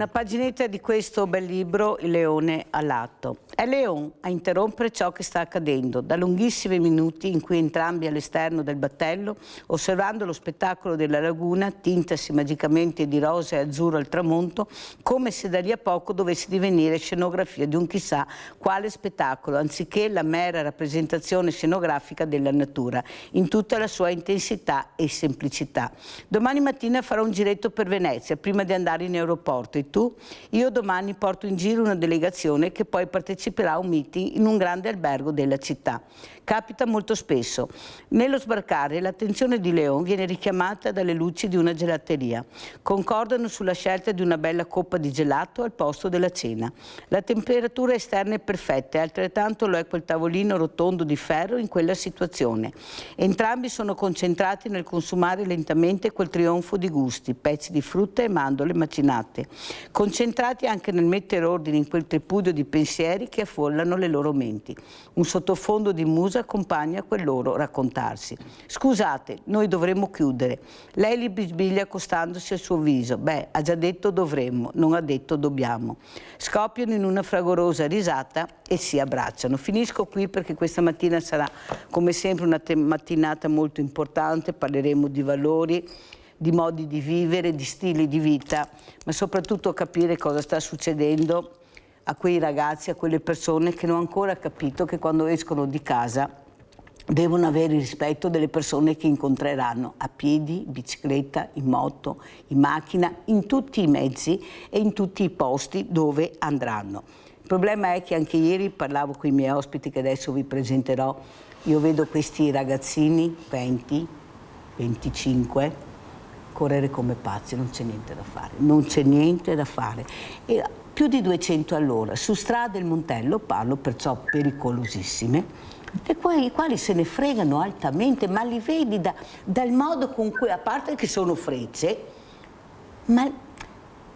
Una paginetta di questo bel libro, Il leone all'atto. È Leon a interrompere ciò che sta accadendo, da lunghissimi minuti in cui entrambi all'esterno del battello, osservando lo spettacolo della laguna, tintasi magicamente di rosa e azzurro al tramonto, come se da lì a poco dovesse divenire scenografia di un chissà quale spettacolo, anziché la mera rappresentazione scenografica della natura, in tutta la sua intensità e semplicità. Domani mattina farò un giretto per Venezia, prima di andare in aeroporto. E tu? Io domani porto in giro una delegazione che poi parteciperà a un meeting in un grande albergo della città. Capita molto spesso. Nello sbarcare l'attenzione di Leon viene richiamata dalle luci di una gelateria. Concordano sulla scelta di una bella coppa di gelato al posto della cena. La temperatura esterna è perfetta e altrettanto lo è quel tavolino rotondo di ferro in quella situazione. Entrambi sono concentrati nel consumare lentamente quel trionfo di gusti, pezzi di frutta e mandorle macinate. Concentrati anche nel mettere ordine in quel tripudio di pensieri che affollano le loro menti. Un sottofondo di musica accompagna quel loro raccontarsi. Scusate, noi dovremmo chiudere. Lei li bisbiglia accostandosi al suo viso. Beh, ha già detto dovremmo, non ha detto dobbiamo. Scoppiano in una fragorosa risata e si abbracciano. Finisco qui perché questa mattina sarà come sempre una mattinata molto importante. Parleremo di valori, di modi di vivere, di stili di vita, ma soprattutto capire cosa sta succedendo a quei ragazzi, a quelle persone che non hanno ancora capito che quando escono di casa devono avere il rispetto delle persone che incontreranno a piedi, in bicicletta, in moto, in macchina, in tutti i mezzi e in tutti i posti dove andranno. Il problema è che anche ieri parlavo con i miei ospiti che adesso vi presenterò, io vedo questi ragazzini, 20, 25, correre come pazzi, non c'è niente da fare, non c'è niente da fare. E più di 200 all'ora, su strade del Montello, parlo perciò pericolosissime, i quali se ne fregano altamente, ma li vedi dal modo con cui, a parte che sono frecce, ma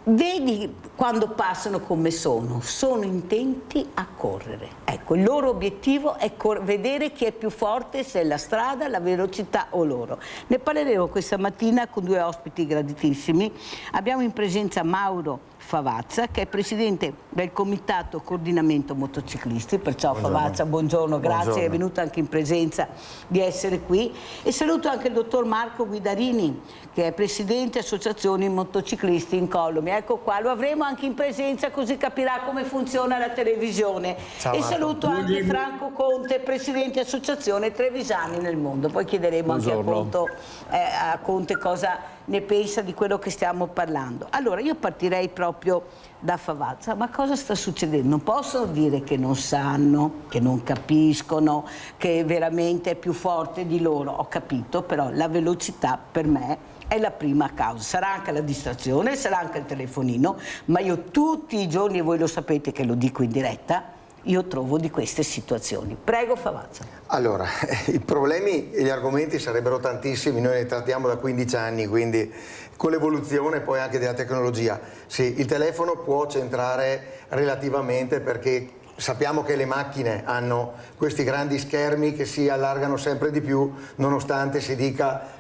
vedi quando passano come sono intenti a correre. Ecco, il loro obiettivo è vedere chi è più forte, se è la strada, la velocità o loro. Ne parleremo questa mattina con due ospiti graditissimi. Abbiamo in presenza Mauro Favazza, che è presidente del Comitato Coordinamento Motociclisti, perciò buongiorno. Favazza, buongiorno, grazie, buongiorno. È venuto anche in presenza di essere qui. E saluto anche il dottor Marco Guidarini, che è presidente Associazioni Motociclisti Incolume. Ecco qua, lo avremo anche in presenza così capirà come funziona la televisione. Ciao, e saluto anche Franco Conte, presidente Associazione Trevisani nel Mondo. Poi chiederemo buongiorno. Anche a Conte cosa ne pensa di quello che stiamo parlando. Allora, io partirei proprio da Favazza. Ma cosa sta succedendo? Non possono dire che non sanno, che non capiscono, che veramente è più forte di loro. Ho capito, però la velocità per me è la prima causa. Sarà anche la distrazione, sarà anche il telefonino, ma io tutti i giorni, e voi lo sapete che lo dico in diretta, io trovo di queste situazioni. Prego Favazza. Allora, i problemi e gli argomenti sarebbero tantissimi, noi ne trattiamo da 15 anni, quindi con l'evoluzione poi anche della tecnologia. Sì, il telefono può centrare relativamente perché sappiamo che le macchine hanno questi grandi schermi che si allargano sempre di più, nonostante si dica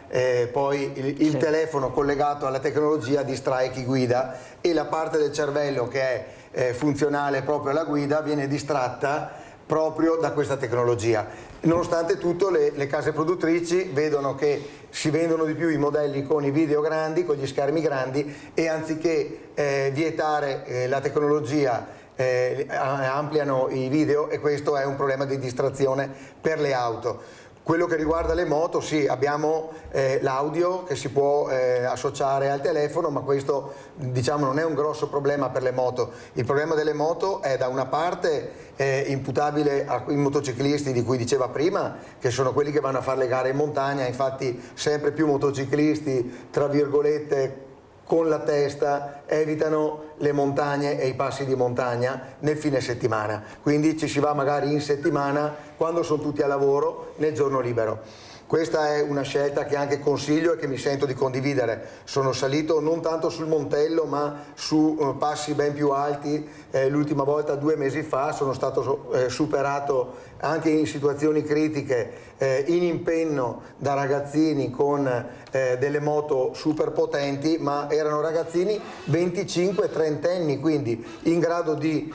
poi il telefono collegato alla tecnologia distrae chi guida e la parte del cervello che è funzionale proprio alla guida viene distratta proprio da questa tecnologia. Nonostante tutto le case produttrici vedono che si vendono di più i modelli con i video grandi, con gli schermi grandi e anziché vietare la tecnologia ampliano i video e questo è un problema di distrazione per le auto. Quello che riguarda le moto, sì, abbiamo l'audio che si può associare al telefono, ma questo diciamo non è un grosso problema per le moto. Il problema delle moto è da una parte imputabile ai motociclisti di cui diceva prima, che sono quelli che vanno a fare le gare in montagna, infatti sempre più motociclisti, tra virgolette, con la testa evitano le montagne e i passi di montagna nel fine settimana, quindi ci si va magari in settimana quando sono tutti a lavoro nel giorno libero. Questa è una scelta che anche consiglio e che mi sento di condividere. Sono salito non tanto sul Montello ma su passi ben più alti. L'ultima volta 2 mesi fa sono stato superato anche in situazioni critiche in impenno da ragazzini con delle moto super potenti, ma erano ragazzini 25-30 anni, quindi in grado di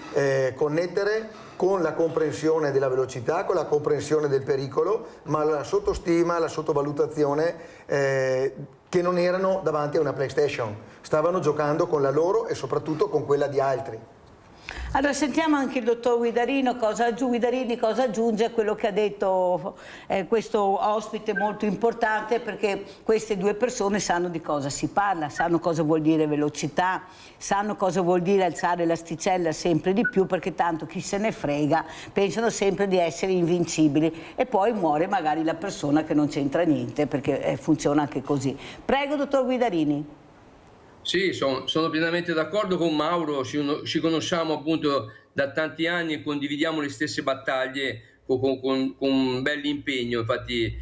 connettere con la comprensione della velocità, con la comprensione del pericolo, ma la sottostima, la sottovalutazione che non erano davanti a una PlayStation, stavano giocando con la loro e soprattutto con quella di altri. Allora sentiamo anche il dottor Guidarini cosa aggiunge a quello che ha detto questo ospite molto importante, perché queste due persone sanno di cosa si parla, sanno cosa vuol dire velocità, sanno cosa vuol dire alzare l'asticella sempre di più, perché tanto chi se ne frega, pensano sempre di essere invincibili e poi muore magari la persona che non c'entra niente, perché funziona anche così. Prego dottor Guidarini. Sì, sono pienamente d'accordo con Mauro, ci conosciamo appunto da tanti anni e condividiamo le stesse battaglie con un bell'impegno, infatti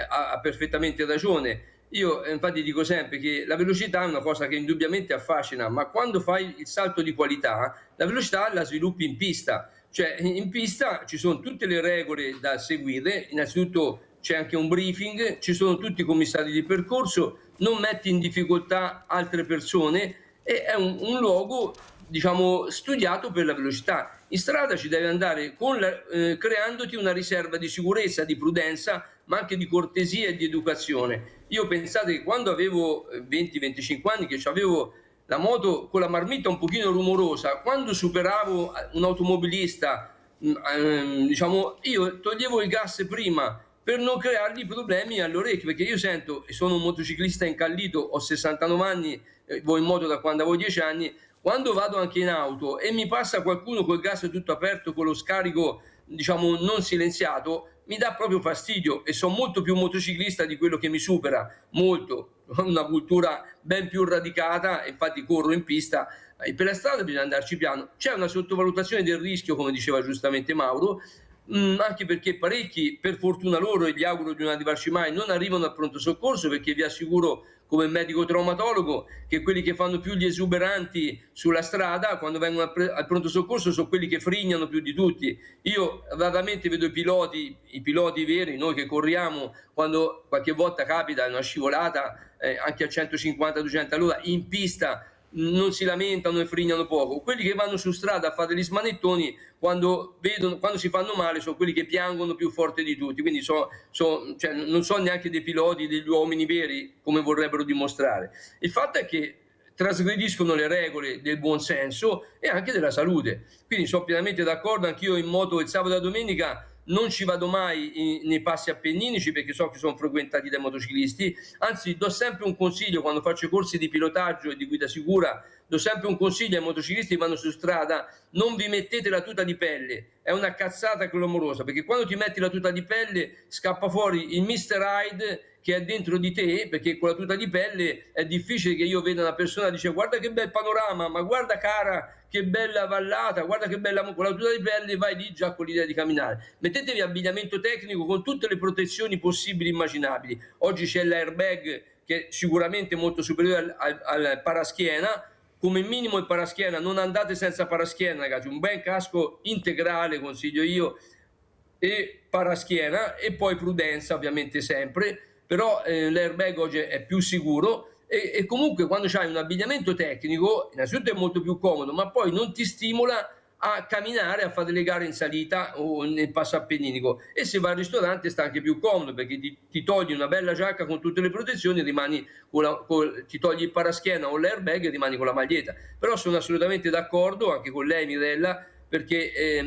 ha perfettamente ragione. Io infatti dico sempre che la velocità è una cosa che indubbiamente affascina, ma quando fai il salto di qualità, la velocità la sviluppi in pista, cioè in pista ci sono tutte le regole da seguire, innanzitutto c'è anche un briefing, ci sono tutti i commissari di percorso, non metti in difficoltà altre persone e è un luogo, diciamo, studiato per la velocità. In strada ci devi andare creandoti una riserva di sicurezza, di prudenza, ma anche di cortesia e di educazione. Io pensate che quando avevo 20-25 anni, che avevo la moto con la marmitta un pochino rumorosa, quando superavo un automobilista, diciamo, io toglievo il gas prima per non creargli problemi alle orecchie, perché io sento, e sono un motociclista incallito, ho 69 anni, vado in moto da quando avevo 10 anni, quando vado anche in auto e mi passa qualcuno col gas tutto aperto, con lo scarico, diciamo, non silenziato, mi dà proprio fastidio, e sono molto più motociclista di quello che mi supera, molto, ho una cultura ben più radicata, infatti corro in pista, e per la strada bisogna andarci piano. C'è una sottovalutazione del rischio, come diceva giustamente Mauro, anche perché parecchi, per fortuna loro, e gli auguro di non arrivarci mai, non arrivano al pronto soccorso, perché vi assicuro, come medico traumatologo, che quelli che fanno più gli esuberanti sulla strada quando vengono al pronto soccorso sono quelli che frignano più di tutti. Io raramente vedo i piloti veri, noi che corriamo, quando qualche volta capita una scivolata anche a 150-200 all'ora in pista, non si lamentano e frignano poco. Quelli che vanno su strada a fare gli smanettoni, quando si fanno male, sono quelli che piangono più forte di tutti. Quindi cioè, non sono neanche dei piloti, degli uomini veri, come vorrebbero dimostrare. Il fatto è che trasgrediscono le regole del buon senso e anche della salute. Quindi sono pienamente d'accordo, anch'io in moto il sabato e la domenica non ci vado mai nei passi appenninici, perché so che sono frequentati dai motociclisti, anzi do sempre un consiglio quando faccio corsi di pilotaggio e di guida sicura, do sempre un consiglio ai motociclisti che vanno su strada: non vi mettete la tuta di pelle, è una cazzata clamorosa, perché quando ti metti la tuta di pelle scappa fuori il Mr. Hyde che è dentro di te, perché con la tuta di pelle è difficile che io veda una persona che dice: guarda che bel panorama, ma guarda cara che bella vallata, guarda che bella, con la tuta di pelle vai lì già con l'idea di camminare. Mettetevi abbigliamento tecnico con tutte le protezioni possibili e immaginabili. Oggi c'è l'airbag che è sicuramente molto superiore al paraschiena. Come minimo il paraschiena, non andate senza paraschiena ragazzi, un bel casco integrale consiglio io, e paraschiena, e poi prudenza ovviamente sempre, però l'airbag oggi è più sicuro. E comunque quando c'hai un abbigliamento tecnico, innanzitutto è molto più comodo, ma poi non ti stimola a camminare, a fare delle gare in salita o nel passo appenninico, e se vai al ristorante sta anche più comodo, perché ti togli una bella giacca con tutte le protezioni, rimani ti togli il paraschiena o l'airbag e rimani con la maglietta. Però sono assolutamente d'accordo anche con lei Mirella, perché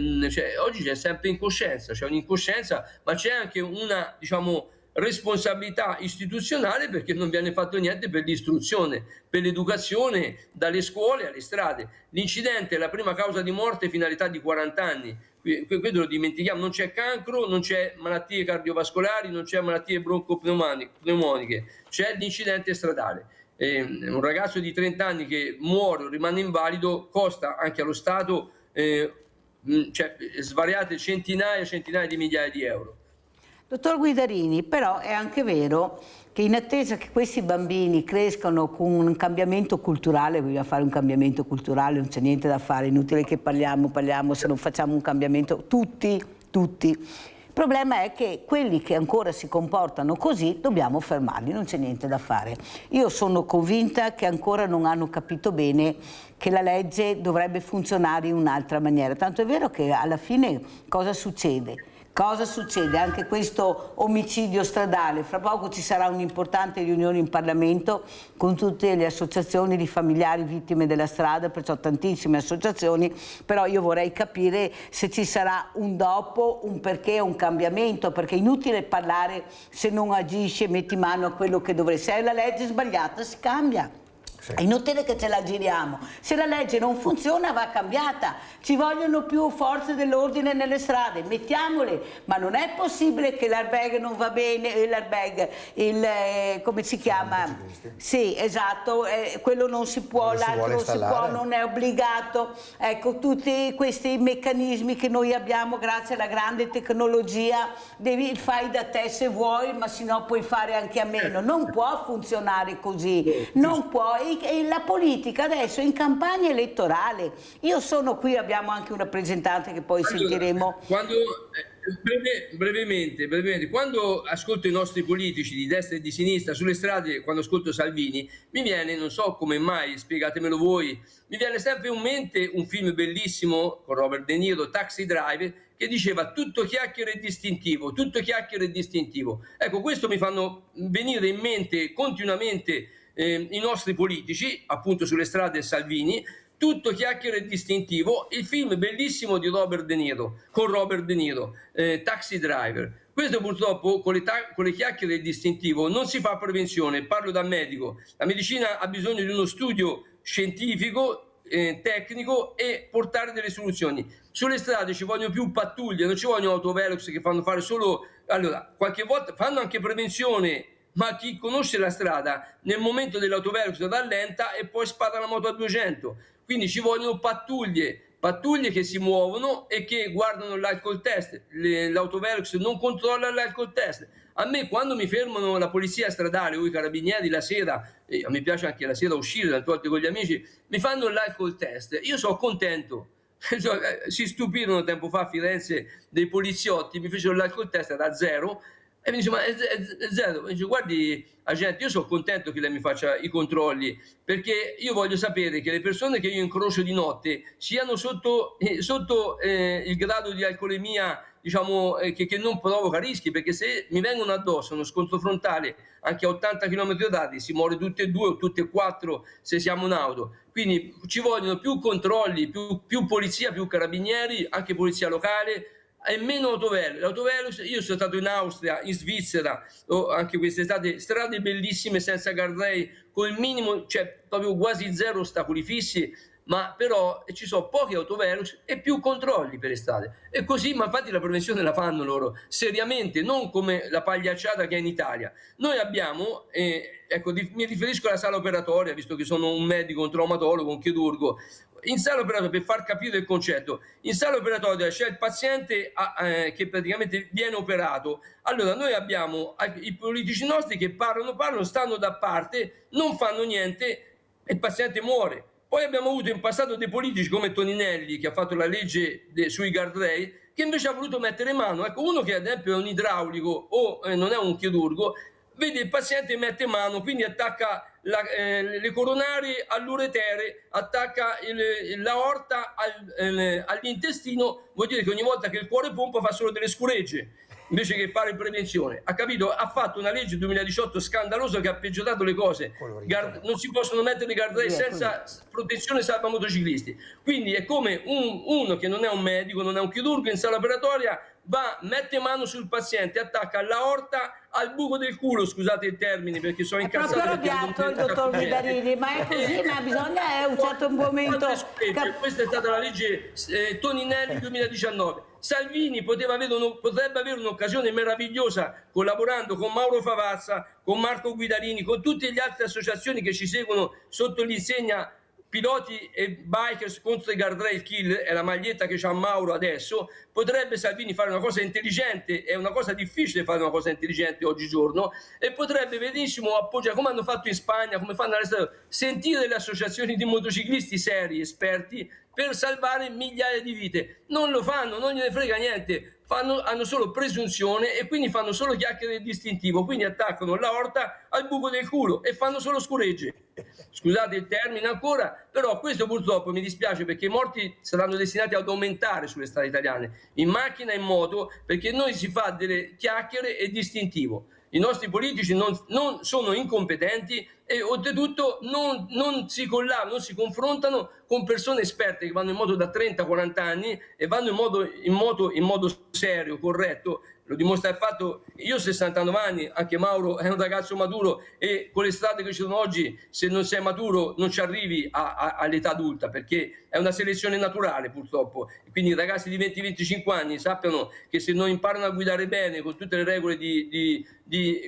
oggi c'è sempre incoscienza, c'è un'incoscienza, ma c'è anche una, diciamo, responsabilità istituzionale, perché non viene fatto niente per l'istruzione, per l'educazione, dalle scuole alle strade. L'incidente è la prima causa di morte fino all'età di 40 anni, questo lo dimentichiamo. Non c'è cancro, non c'è malattie cardiovascolari, non c'è malattie broncopneumoniche, c'è l'incidente stradale. Un ragazzo di 30 anni che muore o rimane invalido costa anche allo Stato svariate centinaia di migliaia di euro. Dottor Guidarini, però è anche vero che in attesa che questi bambini crescano con un cambiamento culturale, bisogna fare un cambiamento culturale, non c'è niente da fare, inutile che parliamo se non facciamo un cambiamento, tutti. Il problema è che quelli che ancora si comportano così dobbiamo fermarli, non c'è niente da fare. Io sono convinta che ancora non hanno capito bene che la legge dovrebbe funzionare in un'altra maniera, tanto è vero che alla fine cosa succede? Cosa succede? Anche questo omicidio stradale, fra poco ci sarà un'importante riunione in Parlamento con tutte le associazioni di familiari vittime della strada, perciò tantissime associazioni, però io vorrei capire se ci sarà un dopo, un perché, un cambiamento, perché è inutile parlare se non agisce e metti mano a quello che dovrei. Se è la legge sbagliata si cambia. È inutile che ce la giriamo. Se la legge non funziona va cambiata. Ci vogliono più forze dell'ordine nelle strade, mettiamole, ma non è possibile che l'airbag non va bene, come si chiama? Sì, esatto, quello non si può, l'altro non si può, non è obbligato. Ecco, tutti questi meccanismi che noi abbiamo grazie alla grande tecnologia, fai da te se vuoi, ma se no puoi fare anche a meno. Non può funzionare così, non può. E la politica adesso è in campagna elettorale. Io sono qui, abbiamo anche un rappresentante che poi sentiremo. Brevemente, quando ascolto i nostri politici di destra e di sinistra sulle strade, quando ascolto Salvini, mi viene, non so come mai, spiegatemelo voi, mi viene sempre in mente un film bellissimo con Robert De Niro, Taxi Driver, che diceva tutto chiacchiere e distintivo, tutto chiacchiere e distintivo. Ecco, questo mi fanno venire in mente continuamente i nostri politici, appunto sulle strade Salvini, tutto chiacchiere e distintivo, il film bellissimo di Robert De Niro, con Robert De Niro, Taxi Driver. Questo purtroppo con le chiacchiere e distintivo non si fa prevenzione, parlo da medico. La medicina ha bisogno di uno studio scientifico, tecnico e portare delle soluzioni. Sulle strade ci vogliono più pattuglie, non ci vogliono autovelox che fanno fare solo... Allora, qualche volta fanno anche prevenzione, ma chi conosce la strada nel momento dell'autovelox rallenta e poi spara la moto a 200. Quindi ci vogliono pattuglie che si muovono e che guardano l'alcol test. L'autovelox non controlla l'alcol test. A me quando mi fermano la polizia stradale o i carabinieri la sera, a me piace anche la sera uscire tante volte con gli amici, mi fanno l'alcol test, io sono contento. Si stupirono tempo fa a Firenze dei poliziotti, mi fecero l'alcol test da 0. E mi dice, ma è zero. Mi dice, guardi, agente, io sono contento che lei mi faccia i controlli, perché io voglio sapere che le persone che io incrocio di notte siano sotto il grado di alcolemia, diciamo, che non provoca rischi, perché se mi vengono addosso uno scontro frontale anche a 80 km/h si muore tutte e due o tutte e quattro se siamo in auto. Quindi ci vogliono più controlli, più polizia, più carabinieri, anche polizia locale, e meno autovelox. Io sono stato in Austria, in Svizzera, anche quest'estate, strade bellissime senza guardrail, con il minimo, cioè proprio quasi zero ostacoli fissi, ma però ci sono pochi autovelox e più controlli per le strade. E così, ma infatti la prevenzione la fanno loro, seriamente, non come la pagliacciata che è in Italia. Noi abbiamo, ecco, mi riferisco alla sala operatoria, visto che sono un medico, un traumatologo, un chirurgo. In sala operatoria, per far capire il concetto, in sala operatoria c'è il paziente che praticamente viene operato. Allora noi abbiamo i politici nostri che parlano, stanno da parte, non fanno niente e il paziente muore. Poi abbiamo avuto in passato dei politici come Toninelli, che ha fatto la legge sui guardrail, che invece ha voluto mettere mano. Ecco, uno che ad esempio è un idraulico o non è un chirurgo, vede il paziente, mette mano, quindi attacca le coronarie all'uretere, attacca l'aorta all'intestino, vuol dire che ogni volta che il cuore pompa fa solo delle scuregge, invece che fare prevenzione. Ha capito? Ha fatto una legge 2018 scandalosa che ha peggiorato le cose. Non si possono mettere i guardrail senza protezione salva motociclisti. Quindi è come uno che non è un medico, non è un chirurgo, in sala operatoria mette mano sul paziente, attacca l'aorta al buco del culo, scusate il termine perché sono incazzato. È proprio arrabbiato il dottor Guidarini, ma è così, ma bisogna un certo momento... Questa è stata la legge Toninelli 2019. Salvini potrebbe avere un'occasione meravigliosa collaborando con Mauro Favazza, con Marco Guidarini, con tutte le altre associazioni che ci seguono sotto l'insegna piloti e bikers contro i guardrail killer, è la maglietta che c'ha Mauro adesso. Potrebbe Salvini fare una cosa intelligente, è una cosa difficile fare una cosa intelligente oggigiorno, e potrebbe benissimo appoggiare, come hanno fatto in Spagna, come fanno all'estero, sentire le associazioni di motociclisti seri, esperti, per salvare migliaia di vite. Non lo fanno, non gliene frega niente, hanno solo presunzione e quindi fanno solo chiacchiere del distintivo, quindi attaccano la orta al buco del culo e fanno solo scuregge. Scusate il termine ancora, però questo purtroppo mi dispiace, perché i morti saranno destinati ad aumentare sulle strade italiane, in macchina e in moto, perché noi si fa delle chiacchiere e distintivo. I nostri politici non sono incompetenti e oltretutto non si collaborano, non si confrontano con persone esperte che vanno in moto da 30-40 anni e vanno in modo serio, corretto. Lo dimostra il fatto, io ho 69 anni, anche Mauro è un ragazzo maturo, e con le strade che ci sono oggi, se non sei maturo non ci arrivi all'età adulta, perché è una selezione naturale purtroppo. Quindi i ragazzi di 20-25 anni sappiano che se non imparano a guidare bene, con tutte le regole di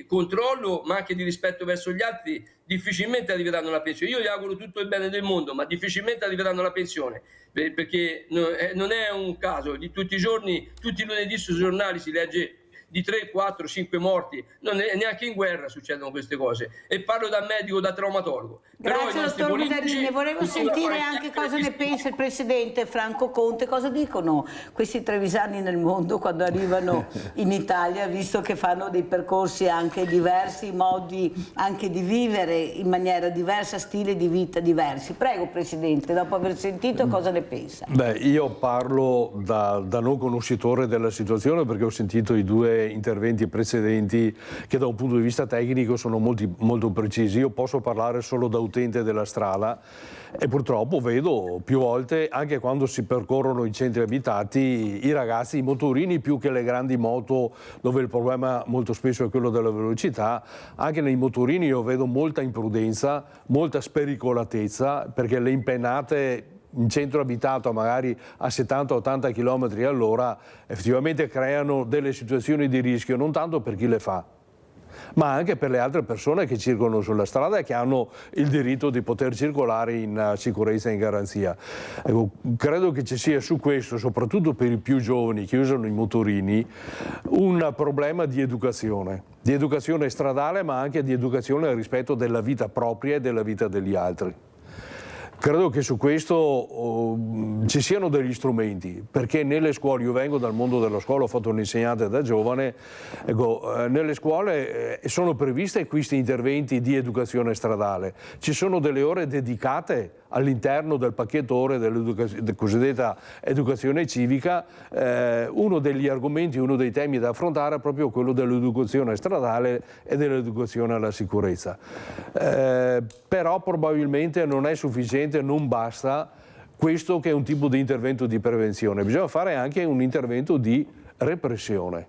controllo, ma anche di rispetto verso gli altri, difficilmente arriveranno alla pensione. Io gli auguro tutto il bene del mondo, ma difficilmente arriveranno alla pensione, perché non è un caso. Di tutti i giorni, tutti i lunedì sui giornali si legge di 3, 4, 5 morti, neanche in guerra succedono queste cose, e parlo da medico, da traumatologo. Grazie dottor Guidarini, volevo sentire anche cosa ne pensa il presidente Franco Conte, cosa dicono questi trevisani nel mondo quando arrivano in Italia, visto che fanno dei percorsi anche diversi, modi anche di vivere in maniera diversa, stili di vita diversi. Prego presidente, dopo aver sentito cosa ne pensa? Beh, io parlo da non conoscitore della situazione, perché ho sentito i due interventi precedenti che da un punto di vista tecnico sono molto precisi. Io posso parlare solo da utente della strada e purtroppo vedo più volte, anche quando si percorrono i centri abitati, i ragazzi, i motorini più che le grandi moto, dove il problema molto spesso è quello della velocità. Anche nei motorini io vedo molta imprudenza, molta spericolatezza, perché le impennate in centro abitato magari a 70-80 km all'ora effettivamente creano delle situazioni di rischio, non tanto per chi le fa, ma anche per le altre persone che circolano sulla strada e che hanno il diritto di poter circolare in sicurezza e in garanzia. Ecco, credo che ci sia su questo, soprattutto per i più giovani che usano i motorini, un problema di educazione stradale, ma anche di educazione rispetto della vita propria e della vita degli altri. Credo che su questo ci siano degli strumenti, perché nelle scuole, io vengo dal mondo della scuola, ho fatto un insegnante da giovane, ecco, nelle scuole sono previste questi interventi di educazione stradale, ci sono delle ore dedicate all'interno del pacchetto ore della cosiddetta educazione civica. Uno degli argomenti, uno dei temi da affrontare è proprio quello dell'educazione stradale e dell'educazione alla sicurezza. Però probabilmente non è sufficiente, non basta questo che è un tipo di intervento di prevenzione, bisogna fare anche un intervento di repressione,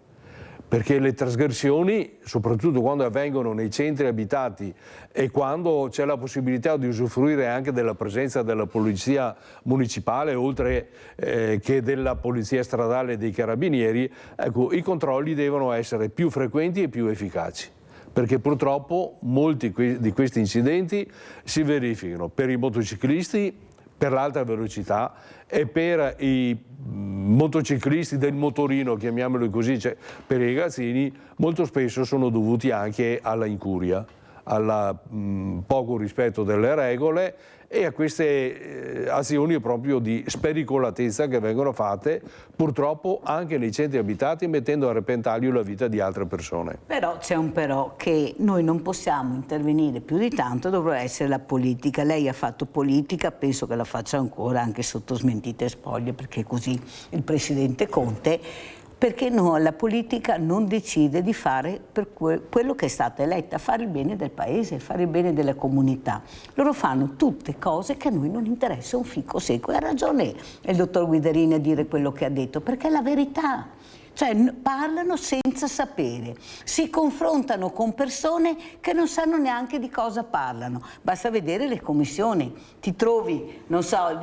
perché le trasgressioni, soprattutto quando avvengono nei centri abitati e quando c'è la possibilità di usufruire anche della presenza della polizia municipale, oltre che della polizia stradale e dei carabinieri, ecco, i controlli devono essere più frequenti e più efficaci, perché purtroppo molti di questi incidenti si verificano per i motociclisti, per l'alta velocità, e per i motociclisti del motorino, chiamiamoli così, cioè per i ragazzini, molto spesso sono dovuti anche alla incuria, al poco rispetto delle regole e a queste azioni proprio di spericolatezza che vengono fatte purtroppo anche nei centri abitati, mettendo a repentaglio la vita di altre persone. Però c'è un però, che noi non possiamo intervenire più di tanto, dovrà essere la politica. Lei ha fatto politica, penso che la faccia ancora anche sotto smentite e spoglie, perché così il presidente Conte. Perché no, la politica non decide di fare per quello che è stata eletta, fare il bene del paese, fare il bene della comunità. Loro fanno tutte cose che a noi non interessa un fico secco. Ha ragione il dottor Guidarini a dire quello che ha detto, perché è la verità. Cioè parlano senza sapere, si confrontano con persone che non sanno neanche di cosa parlano. Basta vedere le commissioni, ti trovi, non so,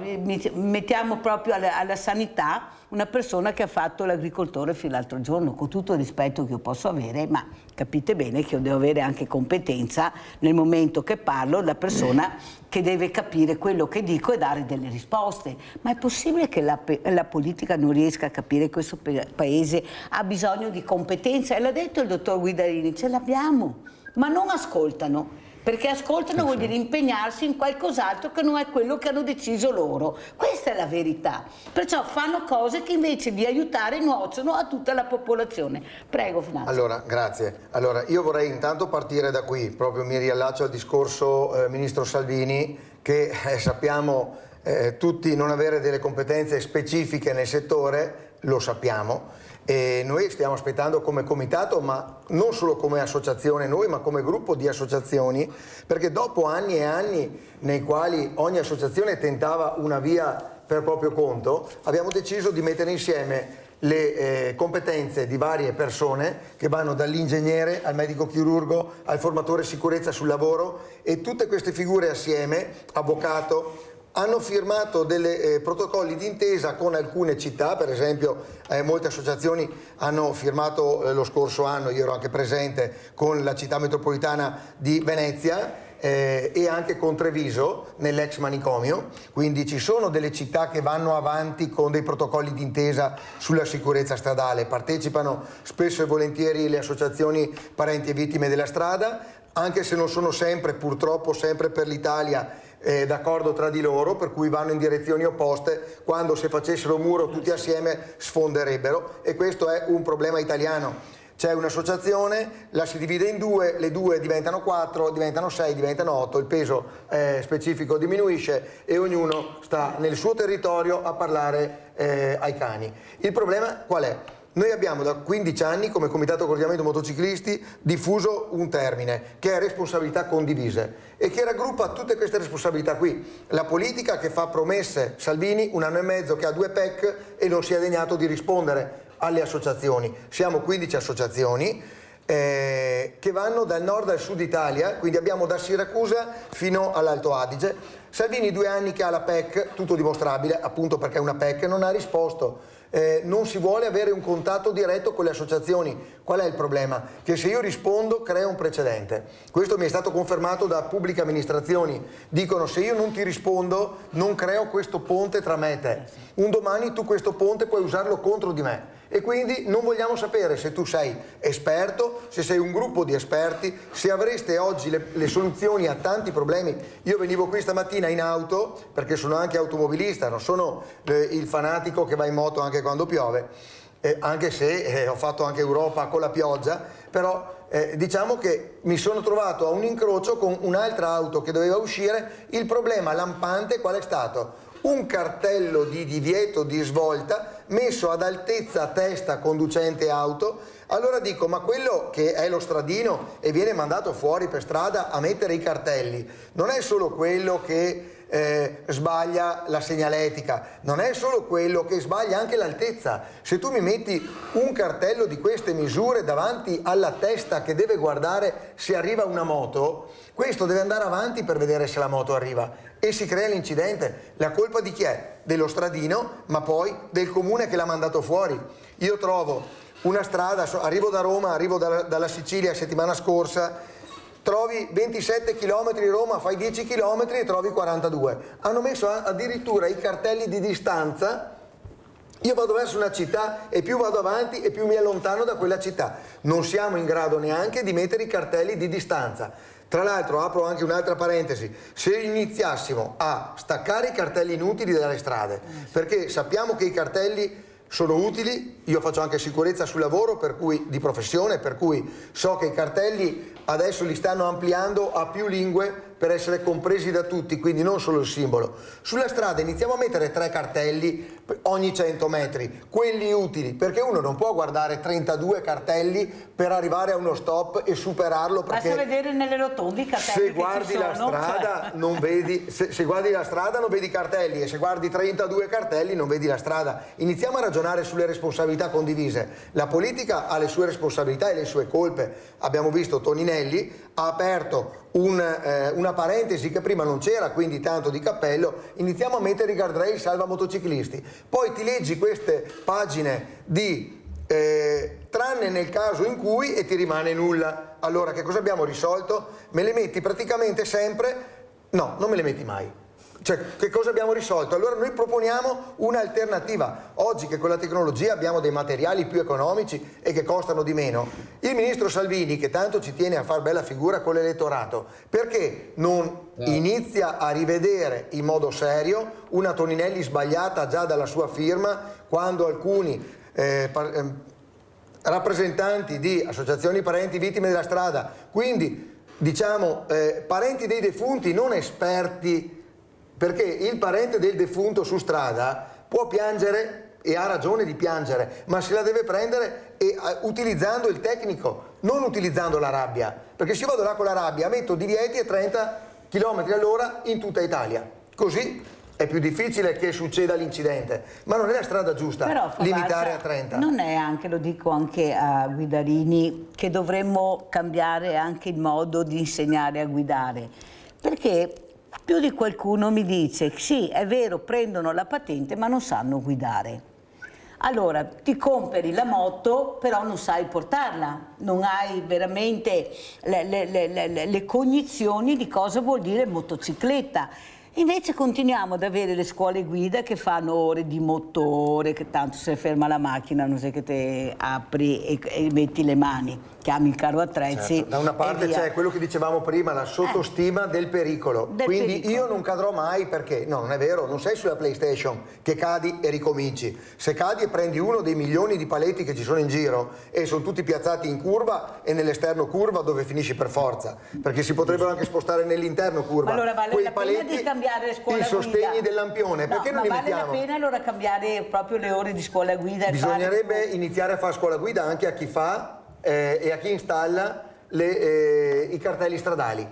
mettiamo proprio alla sanità una persona che ha fatto l'agricoltore fino all'altro giorno, con tutto il rispetto che io posso avere, ma capite bene che io devo avere anche competenza nel momento che parlo, la persona che deve capire quello che dico e dare delle risposte. Ma è possibile che la politica non riesca a capire che questo paese ha bisogno di competenza? E l'ha detto il dottor Guidarini, ce l'abbiamo, ma non ascoltano. Perché ascoltano vuol dire impegnarsi in qualcos'altro che non è quello che hanno deciso loro. Questa è la verità. Perciò fanno cose che invece di aiutare nuociono a tutta la popolazione. Prego, Finanza. Allora, grazie. Allora, io vorrei intanto partire da qui, proprio mi riallaccio al discorso Ministro Salvini, che sappiamo tutti non avere delle competenze specifiche nel settore, lo sappiamo. E noi stiamo aspettando come comitato, ma non solo come associazione noi, ma come gruppo di associazioni, perché dopo anni e anni nei quali ogni associazione tentava una via per proprio conto, abbiamo deciso di mettere insieme le competenze di varie persone che vanno dall'ingegnere al medico chirurgo al formatore sicurezza sul lavoro, e tutte queste figure assieme, avvocato, hanno firmato dei protocolli d'intesa con alcune città. Per esempio molte associazioni hanno firmato lo scorso anno, io ero anche presente, con la città metropolitana di Venezia e anche con Treviso nell'ex manicomio, quindi ci sono delle città che vanno avanti con dei protocolli d'intesa sulla sicurezza stradale, partecipano spesso e volentieri le associazioni parenti e vittime della strada, anche se non sono sempre, purtroppo sempre per l'Italia, d'accordo tra di loro, per cui vanno in direzioni opposte, quando se facessero un muro tutti assieme sfonderebbero, e questo è un problema italiano. C'è un'associazione, la si divide in due, le due diventano 4, diventano 6, diventano 8, il peso specifico diminuisce e ognuno sta nel suo territorio a parlare ai cani. Il problema qual è? Noi abbiamo da 15 anni come Comitato Coordinamento Motociclisti diffuso un termine che è responsabilità condivise e che raggruppa tutte queste responsabilità qui. La politica che fa promesse, Salvini 1 anno e mezzo che ha 2 PEC e non si è degnato di rispondere alle associazioni. Siamo 15 associazioni che vanno dal nord al sud Italia, quindi abbiamo da Siracusa fino all'Alto Adige. Salvini 2 anni che ha la PEC, tutto dimostrabile, appunto perché è una PEC, non ha risposto. Non si vuole avere un contatto diretto con le associazioni. Qual è il problema? Che se io rispondo crea un precedente. Questo mi è stato confermato da pubbliche amministrazioni. Dicono: se io non ti rispondo non creo questo ponte tra me e te. Un domani tu questo ponte puoi usarlo contro di me. E quindi non vogliamo sapere se tu sei esperto, se sei un gruppo di esperti, se avreste oggi le soluzioni a tanti problemi. Io venivo qui stamattina in auto, perché sono anche automobilista, non sono il fanatico che va in moto anche quando piove, anche se ho fatto anche Europa con la pioggia, però diciamo che mi sono trovato a un incrocio con un'altra auto che doveva uscire. Il problema lampante qual è stato? Un cartello di divieto di svolta messo ad altezza testa conducente auto. Allora dico: ma quello che è lo stradino e viene mandato fuori per strada a mettere i cartelli non è solo quello che sbaglia la segnaletica, non è solo quello che sbaglia anche l'altezza. Se tu mi metti un cartello di queste misure davanti alla testa che deve guardare se arriva una moto, questo deve andare avanti per vedere se la moto arriva e si crea l'incidente. La colpa di chi è? Dello stradino, ma poi del comune che l'ha mandato fuori. Io trovo una strada, arrivo da Roma, arrivo dalla Sicilia settimana scorsa, trovi 27 km Roma, fai 10 km e trovi 42. Hanno messo addirittura i cartelli di distanza. Io vado verso una città e più vado avanti e più mi allontano da quella città. Non siamo in grado neanche di mettere i cartelli di distanza. Tra l'altro apro anche un'altra parentesi: se iniziassimo a staccare i cartelli inutili dalle strade, perché sappiamo che i cartelli sono utili, io faccio anche sicurezza sul lavoro, per cui di professione, per cui so che i cartelli adesso li stanno ampliando a più lingue per essere compresi da tutti, quindi non solo il simbolo. Sulla strada iniziamo a mettere 3 cartelli ogni 100 metri, quelli utili, perché uno non può guardare 32 cartelli per arrivare a uno stop e superarlo. Basta vedere nelle rotonde i cartelli se guardi che ci la sono, strada non vedi, se guardi la strada non vedi i cartelli, e se guardi 32 cartelli non vedi la strada. Iniziamo a ragionare sulle responsabilità condivise. La politica ha le sue responsabilità e le sue colpe. Abbiamo visto Toninelli ha aperto una parentesi che prima non c'era, quindi tanto di cappello. Iniziamo a mettere i guardrail salva motociclisti, poi ti leggi queste pagine di tranne nel caso in cui, e ti rimane nulla. Allora che cosa abbiamo risolto? Me le metti praticamente sempre? No, non me le metti mai. Cioè, che cosa abbiamo risolto? Allora noi proponiamo un'alternativa. Oggi che con la tecnologia abbiamo dei materiali più economici e che costano di meno, il ministro Salvini, che tanto ci tiene a far bella figura con l'elettorato, perché non inizia a rivedere in modo serio una Toninelli sbagliata già dalla sua firma, quando alcuni rappresentanti di associazioni parenti vittime della strada, quindi diciamo parenti dei defunti, non esperti, perché il parente del defunto su strada può piangere e ha ragione di piangere, ma se la deve prendere utilizzando il tecnico, non utilizzando la rabbia, perché se io vado là con la rabbia metto divieti a 30 km all'ora in tutta Italia, così è più difficile che succeda l'incidente, ma non è la strada giusta. Però, limitare a 30. Non è anche, lo dico anche a Guidarini, che dovremmo cambiare anche il modo di insegnare a guidare, perché più di qualcuno mi dice sì, è vero, prendono la patente ma non sanno guidare. Allora ti compri la moto però non sai portarla, non hai veramente le cognizioni di cosa vuol dire motocicletta. Invece continuiamo ad avere le scuole guida che fanno ore di motore, che tanto se ferma la macchina non sai che te apri e metti le mani, chiami il carro attrezzi. Certo. Da una parte c'è quello che dicevamo prima, la sottostima del pericolo. Quindi io non cadrò mai perché, no, non è vero, non sei sulla PlayStation che cadi e ricominci. Se cadi e prendi uno dei milioni di paletti che ci sono in giro e sono tutti piazzati in curva e nell'esterno curva dove finisci per forza, perché si potrebbero anche spostare nell'interno curva. Ma allora vale quei la pena paletti, di cambiare scuola i sostegni guida del lampione, perché non li vale mettiamo? La pena allora cambiare proprio le ore di scuola guida? Bisognerebbe iniziare a fare scuola guida anche a chi fa e a chi installa i cartelli stradali.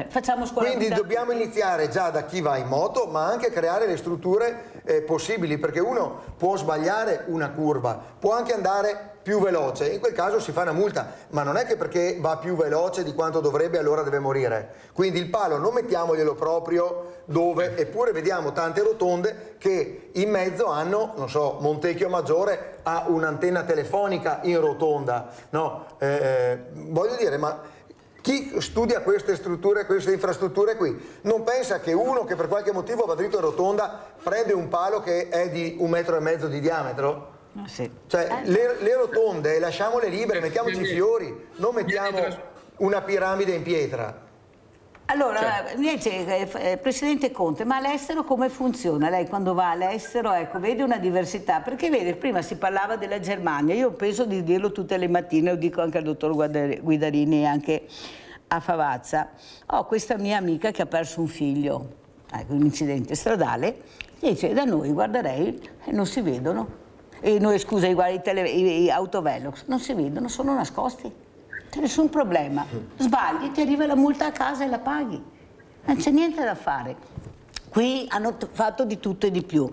Facciamo scuola Quindi guida. dobbiamo iniziare già da chi va in moto, ma anche creare le strutture possibili, perché uno può sbagliare una curva, può anche andare più veloce, in quel caso si fa una multa, ma non è che perché va più veloce di quanto dovrebbe allora deve morire. Quindi il palo non mettiamoglielo proprio dove, eppure vediamo tante rotonde che in mezzo hanno, non so, Montecchio Maggiore ha un'antenna telefonica in rotonda, no? Voglio dire, ma chi studia queste strutture, queste infrastrutture qui, non pensa che uno che per qualche motivo va dritto in rotonda prende un palo che è di 1,5 metri di diametro? Sì. Cioè le rotonde lasciamole libere, mettiamoci i fiori, non mettiamo una piramide in pietra. Allora, invece, Presidente Conte, ma all'estero come funziona? Lei quando va all'estero, ecco, vede una diversità? Perché vede, prima si parlava della Germania, io penso di dirlo tutte le mattine, lo dico anche al dottor Guidarini e anche a Favazza. Ho questa mia amica che ha perso un figlio, ecco, un incidente stradale, e dice, da noi, guarda lei, non si vedono. E noi, scusa, i autovelox non si vedono, sono nascosti. C'è nessun problema, sbagli, ti arriva la multa a casa e la paghi, non c'è niente da fare. Qui hanno fatto di tutto e di più.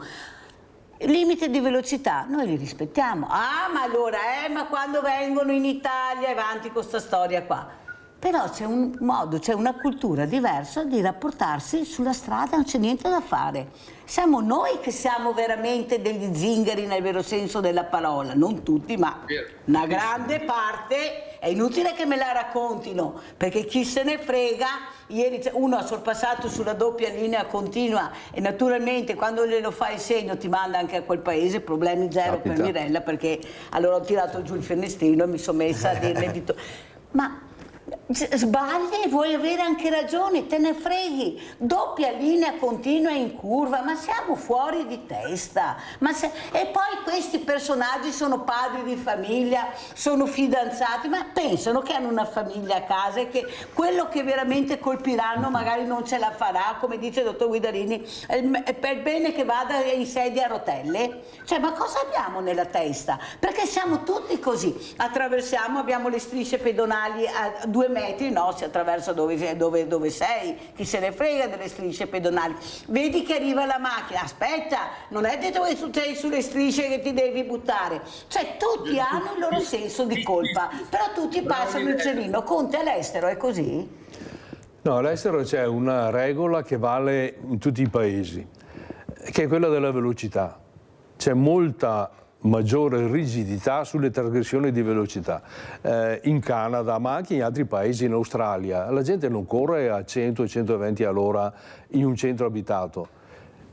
Limite di velocità, noi li rispettiamo. Ah, ma allora, ma quando vengono in Italia, avanti con questa storia qua. Però c'è un modo, c'è una cultura diversa di rapportarsi sulla strada, non c'è niente da fare. Siamo noi che siamo veramente degli zingari nel vero senso della parola, non tutti, ma una grande parte. È inutile che me la raccontino, perché chi se ne frega. Ieri uno ha sorpassato sulla doppia linea continua e naturalmente quando glielo fa il segno ti manda anche a quel paese, problemi zero. Capita. Per Mirella, perché allora ho tirato giù il finestrino e mi sono messa a dirle di tutto. Ma Sbagli e vuoi avere anche ragione, te ne freghi, doppia linea continua in curva, ma siamo fuori di testa. E poi questi personaggi sono padri di famiglia, sono fidanzati, ma pensano che hanno una famiglia a casa e che quello che veramente colpiranno magari non ce la farà, come dice il dottor Guidarini, è per bene che vada in sedia a rotelle. Cioè, ma cosa abbiamo nella testa? Perché siamo tutti così, attraversiamo, abbiamo le strisce pedonali a 2 metri, no, si attraversa dove sei, chi se ne frega delle strisce pedonali. Vedi che arriva la macchina, aspetta, non è detto che tu sei sulle strisce che ti devi buttare. Cioè, tutti hanno il loro senso di colpa, però tutti passano il cerino. Conte, all'estero è così? No, all'estero c'è una regola che vale in tutti i paesi, che è quella della velocità. C'è molta maggiore rigidità sulle trasgressioni di velocità. In Canada, ma anche in altri paesi, in Australia, la gente non corre a 100-120 all'ora in un centro abitato,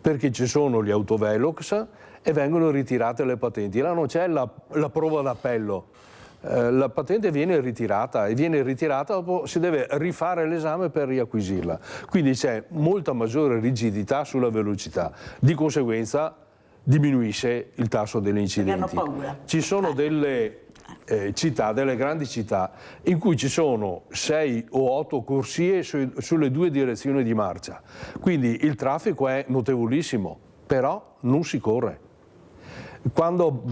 perché ci sono gli autovelox e vengono ritirate le patenti. Là non c'è la prova d'appello. La patente viene ritirata e viene ritirata dopo si deve rifare l'esame per riacquisirla. Quindi c'è molta maggiore rigidità sulla velocità. Di conseguenza diminuisce il tasso degli incidenti. Ci sono delle città, delle grandi città, in cui ci sono 6 o 8 corsie sulle 2 direzioni di marcia. Quindi il traffico è notevolissimo, però non si corre. Quando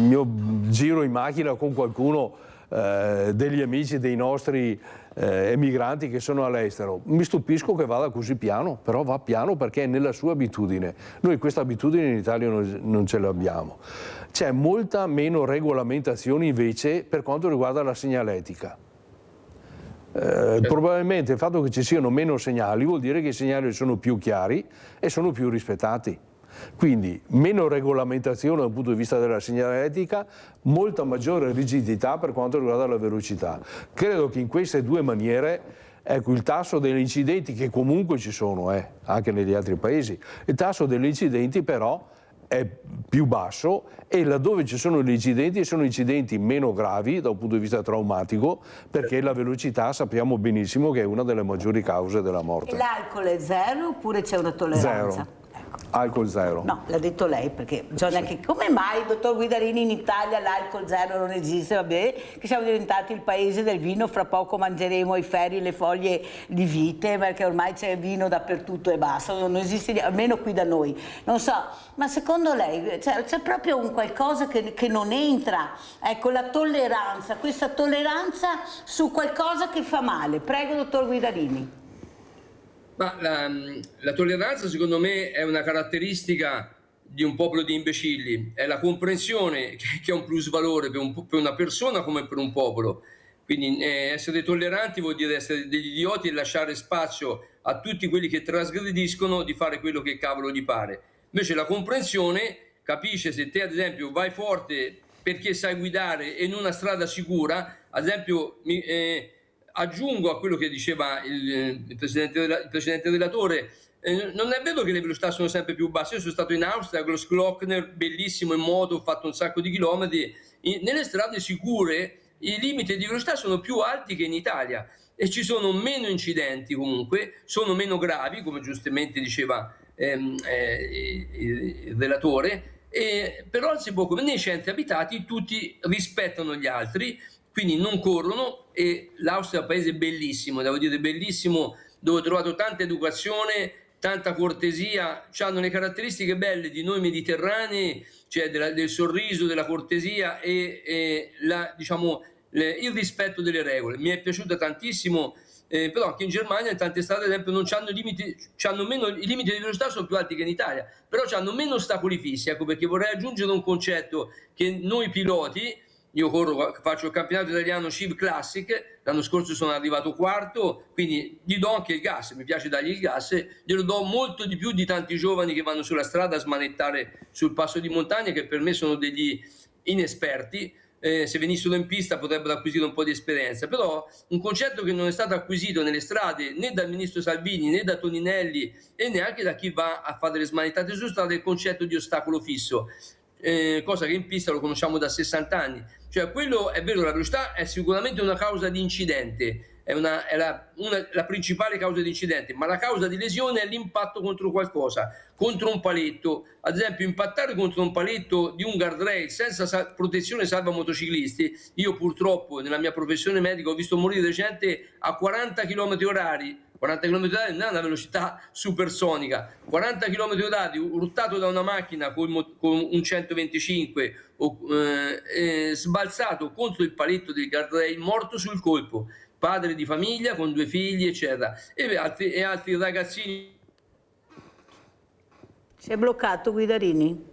io giro in macchina con qualcuno degli amici dei nostri emigranti che sono all'estero, mi stupisco che vada così piano, però va piano perché è nella sua abitudine. Noi questa abitudine in Italia non ce l'abbiamo. C'è molta meno regolamentazione invece per quanto riguarda la segnaletica. Probabilmente il fatto che ci siano meno segnali vuol dire che i segnali sono più chiari e sono più rispettati. Quindi meno regolamentazione dal punto di vista della segnaletica, molta maggiore rigidità per quanto riguarda la velocità. Credo che in queste 2 maniere, ecco, il tasso degli incidenti, che comunque ci sono anche negli altri paesi, il tasso degli incidenti però è più basso e laddove ci sono gli incidenti sono incidenti meno gravi da un punto di vista traumatico, perché la velocità sappiamo benissimo che è una delle maggiori cause della morte. E l'alcol è 0 oppure c'è una tolleranza? 0. Alcol 0. No, l'ha detto lei, perché bisogna che... Come mai, dottor Guidarini, in Italia l'alcol 0 non esiste? Vabbè, che siamo diventati il paese del vino, fra poco mangeremo i ferri, le foglie di vite, perché ormai c'è vino dappertutto e basta, non esiste, almeno qui da noi. Non so, ma secondo lei c'è proprio un qualcosa che non entra? Ecco, la tolleranza, questa tolleranza su qualcosa che fa male. Prego, dottor Guidarini. Ma la tolleranza secondo me è una caratteristica di un popolo di imbecilli, è la comprensione che è un plusvalore per una persona come per un popolo. Quindi essere tolleranti vuol dire essere degli idioti e lasciare spazio a tutti quelli che trasgrediscono di fare quello che cavolo gli pare. Invece la comprensione capisce se te ad esempio vai forte perché sai guidare in una strada sicura, ad esempio... aggiungo a quello che diceva il precedente relatore, non è vero che le velocità sono sempre più basse. Io sono stato in Austria, Grossglockner, bellissimo in moto, ho fatto un sacco di chilometri. Nelle strade sicure i limiti di velocità sono più alti che in Italia e ci sono meno incidenti comunque, sono meno gravi, come giustamente diceva il relatore, però si può, come nei centri abitati tutti rispettano gli altri, quindi non corrono, e l'Austria è un paese bellissimo, devo dire bellissimo, dove ho trovato tanta educazione, tanta cortesia, hanno le caratteristiche belle di noi mediterranei, cioè del sorriso, della cortesia e il rispetto delle regole. Mi è piaciuta tantissimo, però anche in Germania in tante strade ad esempio non c'hanno limiti, i limiti di velocità sono più alti che in Italia, però hanno meno ostacoli fissi. Ecco perché vorrei aggiungere un concetto che noi piloti, io faccio il campionato italiano Civ Classic, l'anno scorso sono arrivato 4, quindi gli do anche il gas, mi piace dargli il gas, glielo do molto di più di tanti giovani che vanno sulla strada a smanettare sul passo di montagna, che per me sono degli inesperti. Se venissero in pista potrebbero acquisire un po' di esperienza, però un concetto che non è stato acquisito nelle strade né dal ministro Salvini né da Toninelli e neanche da chi va a fare le smanettate su strada è il concetto di ostacolo fisso. Cosa che in pista lo conosciamo da 60 anni, cioè quello è vero, la velocità è sicuramente una causa di incidente, la principale causa di incidente, ma la causa di lesione è l'impatto contro qualcosa, contro un paletto. Ad esempio, impattare contro un paletto di un guardrail senza protezione salva motociclisti. Io purtroppo nella mia professione medica ho visto morire gente a 40 km/h. 40 km/h non è una velocità supersonica, 40 km/h urtato da una macchina con un 125 o sbalzato contro il paletto del guardrail, morto sul colpo, padre di famiglia con 2 figli eccetera, e altri ragazzini. Si è bloccato Guidarini?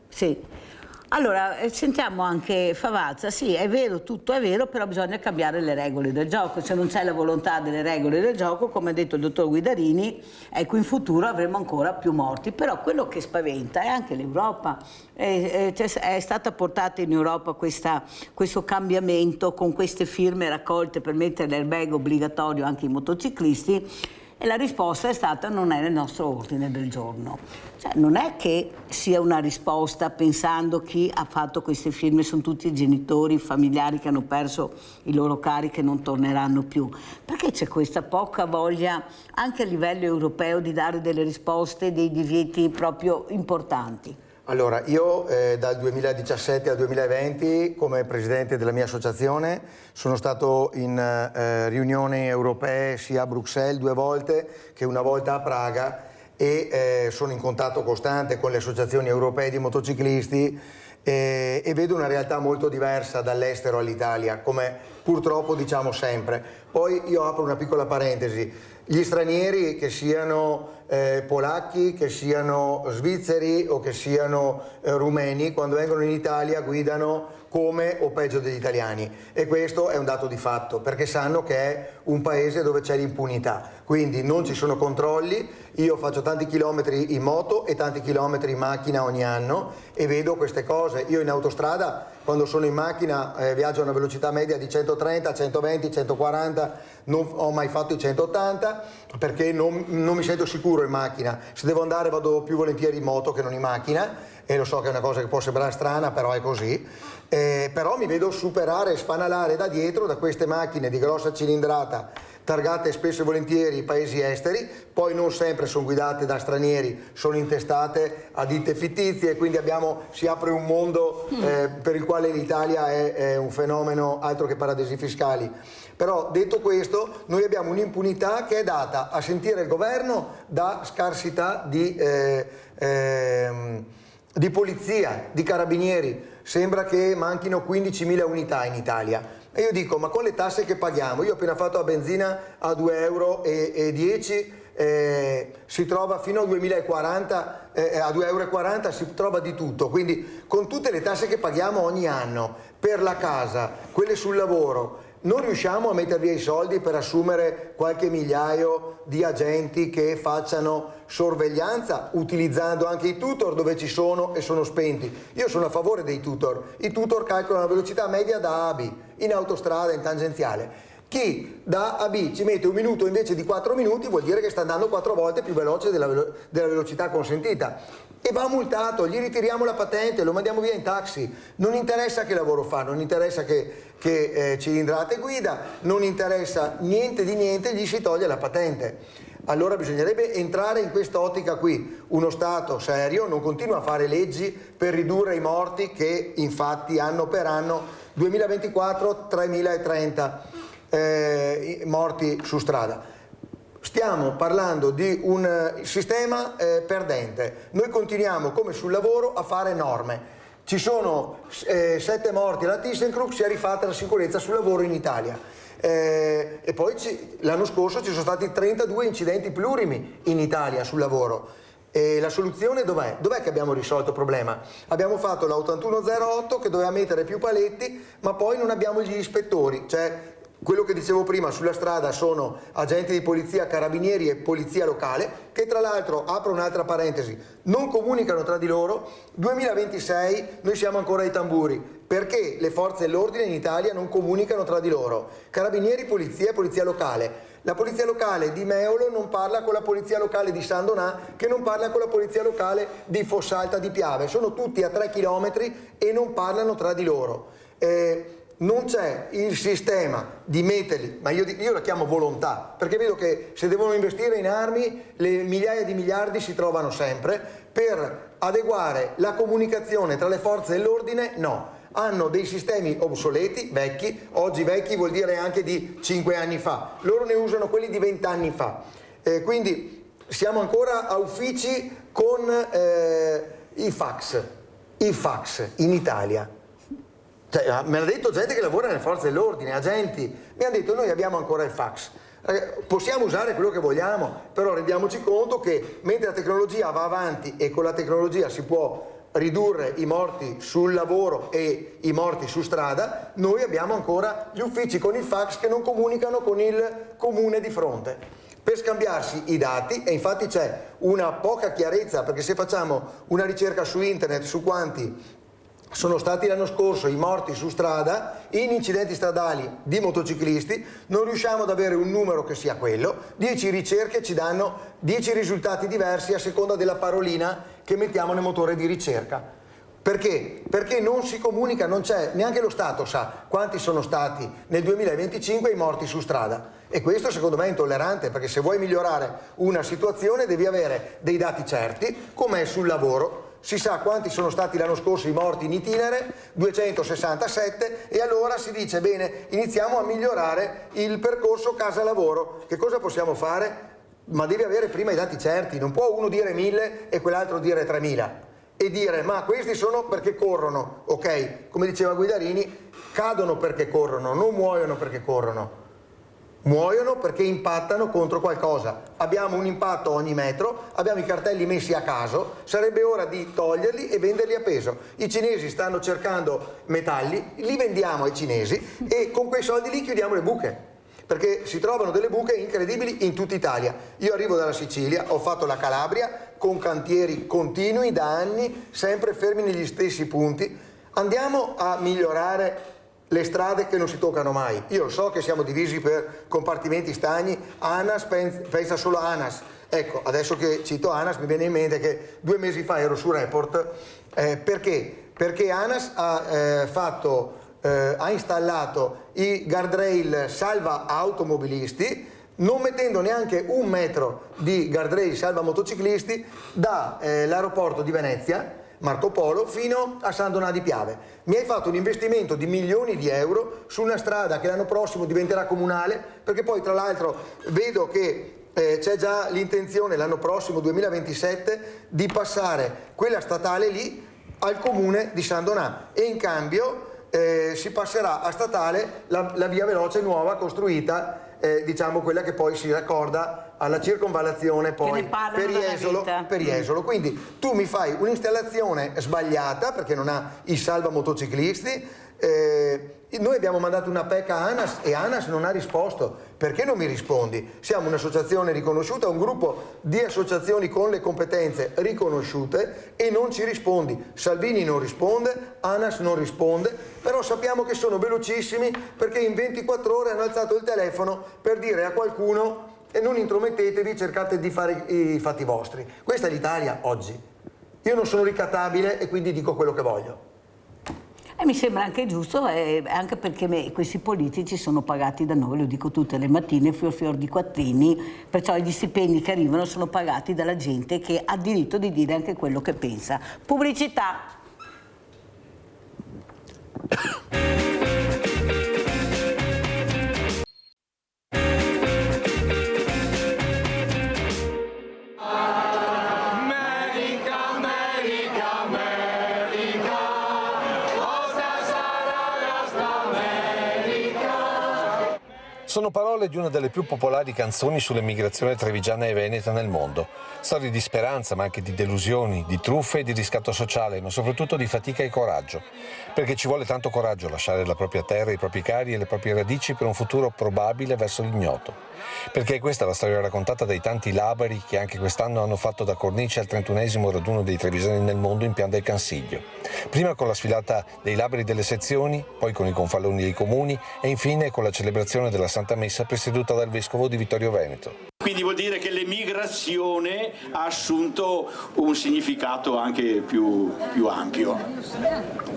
Sì. Allora, sentiamo anche Favazza. Sì, è vero, tutto è vero, però bisogna cambiare le regole del gioco. Se non c'è la volontà delle regole del gioco, come ha detto il dottor Guidarini, ecco, in futuro avremo ancora più morti. Però quello che spaventa è anche l'Europa. È stata portata in Europa questo cambiamento con queste firme raccolte per mettere l'airbag obbligatorio anche ai motociclisti. E la risposta è stata: non è nel nostro ordine del giorno. Cioè, non è che sia una risposta pensando chi ha fatto queste firme sono tutti i genitori, i familiari che hanno perso i loro cari che non torneranno più. Perché c'è questa poca voglia anche a livello europeo di dare delle risposte, dei divieti proprio importanti? Allora, io dal 2017 al 2020 come presidente della mia associazione sono stato in riunioni europee sia a Bruxelles 2 volte che una volta a Praga e sono in contatto costante con le associazioni europee di motociclisti e vedo una realtà molto diversa dall'estero all'Italia, come purtroppo diciamo sempre. Poi io apro una piccola parentesi: gli stranieri, che siano polacchi, che siano svizzeri o che siano rumeni, quando vengono in Italia guidano come o peggio degli italiani, e questo è un dato di fatto, perché sanno che è un paese dove c'è l'impunità, quindi non ci sono controlli. Io faccio tanti chilometri in moto e tanti chilometri in macchina ogni anno e vedo queste cose. Io in autostrada, quando sono in macchina, viaggio a una velocità media di 130, 120, 140, non ho mai fatto i 180 perché non mi sento sicuro in macchina. Se devo andare vado più volentieri in moto che non in macchina, e lo so che è una cosa che può sembrare strana, però è così. Però mi vedo superare e spanalare da dietro da queste macchine di grossa cilindrata, targate spesso e volentieri paesi esteri, poi non sempre sono guidate da stranieri, sono intestate a ditte fittizie, e quindi si apre un mondo per il quale l'Italia è un fenomeno altro che paradisi fiscali. Però detto questo, noi abbiamo un'impunità che è data a sentire il governo da scarsità di polizia, di carabinieri. Sembra che manchino 15.000 unità in Italia. E io dico, ma con le tasse che paghiamo, io ho appena fatto la benzina a 2,10 €, si trova fino al 2040 a 2,40 € si trova di tutto. Quindi con tutte le tasse che paghiamo ogni anno per la casa, quelle sul lavoro, non riusciamo a mettere via i soldi per assumere qualche migliaio di agenti che facciano sorveglianza, utilizzando anche i tutor dove ci sono e sono spenti. Io sono a favore dei tutor. I tutor calcolano la velocità media da A a B, in autostrada, in tangenziale. Chi da A a B ci mette 1 minuto invece di 4 minuti vuol dire che sta andando 4 volte più veloce della velocità consentita. E va multato, gli ritiriamo la patente, lo mandiamo via in taxi. Non interessa che lavoro fa, non interessa che cilindrate guida, non interessa niente di niente, gli si toglie la patente. Allora bisognerebbe entrare in quest'ottica qui. Uno Stato serio non continua a fare leggi per ridurre i morti, che infatti anno per anno, 2024 3.030 morti su strada. Stiamo parlando di un sistema perdente. Noi continuiamo come sul lavoro a fare norme. Ci sono 7 morti alla ThyssenKrupp, si è rifatta la sicurezza sul lavoro in Italia. E poi l'anno scorso ci sono stati 32 incidenti plurimi in Italia sul lavoro. E la soluzione dov'è? Dov'è che abbiamo risolto il problema? Abbiamo fatto la 8108 che doveva mettere più paletti, ma poi non abbiamo gli ispettori. Cioè, quello che dicevo prima, sulla strada sono agenti di polizia, carabinieri e polizia locale, che tra l'altro, apro un'altra parentesi, non comunicano tra di loro. 2026 noi siamo ancora ai tamburi, perché le forze dell'ordine in Italia non comunicano tra di loro. Carabinieri, polizia e polizia locale. La polizia locale di Meolo non parla con la polizia locale di San Donà, che non parla con la polizia locale di Fossalta di Piave. Sono tutti a 3 chilometri e non parlano tra di loro. non c'è il sistema di metterli, ma io la chiamo volontà, perché vedo che se devono investire in armi le migliaia di miliardi si trovano sempre, per adeguare la comunicazione tra le forze dell'ordine no. Hanno dei sistemi obsoleti, vecchi, oggi vecchi vuol dire anche di 5 anni fa, loro ne usano quelli di 20 anni fa, quindi siamo ancora a uffici con i fax in Italia. Cioè, me l'ha detto gente che lavora nelle forze dell'ordine, agenti, mi hanno detto noi abbiamo ancora il fax. Possiamo usare quello che vogliamo, però rendiamoci conto che mentre la tecnologia va avanti e con la tecnologia si può ridurre i morti sul lavoro e i morti su strada, noi abbiamo ancora gli uffici con il fax che non comunicano con il comune di fronte per scambiarsi i dati, e infatti c'è una poca chiarezza, perché se facciamo una ricerca su internet su quanti sono stati l'anno scorso i morti su strada in incidenti stradali di motociclisti, non riusciamo ad avere un numero che sia quello. 10 ricerche ci danno 10 risultati diversi a seconda della parolina che mettiamo nel motore di ricerca. Perché? Perché non si comunica, non c'è, neanche lo Stato sa quanti sono stati nel 2025 i morti su strada, e questo secondo me è intollerante, perché se vuoi migliorare una situazione devi avere dei dati certi, come è sul lavoro. Si sa quanti sono stati l'anno scorso i morti in itinere, 267, e allora si dice bene, iniziamo a migliorare il percorso casa-lavoro. Che cosa possiamo fare? Ma devi avere prima i dati certi, non può uno dire 1000 e quell'altro dire 3000 e dire ma questi sono perché corrono, ok, come diceva Guidarini, cadono perché corrono, non muoiono perché corrono. Muoiono perché impattano contro qualcosa. Abbiamo un impatto ogni metro, abbiamo i cartelli messi a caso, sarebbe ora di toglierli e venderli a peso. I cinesi stanno cercando metalli, li vendiamo ai cinesi e con quei soldi lì chiudiamo le buche, perché si trovano delle buche incredibili in tutta Italia. Io arrivo dalla Sicilia, ho fatto la Calabria con cantieri continui da anni, sempre fermi negli stessi punti. Andiamo a migliorare le strade che non si toccano mai. Io lo so che siamo divisi per compartimenti stagni, ANAS pensa solo a ANAS. Ecco, adesso che cito ANAS mi viene in mente che 2 mesi fa ero su Report, perché? Perché ANAS ha installato i guardrail salva automobilisti, non mettendo neanche 1 metro di guardrail salva motociclisti dall'aeroporto di Venezia, Marco Polo, fino a San Donà di Piave. Mi hai fatto un investimento di milioni di euro su una strada che l'anno prossimo diventerà comunale, perché poi tra l'altro vedo che c'è già l'intenzione l'anno prossimo, 2027, di passare quella statale lì al comune di San Donà, e in cambio si passerà a statale la via veloce nuova costruita, diciamo quella che poi si raccorda alla circonvallazione poi per Jesolo. Quindi tu mi fai un'installazione sbagliata perché non ha i salvamotociclisti. Noi abbiamo mandato una PEC a ANAS e ANAS non ha risposto. Perché non mi rispondi? Siamo un'associazione riconosciuta, un gruppo di associazioni con le competenze riconosciute, e non ci rispondi. Salvini non risponde, ANAS non risponde, però sappiamo che sono velocissimi perché in 24 ore hanno alzato il telefono per dire a qualcuno e non intromettetevi, cercate di fare i fatti vostri. Questa è l'Italia oggi. Io non sono ricattabile e quindi dico quello che voglio. Mi sembra anche giusto, anche perché questi politici sono pagati da noi, lo dico tutte le mattine, fior di quattrini, perciò gli stipendi che arrivano sono pagati dalla gente che ha diritto di dire anche quello che pensa. Pubblicità. Sono parole di una delle più popolari canzoni sull'emigrazione trevigiana e veneta nel mondo. Storie di speranza, ma anche di delusioni, di truffe e di riscatto sociale, ma soprattutto di fatica e coraggio. Perché ci vuole tanto coraggio lasciare la propria terra, i propri cari e le proprie radici per un futuro probabile verso l'ignoto. Perché è questa la storia raccontata dai tanti labari che anche quest'anno hanno fatto da cornice al 31esimo raduno dei trevigiani nel mondo in Pian del Cansiglio. Prima con la sfilata dei labari delle sezioni, poi con i confalloni dei comuni e infine con la celebrazione della Santa Messa presieduta dal Vescovo di Vittorio Veneto. Quindi vuol dire che l'emigrazione ha assunto un significato anche più ampio.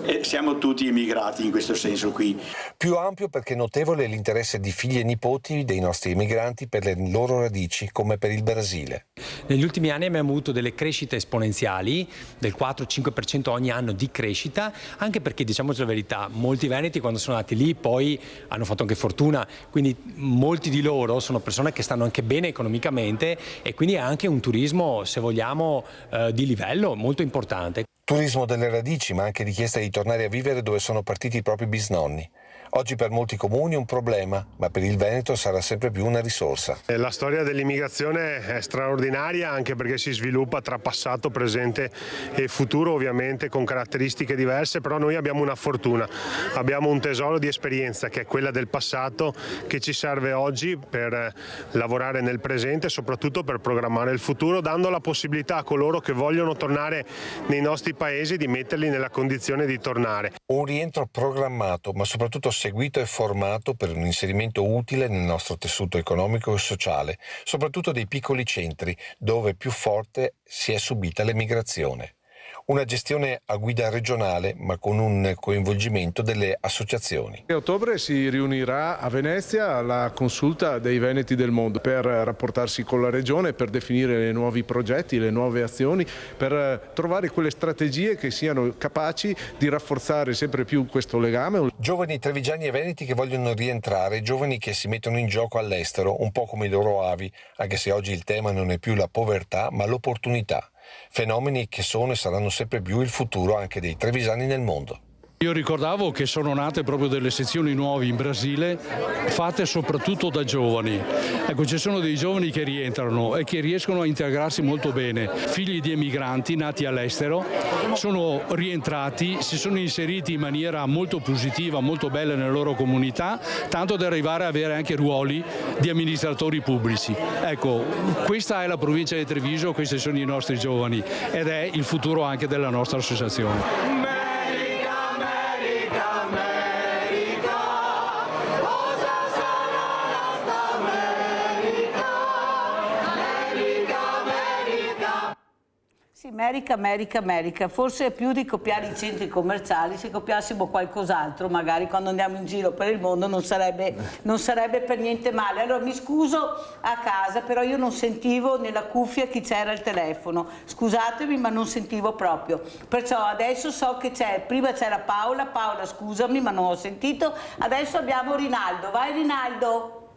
E siamo tutti emigrati in questo senso qui. Più ampio perché è notevole l'interesse di figli e nipoti dei nostri emigranti per le loro radici, come per il Brasile. Negli ultimi anni abbiamo avuto delle crescite esponenziali, del 4-5% ogni anno di crescita, anche perché, diciamoci la verità, molti veneti quando sono andati lì poi hanno fatto anche fortuna, quindi molti di loro sono persone che stanno anche bene economicamente e quindi è anche un turismo, se vogliamo, di livello molto importante. Turismo delle radici, ma anche richiesta di tornare a vivere dove sono partiti i propri bisnonni. Oggi per molti comuni è un problema, ma per il Veneto sarà sempre più una risorsa. La storia dell'immigrazione è straordinaria anche perché si sviluppa tra passato, presente e futuro, ovviamente con caratteristiche diverse, però noi abbiamo una fortuna, abbiamo un tesoro di esperienza che è quella del passato che ci serve oggi per lavorare nel presente e soprattutto per programmare il futuro, dando la possibilità a coloro che vogliono tornare nei nostri paesi di metterli nella condizione di tornare. Un rientro programmato, ma soprattutto seguito e formato per un inserimento utile nel nostro tessuto economico e sociale, soprattutto dei piccoli centri, dove più forte si è subita l'emigrazione. Una gestione a guida regionale, ma con un coinvolgimento delle associazioni. A ottobre si riunirà a Venezia la consulta dei Veneti del mondo per rapportarsi con la regione, per definire i nuovi progetti, le nuove azioni, per trovare quelle strategie che siano capaci di rafforzare sempre più questo legame. Giovani trevigiani e veneti che vogliono rientrare, giovani che si mettono in gioco all'estero, un po' come i loro avi, anche se oggi il tema non è più la povertà, ma l'opportunità. Fenomeni che sono e saranno sempre più il futuro anche dei trevisani nel mondo. Io ricordavo che sono nate proprio delle sezioni nuove in Brasile, fatte soprattutto da giovani. Ecco, ci sono dei giovani che rientrano e che riescono a integrarsi molto bene. Figli di emigranti nati all'estero, sono rientrati, si sono inseriti in maniera molto positiva, molto bella nelle loro comunità, tanto da arrivare a avere anche ruoli di amministratori pubblici. Ecco, questa è la provincia di Treviso, questi sono i nostri giovani ed è il futuro anche della nostra associazione. Sì, America, forse più di copiare i centri commerciali, se copiassimo qualcos'altro, magari quando andiamo in giro per il mondo non sarebbe per niente male. Allora mi scuso a casa, però io non sentivo nella cuffia chi c'era al telefono, scusatemi ma non sentivo proprio, perciò adesso so che c'è, prima c'era Paola, scusami ma non ho sentito, adesso abbiamo Rinaldo, vai Rinaldo.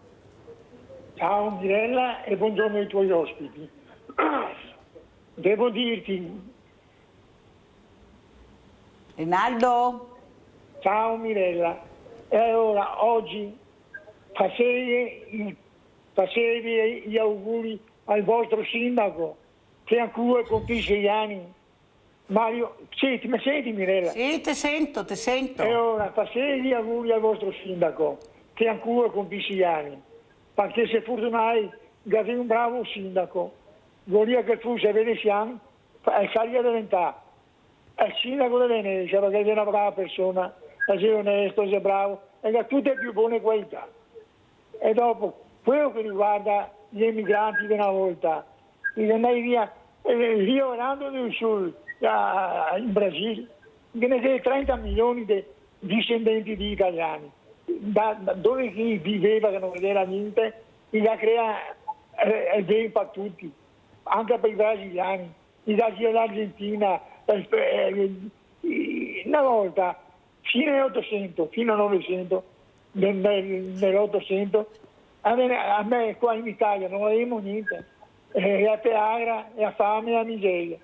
Ciao Mirella e buongiorno ai tuoi ospiti. Devo dirti... Rinaldo? Ciao Mirella. E allora oggi facevi gli auguri al vostro sindaco che ancora compie 6 anni. Mario, mi senti Mirella? Sì, ti sento. E ora facevi gli auguri al vostro sindaco che ancora compie 6 anni. Perché se fortunai che avevi un bravo sindaco, voleva che tu se vedi fianco e sarebbe diventato il sindaco di Venezia perché è una brava persona, è onesto, è bravo e ha tutte le più buone qualità. E dopo quello che riguarda gli emigranti di una volta, li andai via Orlando del Sud in Brasile, che ne sono 30 milioni di discendenti di italiani, da dove chi viveva che non vedeva niente, gli ha creato il bene per tutti. Anche per i brasiliani, l'Argentina, una volta, fino all'800, fino al 900, nell'800, a me qua in Italia non avevamo niente, la peagra, la fame e la miseria.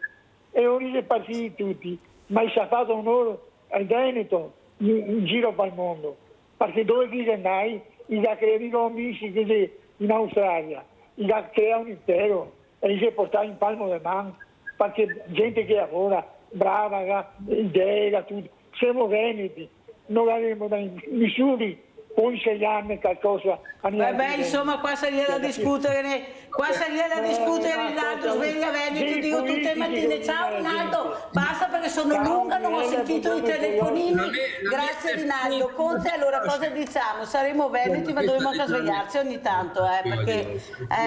E ora sono partiti tutti, ma si è fatto onore al Veneto in giro per il mondo, perché dove chi andai, gli ha creato i commessi che in Australia, gli ha creato un impero. E li si è portati in palmo di mano, perché gente che lavora, brava, idea, tutto. Siamo veneti, non abbiamo da misuri poi 6 anni qualcosa. Vabbè, insomma, qua sarebbe da discutere, Rinaldo, sveglia Veneto, dico tutte le mattine, ciao Rinaldo, basta perché sono lunga, non ho sentito i telefonini, grazie Rinaldo. Conte, allora cosa diciamo? Saremo veneti, ma dobbiamo anche svegliarci ogni tanto, perché...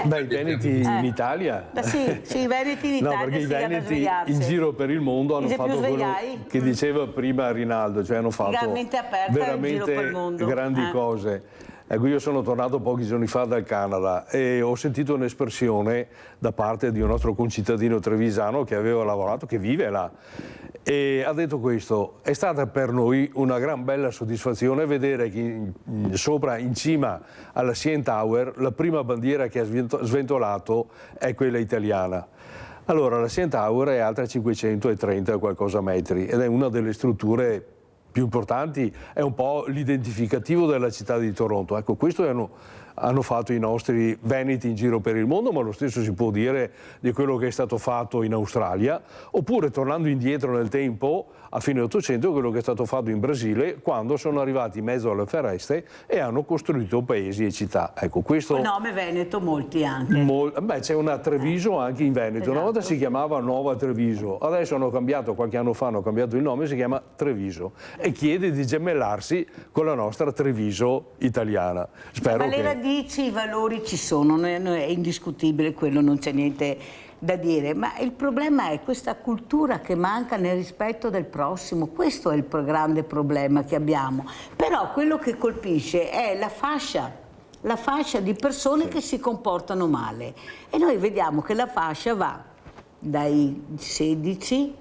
Beh, i veneti in Italia? Sì, i veneti in Italia. No, perché i veneti svegliarsi. in giro per il mondo hanno Siete fatto più quello svegliai? che diceva prima Rinaldo, cioè hanno fatto Veramente aperta in giro per il mondo. grandi cose. Ecco, io sono tornato pochi giorni fa dal Canada e ho sentito un'espressione da parte di un nostro concittadino trevisano che aveva lavorato, che vive là, e ha detto questo: è stata per noi una gran bella soddisfazione vedere che sopra, in cima alla CN Tower, la prima bandiera che ha sventolato è quella italiana. Allora, la CN Tower è alta 530 qualcosa metri ed è una delle strutture più importanti, è un po' l'identificativo della città di Toronto. Ecco, questo hanno fatto i nostri veneti in giro per il mondo, ma lo stesso si può dire di quello che è stato fatto in Australia, oppure tornando indietro nel tempo, a fine 800, quello che è stato fatto in Brasile, quando sono arrivati in mezzo alle foreste e hanno costruito paesi e città. Ecco, questo... Il nome Veneto, molti anche. Beh, c'è una Treviso anche in Veneto. Esatto. Una volta si chiamava Nuova Treviso, adesso hanno cambiato, qualche anno fa hanno cambiato il nome, si chiama Treviso e chiede di gemellarsi con la nostra Treviso italiana. Spero Ma le radici, i valori ci sono, è indiscutibile, quello non c'è niente da dire, ma il problema è questa cultura che manca nel rispetto del prossimo. Questo è il grande problema che abbiamo. Però quello che colpisce è la fascia di persone che si comportano male, e noi vediamo che la fascia va dai 16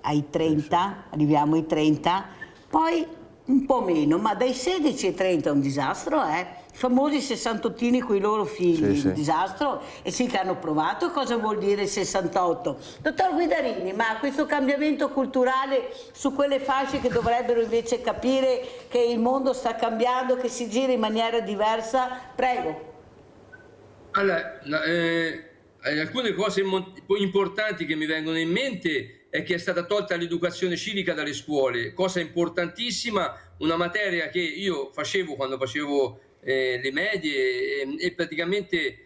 ai 30, arriviamo ai 30, poi un po' meno, ma dai 16 ai 30 è un disastro, I famosi sessantottini con i loro figli, sì. un disastro, e sì che hanno provato cosa vuol dire il 68. Dottor Guidarini, ma questo cambiamento culturale su quelle fasce che dovrebbero invece capire che il mondo sta cambiando, che si gira in maniera diversa, prego. Allora, alcune cose importanti che mi vengono in mente è che è stata tolta l'educazione civica dalle scuole, cosa importantissima, una materia che io facevo quando facevo le medie e praticamente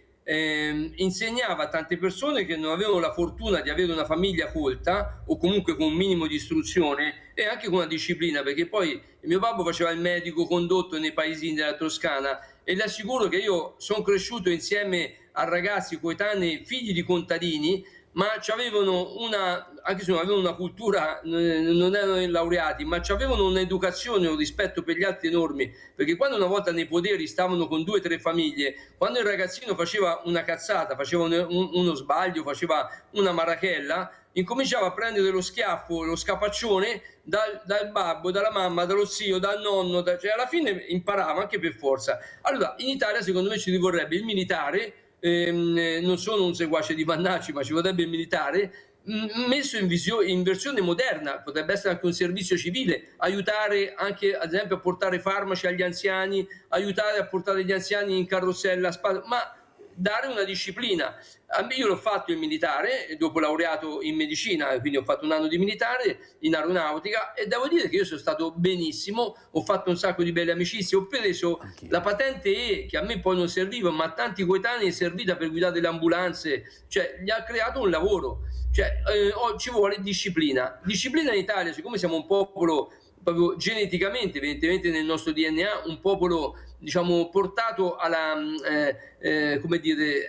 insegnava a tante persone che non avevano la fortuna di avere una famiglia colta o comunque con un minimo di istruzione e anche con una disciplina, perché poi mio babbo faceva il medico condotto nei paesini della Toscana e le assicuro che io sono cresciuto insieme a ragazzi coetanei figli di contadini, ma avevano anche se non avevano una cultura, non erano laureati, ma avevano un'educazione, un rispetto per gli altri enormi, perché quando una volta nei poderi stavano con 2 o 3 famiglie, quando il ragazzino faceva una cazzata, faceva uno sbaglio, faceva una marachella, incominciava a prendere lo schiaffo, lo scapaccione dal babbo, dalla mamma, dallo zio, dal nonno, cioè alla fine imparava anche per forza. Allora in Italia secondo me ci vorrebbe il militare, non sono un seguace di Vannacci, ma ci vorrebbe il militare messo in versione moderna, potrebbe essere anche un servizio civile, aiutare anche ad esempio a portare farmaci agli anziani, aiutare a portare gli anziani in carrozzella a spalla, ma dare una disciplina. Io l'ho fatto il militare, dopo laureato in medicina, quindi ho fatto un anno di militare in aeronautica e devo dire che io sono stato benissimo, ho fatto un sacco di belle amicizie, ho preso la patente E, che a me poi non serviva, ma a tanti coetanei è servita per guidare le ambulanze, cioè gli ha creato un lavoro, cioè ci vuole disciplina. Disciplina in Italia, siccome siamo un popolo proprio geneticamente, evidentemente nel nostro DNA, un popolo diciamo portato alla come dire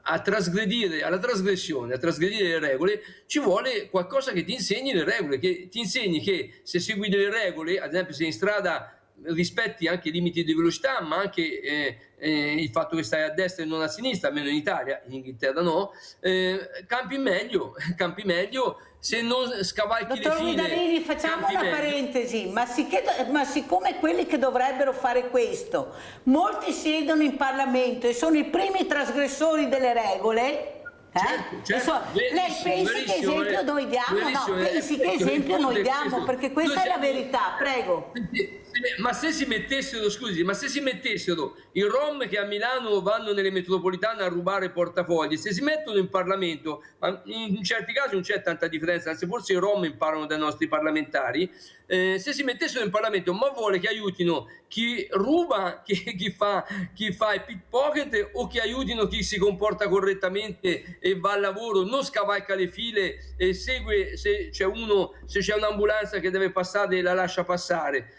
alla trasgressione, a trasgredire le regole, ci vuole qualcosa che ti insegni le regole, che ti insegni che se segui delle regole, ad esempio se in strada rispetti anche i limiti di velocità, ma anche il fatto che stai a destra e non a sinistra, almeno in Italia, in Inghilterra no, campi meglio, se non scavalchi le file. Dottor Guidarini, facciamo una parentesi, ma siccome quelli che dovrebbero fare questo, molti siedono in Parlamento e sono i primi trasgressori delle regole, certo, lei pensi che esempio noi diamo? No, pensi che esempio noi diamo, perché questa è la verità, prego. Ma se si mettessero i rom che a Milano vanno nelle metropolitane a rubare portafogli, se si mettono in Parlamento, in certi casi non c'è tanta differenza, anzi forse i rom imparano dai nostri parlamentari, se si mettessero in Parlamento, ma vuole che aiutino chi ruba, chi fa i pickpocket, o che aiutino chi si comporta correttamente e va al lavoro, non scavalca le file e segue se c'è un'ambulanza che deve passare, la lascia passare.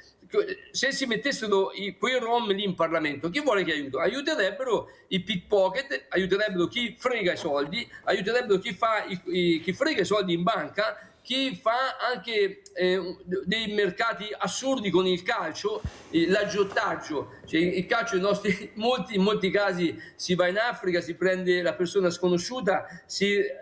Se si mettessero quei rom lì in Parlamento, chi vuole che aiuterebbero i pickpocket, aiuterebbero chi frega i soldi, aiuterebbero chi frega i soldi in banca, chi fa anche dei mercati assurdi con il calcio, l'aggiottaggio. Cioè, il calcio in molti casi si va in Africa, si prende la persona sconosciuta,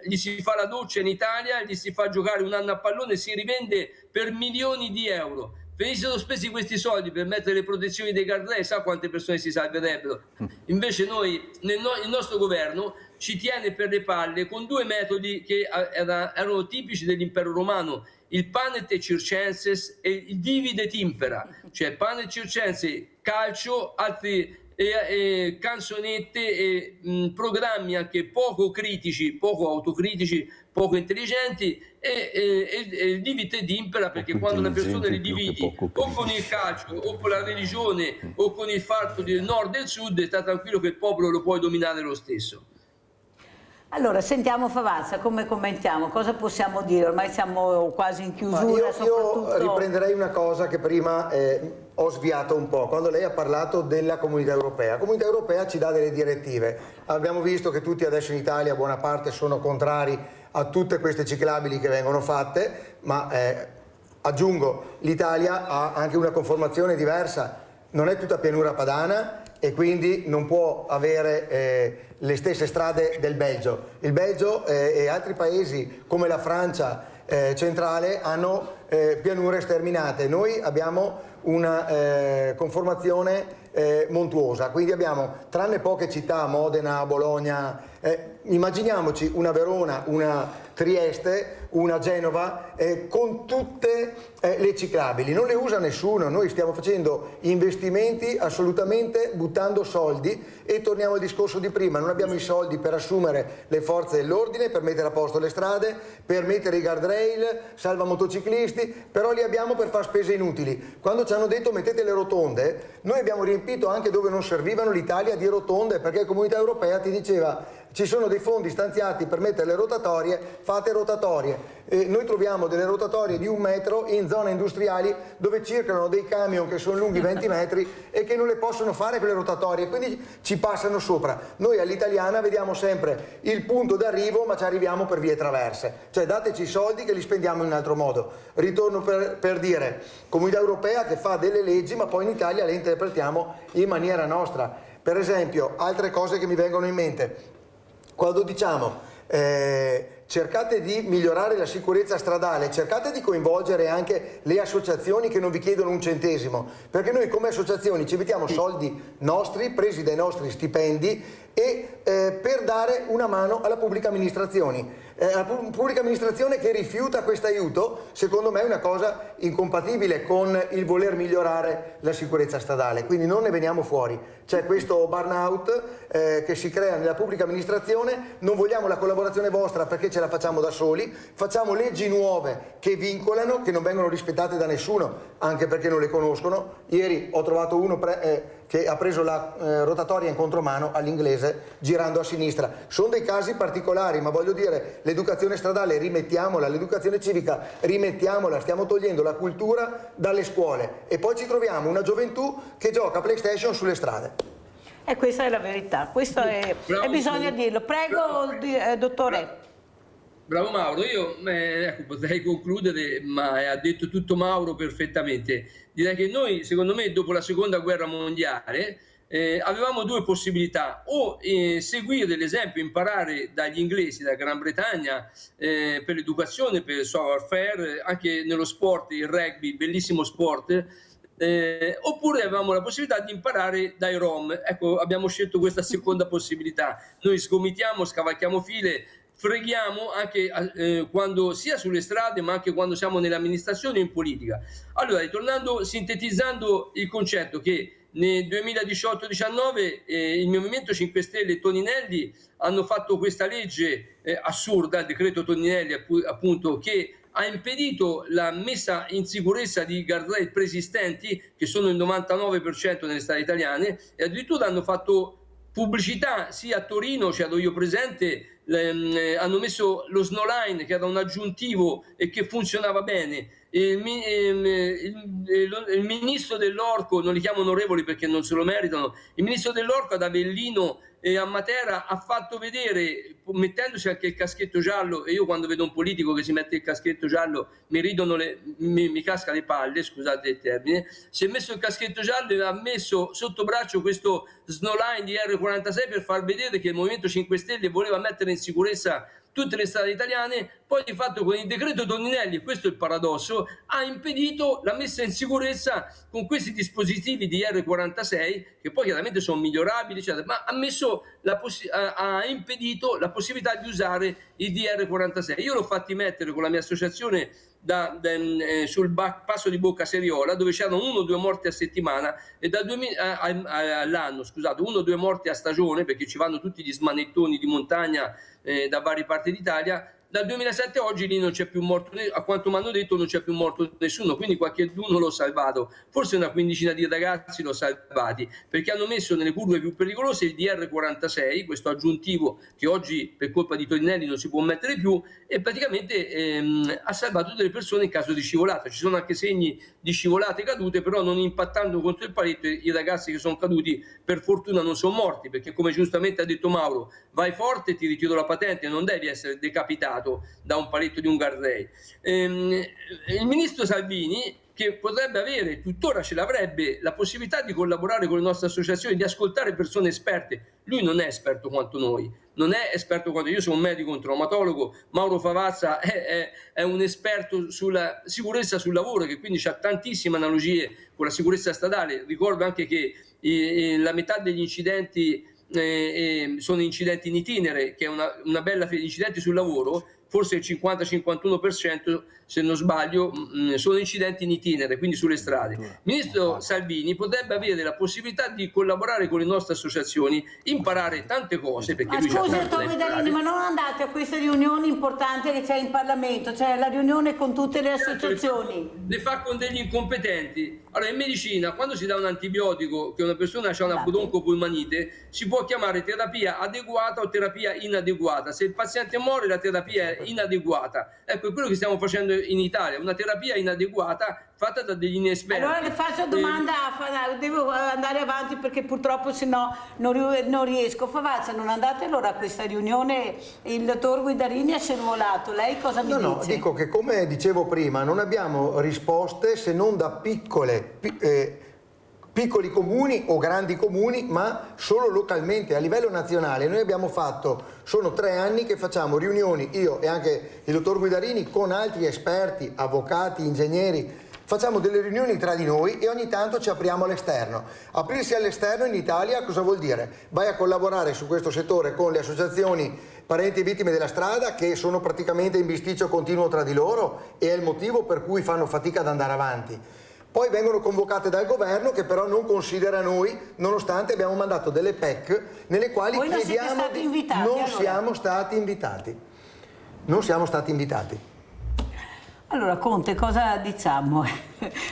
gli si fa la doccia in Italia, gli si fa giocare un anno a pallone, si rivende per milioni di euro. Venissero spesi questi soldi per mettere le protezioni dei guardrail, sa quante persone si salverebbero? Invece il nostro governo ci tiene per le palle con due metodi che erano tipici dell'impero romano: il panet et circenses e il divide et impera, cioè panet circense, calcio, altri canzonette e programmi anche poco critici, poco autocritici, poco intelligenti, e il divide et impera, perché quando le persone li dividi o con il calcio o con la religione o con il fatto del nord e del sud, sta tranquillo che il popolo lo puoi dominare lo stesso. Allora, sentiamo Favazza, come commentiamo? Cosa possiamo dire? Ormai siamo quasi in chiusura. Io riprenderei una cosa che prima ho sviato un po', quando lei ha parlato della Comunità Europea. La Comunità Europea ci dà delle direttive. Abbiamo visto che tutti adesso in Italia, buona parte, sono contrari a tutte queste ciclabili che vengono fatte, ma aggiungo, l'Italia ha anche una conformazione diversa, non è tutta pianura padana e quindi non può avere le stesse strade del Belgio. Il Belgio e altri paesi come la Francia centrale hanno pianure sterminate. Noi abbiamo una conformazione montuosa, quindi abbiamo, tranne poche città, Modena, Bologna, immaginiamoci una Verona, una Trieste, una Genova, con tutte le ciclabili. Non le usa nessuno, noi stiamo facendo investimenti assolutamente buttando soldi, e torniamo al discorso di prima, non abbiamo i soldi per assumere le forze dell'ordine, per mettere a posto le strade, per mettere i guardrail, salvamotociclisti, però li abbiamo per fare spese inutili. Quando ci hanno detto mettete le rotonde, noi abbiamo riempito anche dove non servivano l'Italia di rotonde, perché la Comunità Europea ti diceva ci sono dei fondi stanziati per mettere le rotatorie, fate rotatorie. Noi troviamo delle rotatorie di 1 metro in zone industriali dove circolano dei camion che sono lunghi 20 metri e che non le possono fare quelle rotatorie, quindi ci passano sopra. Noi all'italiana vediamo sempre il punto d'arrivo, ma ci arriviamo per vie traverse, cioè dateci i soldi che li spendiamo in un altro modo. Ritorno per dire, Comunità Europea che fa delle leggi ma poi in Italia le interpretiamo in maniera nostra. Per esempio, altre cose che mi vengono in mente, quando diciamo cercate di migliorare la sicurezza stradale, cercate di coinvolgere anche le associazioni che non vi chiedono un centesimo, perché noi come associazioni ci mettiamo soldi nostri, presi dai nostri stipendi, e per dare una mano alla pubblica amministrazione. La pubblica amministrazione che rifiuta questo aiuto, secondo me è una cosa incompatibile con il voler migliorare la sicurezza stradale, quindi non ne veniamo fuori. C'è questo burnout che si crea nella pubblica amministrazione, non vogliamo la collaborazione vostra perché ce la facciamo da soli, facciamo leggi nuove che vincolano, che non vengono rispettate da nessuno, anche perché non le conoscono. Ieri ho trovato uno che ha preso la rotatoria in contromano all'inglese girando a sinistra. Sono dei casi particolari, ma voglio dire, l'educazione stradale rimettiamola, l'educazione civica rimettiamola, stiamo togliendo la cultura dalle scuole e poi ci troviamo una gioventù che gioca a PlayStation sulle strade. E questa è la verità, questo è bisogna dirlo. Prego, dottore. Bravo Mauro, io potrei concludere, ma ha detto tutto Mauro perfettamente. Direi che noi, secondo me, dopo la seconda guerra mondiale avevamo due possibilità: o seguire l'esempio, imparare dagli inglesi, dalla Gran Bretagna, per l'educazione, per il savoir-faire, anche nello sport, il rugby, bellissimo sport, oppure avevamo la possibilità di imparare dai Rom. Ecco, abbiamo scelto questa seconda possibilità. Noi sgomitiamo, scavalchiamo file, freghiamo anche quando sia sulle strade ma anche quando siamo nell'amministrazione e in politica. Allora, ritornando, sintetizzando il concetto, che nel 2018-19 il Movimento 5 Stelle e Toninelli hanno fatto questa legge assurda, il decreto Toninelli, appunto, che ha impedito la messa in sicurezza di guardrail preesistenti, che sono il 99% nelle strade italiane, e addirittura hanno fatto pubblicità sia a Torino, c'ero io presente, hanno messo lo Snowline, che era un aggiuntivo e che funzionava bene. Il ministro dell'Orco, non li chiamo onorevoli perché non se lo meritano, il ministro dell'Orco ad Avellino e a Matera ha fatto vedere, mettendosi anche il caschetto giallo, e io quando vedo un politico che si mette il caschetto giallo mi ridono, mi casca le palle, scusate il termine. Si è messo il caschetto giallo e ha messo sotto braccio questo Snowline di R46 per far vedere che il Movimento 5 Stelle voleva mettere in sicurezza tutte le strade italiane. Poi di fatto con il decreto Toninelli, e questo è il paradosso, ha impedito la messa in sicurezza con questi dispositivi di R46, che poi chiaramente sono migliorabili, eccetera, ma ha impedito la possibilità di usare il DR46. Io l'ho fatti mettere con la mia associazione sul passo di Bocca Seriola, dove c'erano 1 o 2 morti a settimana e all'anno, scusate, 1 o 2 morti a stagione, perché ci vanno tutti gli smanettoni di montagna da varie parti d'Italia. Dal 2007 a oggi lì non c'è più morto, a quanto mi hanno detto non c'è più morto nessuno, quindi qualcuno l'ho salvato, forse una quindicina di ragazzi l'ho salvati, perché hanno messo nelle curve più pericolose il DR46, questo aggiuntivo che oggi per colpa di Toninelli non si può mettere più, e praticamente ha salvato delle persone in caso di scivolata. Ci sono anche segni di scivolate cadute, però non impattando contro il paletto, i ragazzi che sono caduti per fortuna non sono morti, perché come giustamente ha detto Mauro, vai forte e ti ritiro la patente, non devi essere decapitato da un paletto di un guardrail. Il ministro Salvini, che potrebbe avere, tuttora ce l'avrebbe, la possibilità di collaborare con le nostre associazioni, di ascoltare persone esperte. Lui non è esperto quanto noi, non è esperto quanto io sono un medico, un traumatologo. Mauro Favazza è un esperto sulla sicurezza sul lavoro, che quindi ha tantissime analogie con la sicurezza stradale. Ricordo anche che la metà degli incidenti sono incidenti in itinere, che è una bella fede di incidenti sul lavoro, forse il 50-51% se non sbaglio sono incidenti in itinere, quindi sulle strade. Il ministro Salvini potrebbe avere la possibilità di collaborare con le nostre associazioni, imparare tante cose, perché lui scusi, dottor Guidarini, ma non andate a queste riunioni importanti che c'è in Parlamento, c'è la riunione con tutte le associazioni? Le fa con degli incompetenti. Allora, in medicina, quando si dà un antibiotico che una persona ha una broncopolmonite, si può chiamare terapia adeguata o terapia inadeguata. Se il paziente muore, la terapia è inadeguata. Ecco, è quello che stiamo facendo in Italia, una terapia inadeguata fatta da degli inesperti. Allora le faccio domanda, devo andare avanti perché purtroppo se no non riesco. Favazza, non andate allora a questa riunione? Il dottor Guidarini è scervolato, lei cosa mi dice? No, dico che come dicevo prima non abbiamo risposte se non da piccoli comuni o grandi comuni, ma solo localmente. A livello nazionale noi abbiamo fatto, sono 3 anni che facciamo riunioni, io e anche il dottor Guidarini, con altri esperti, avvocati, ingegneri. Facciamo delle riunioni tra di noi e ogni tanto ci apriamo all'esterno. Aprirsi all'esterno in Italia cosa vuol dire? Vai a collaborare su questo settore con le associazioni parenti e vittime della strada, che sono praticamente in bisticcio continuo tra di loro, e è il motivo per cui fanno fatica ad andare avanti. Poi vengono convocate dal governo, che però non considera noi, nonostante abbiamo mandato delle PEC nelle quali voi non chiediamo siete stati invitati, non allora. siamo stati invitati. Non siamo stati invitati. Allora Conte, cosa diciamo?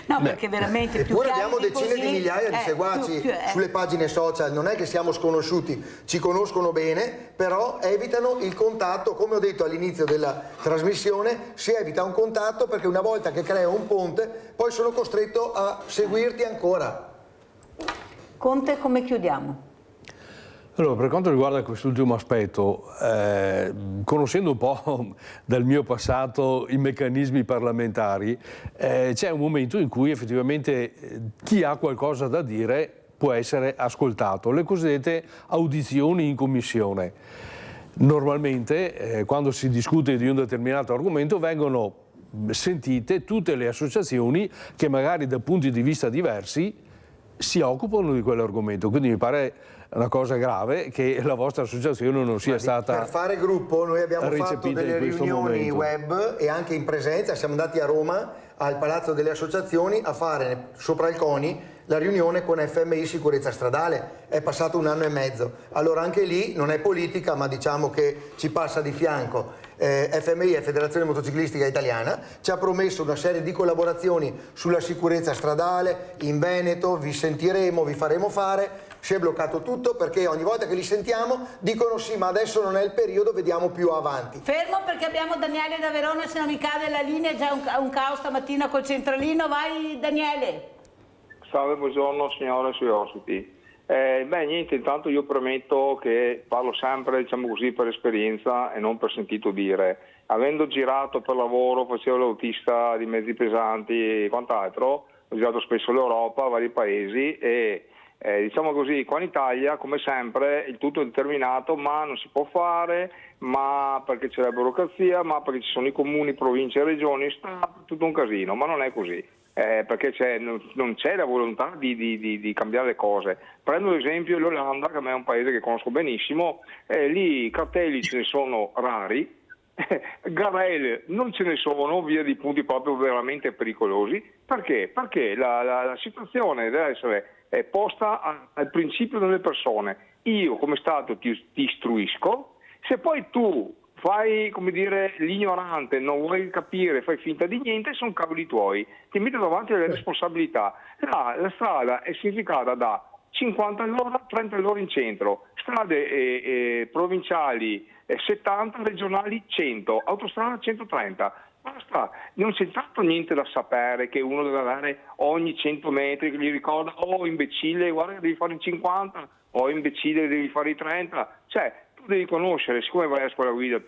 No, perché veramente più eppure abbiamo decine di migliaia di seguaci sulle pagine social, non è che siamo sconosciuti, ci conoscono bene, però evitano il contatto. Come ho detto all'inizio della trasmissione, si evita un contatto perché una volta che creo un ponte poi sono costretto a seguirti ancora. Conte, come chiudiamo? Allora, per quanto riguarda quest'ultimo aspetto, conoscendo un po' dal mio passato i meccanismi parlamentari, c'è un momento in cui effettivamente chi ha qualcosa da dire può essere ascoltato, le cosiddette audizioni in commissione. Normalmente, quando si discute di un determinato argomento, vengono sentite tutte le associazioni che magari da punti di vista diversi si occupano di quell'argomento, quindi mi pare una cosa grave che la vostra associazione non sia stata. Per fare gruppo noi abbiamo fatto delle riunioni web e anche in presenza, siamo andati a Roma al Palazzo delle Associazioni a fare sopra il CONI la riunione con FMI Sicurezza Stradale, è passato 1 anno e mezzo, allora anche lì non è politica ma diciamo che ci passa di fianco. FMI è Federazione Motociclistica Italiana, ci ha promesso una serie di collaborazioni sulla sicurezza stradale in Veneto, vi sentiremo, vi faremo fare. Si è bloccato tutto perché ogni volta che li sentiamo dicono sì, ma adesso non è il periodo, vediamo più avanti. Fermo perché abbiamo Daniele da Verona, se non mi cade la linea, è già un caos stamattina col centralino. Vai Daniele. Salve, buongiorno signore e suoi ospiti. Niente, intanto io premetto che parlo sempre, diciamo così, per esperienza e non per sentito dire. Avendo girato per lavoro, facevo l'autista di mezzi pesanti e quant'altro, ho girato spesso l'Europa, vari paesi e diciamo così, qua in Italia come sempre il tutto è determinato, ma non si può fare, ma perché c'è la burocrazia, ma perché ci sono i comuni, province e regioni, sta tutto un casino, ma non è così. Perché non c'è la volontà di cambiare le cose. Prendo l'esempio dell'Olanda, che a me è un paese che conosco benissimo, lì i cartelli ce ne sono rari, Garelle non ce ne sono, via di punti proprio veramente pericolosi. Perché? Perché la situazione deve essere posta al principio delle persone. Io come Stato ti istruisco, se poi tu fai, come dire, l'ignorante, non vuoi capire, fai finta di niente, sono cavoli tuoi, ti metto davanti alle responsabilità. La strada è significata da 50 all'ora, 30 all'ora in centro, strade provinciali 70, regionali 100, autostrada 130. Basta, non c'è tanto niente da sapere che uno deve avere ogni 100 metri, che gli ricorda, oh imbecille, guarda che devi fare i 50, oh imbecille devi fare i 30, cioè tu devi conoscere, siccome vai a scuola guida,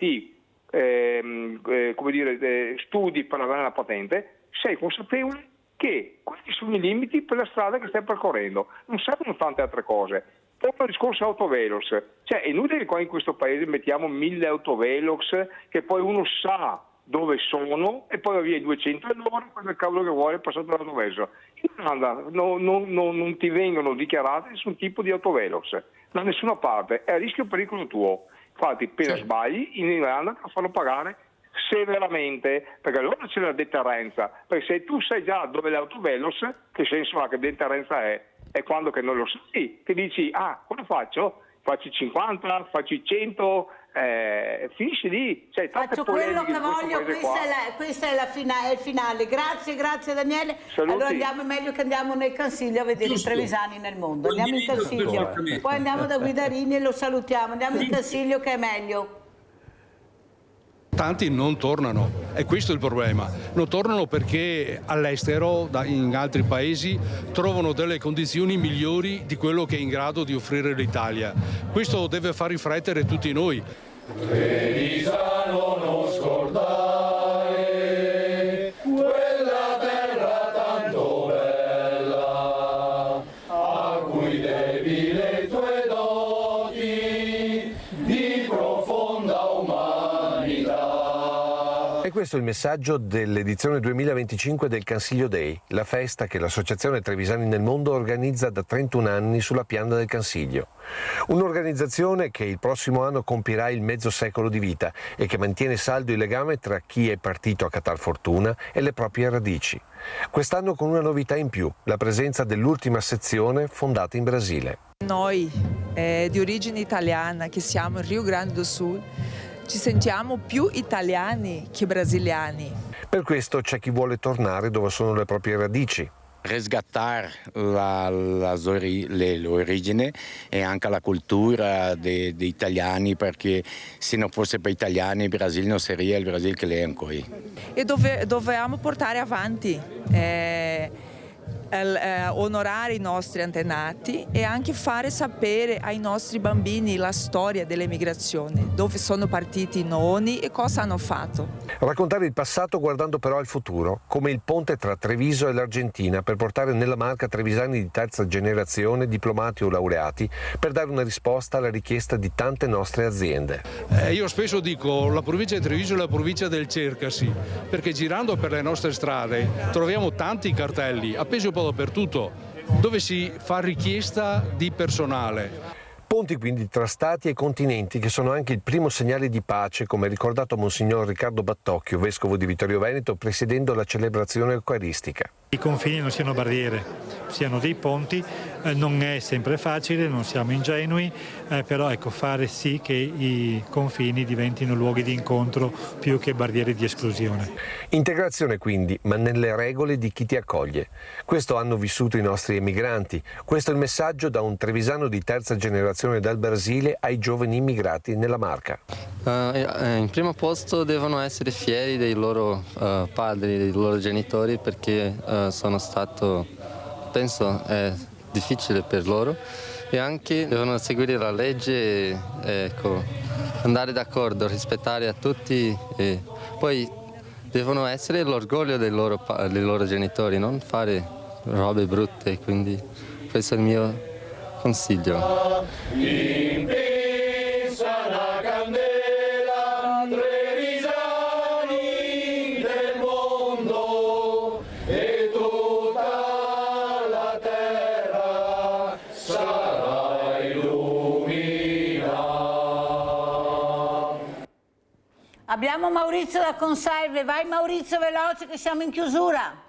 studi per avere la patente, sei consapevole che questi sono i limiti per la strada che stai percorrendo, non servono tante altre cose. Proprio il discorso autovelox, cioè è inutile che qua in questo paese mettiamo 1000 autovelox che poi uno sa dove sono e poi va via i 200 all'ora, quel cavolo che vuole è passato dall'autovelox. In Irlanda non ti vengono dichiarati nessun tipo di autovelox da nessuna parte, è a rischio pericolo tuo. Infatti appena sbagli in Irlanda te lo fanno pagare severamente, perché allora c'è la deterrenza, perché se tu sai già dove è l'autovelox, che senso ha, che deterrenza è? È quando che non lo sai, che dici, cosa faccio? Faccio i 50, faccio i 100, finisci lì. Cioè, faccio quello che voglio, questa è il finale. Grazie Daniele. Saluti. Allora è meglio che andiamo nel Consiglio a vedere i trevisani nel mondo. Andiamo in Consiglio, poi andiamo da Guidarini e lo salutiamo. Andiamo in Consiglio che è meglio. Tanti non tornano, e questo è il problema. Non tornano perché all'estero, in altri paesi, trovano delle condizioni migliori di quello che è in grado di offrire l'Italia. Questo deve far riflettere tutti noi. Trevisano, non scordare quella terra tanto bella, a cui devi le tue doti di profonda umanità. E questo è il messaggio dell'edizione 2025 del Cansiglio Day, la festa che l'Associazione Trevisani nel Mondo organizza da 31 anni sulla piana del Cansiglio. Un'organizzazione che il prossimo anno compirà il mezzo secolo di vita e che mantiene saldo il legame tra chi è partito a catar fortuna e le proprie radici. Quest'anno con una novità in più, la presenza dell'ultima sezione fondata in Brasile. Noi di origine italiana che siamo in Rio Grande do Sul ci sentiamo più italiani che brasiliani. Per questo c'è chi vuole tornare dove sono le proprie radici. Resgatar le origini e anche la cultura degli italiani, perché se non fosse per gli italiani il Brasile non sarebbe il Brasile che è qui. E dobbiamo portare avanti, onorare i nostri antenati e anche fare sapere ai nostri bambini la storia dell'emigrazione, dove sono partiti i nonni e cosa hanno fatto. Raccontare il passato guardando però al futuro, come il ponte tra Treviso e l'Argentina per portare nella Marca trevisani di terza generazione, diplomati o laureati, per dare una risposta alla richiesta di tante nostre aziende. Io spesso dico la provincia di Treviso è la provincia del cercasi, perché girando per le nostre strade troviamo tanti cartelli appesi un po' dappertutto, dove si fa richiesta di personale. Ponti quindi tra stati e continenti che sono anche il primo segnale di pace, come ha ricordato Monsignor Riccardo Battocchio, vescovo di Vittorio Veneto, presiedendo la celebrazione eucaristica. I confini non siano barriere, siano dei ponti, non è sempre facile, non siamo ingenui, però ecco, fare sì che i confini diventino luoghi di incontro più che barriere di esclusione. Integrazione quindi, ma nelle regole di chi ti accoglie. Questo hanno vissuto i nostri emigranti, questo è il messaggio da un trevisano di terza generazione dal Brasile ai giovani immigrati nella Marca. In primo posto devono essere fieri dei loro padri, dei loro genitori, perché sono stato, penso, è difficile per loro, e anche devono seguire la legge e ecco, andare d'accordo, rispettare a tutti, e poi devono essere l'orgoglio dei loro genitori, non fare robe brutte, quindi questo è il mio consiglio. Abbiamo Maurizio da Consalve, vai Maurizio veloce che siamo in chiusura.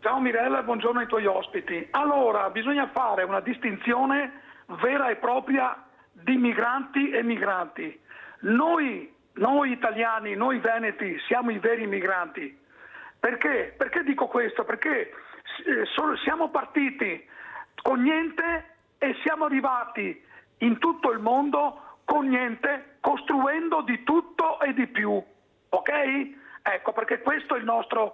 Ciao Mirella e buongiorno ai tuoi ospiti. Allora, bisogna fare una distinzione vera e propria di migranti e migranti. Noi italiani, noi veneti, siamo i veri migranti. Perché? Perché dico questo? Perché siamo partiti con niente e siamo arrivati in tutto il mondo con niente, costruendo di tutto e di più, ok? Ecco, perché questo è il nostro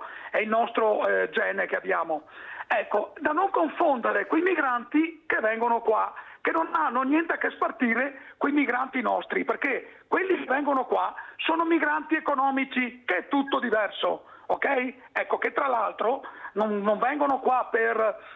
gene che abbiamo. Ecco, da non confondere quei migranti che vengono qua, che non hanno niente a che spartire con i migranti nostri, perché quelli che vengono qua sono migranti economici, che è tutto diverso, ok? Ecco, che tra l'altro non vengono qua per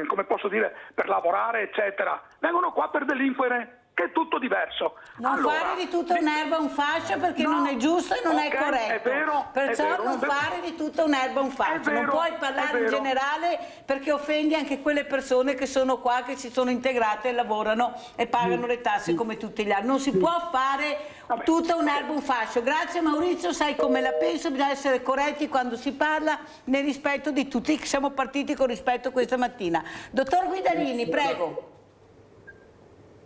come posso dire, per lavorare, eccetera. Vengono qua per delinquere, che è tutto diverso. Non fare di tutta un'erba un fascio, perché no, non è giusto e non è corretto. È vero, perciò non fare di tutta un'erba un fascio. Non puoi parlare in generale, perché offendi anche quelle persone che sono qua, che si sono integrate e lavorano e pagano le tasse come tutti gli altri. Non si può fare tutta un'erba un fascio. Grazie Maurizio, sai come la penso, bisogna essere corretti quando si parla, nel rispetto di tutti. Siamo partiti con rispetto questa mattina. Dottor Guidalini, prego.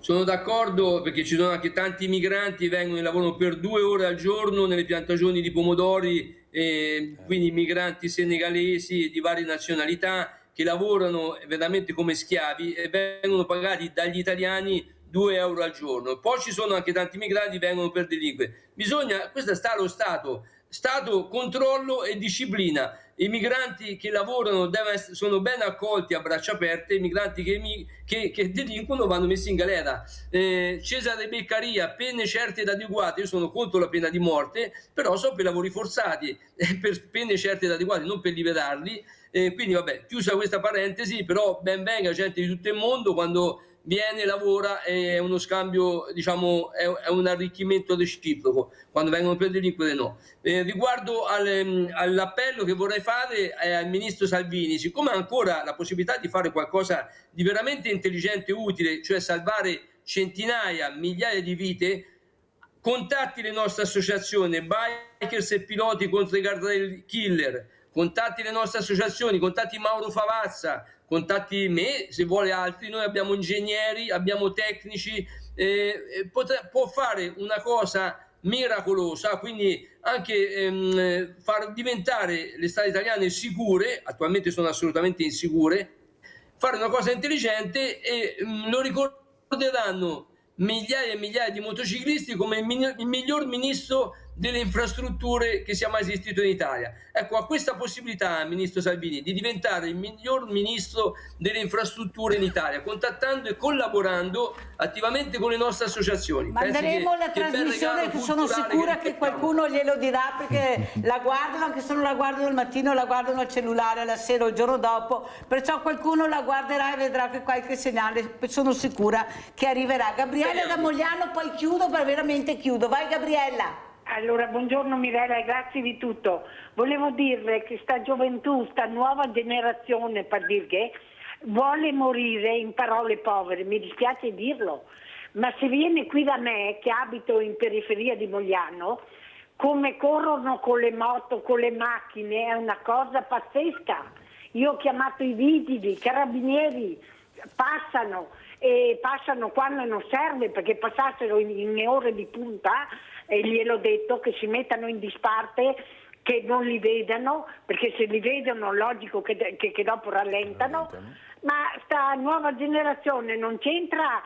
Sono d'accordo, perché ci sono anche tanti migranti che vengono e lavorano per 2 ore al giorno nelle piantagioni di pomodori, quindi migranti senegalesi di varie nazionalità che lavorano veramente come schiavi e vengono pagati dagli italiani 2 euro al giorno. Poi ci sono anche tanti migranti che vengono per delinquere. Questo sta allo Stato, controllo e disciplina. I migranti che lavorano sono ben accolti a braccia aperte, i migranti che delinquono vanno messi in galera. Cesare Beccaria, pene certe ed adeguate. Io sono contro la pena di morte, però so per lavori forzati, per pene certe ed adeguate, non per liberarli. Quindi vabbè, chiusa questa parentesi, però ben venga gente di tutto il mondo, quando viene, lavora, è uno scambio, diciamo, è un arricchimento reciproco. Quando vengono per delinquere no. Riguardo all'appello che vorrei fare al ministro Salvini, siccome ha ancora la possibilità di fare qualcosa di veramente intelligente e utile, cioè salvare centinaia, migliaia di vite, contatti le nostre associazioni, Bikers e Piloti contro i guardrail killer, contatti le nostre associazioni, contatti Mauro Favazza, contatti me, se vuole altri. Noi abbiamo ingegneri, abbiamo tecnici, può fare una cosa miracolosa, quindi anche far diventare le strade italiane sicure, attualmente sono assolutamente insicure, fare una cosa intelligente, e lo ricorderanno migliaia e migliaia di motociclisti come il miglior ministro delle infrastrutture che sia mai esistito in Italia. Ecco, ha questa possibilità, ministro Salvini, di diventare il miglior ministro delle infrastrutture in Italia, contattando e collaborando attivamente con le nostre associazioni. Manderemo la trasmissione, che sono sicura che qualcuno glielo dirà, perché la guardano, anche se non la guardano al mattino, la guardano al cellulare, alla sera o il giorno dopo, perciò qualcuno la guarderà e vedrà che qualche segnale, sono sicura, che arriverà. Gabriella da Mogliano, poi chiudo, veramente chiudo. Vai Gabriella. Allora, buongiorno Mirella e grazie di tutto. Volevo dirle che sta gioventù, sta nuova generazione, per dir che, vuole morire in parole povere, mi dispiace dirlo, ma se viene qui da me, che abito in periferia di Mogliano, come corrono con le moto, con le macchine, è una cosa pazzesca. Io ho chiamato i vigili, i carabinieri, passano quando non serve, perché passassero in ore di punta, e gliel'ho detto che si mettano in disparte, che non li vedano, perché se li vedono logico che dopo rallentano. Ma sta nuova generazione non c'entra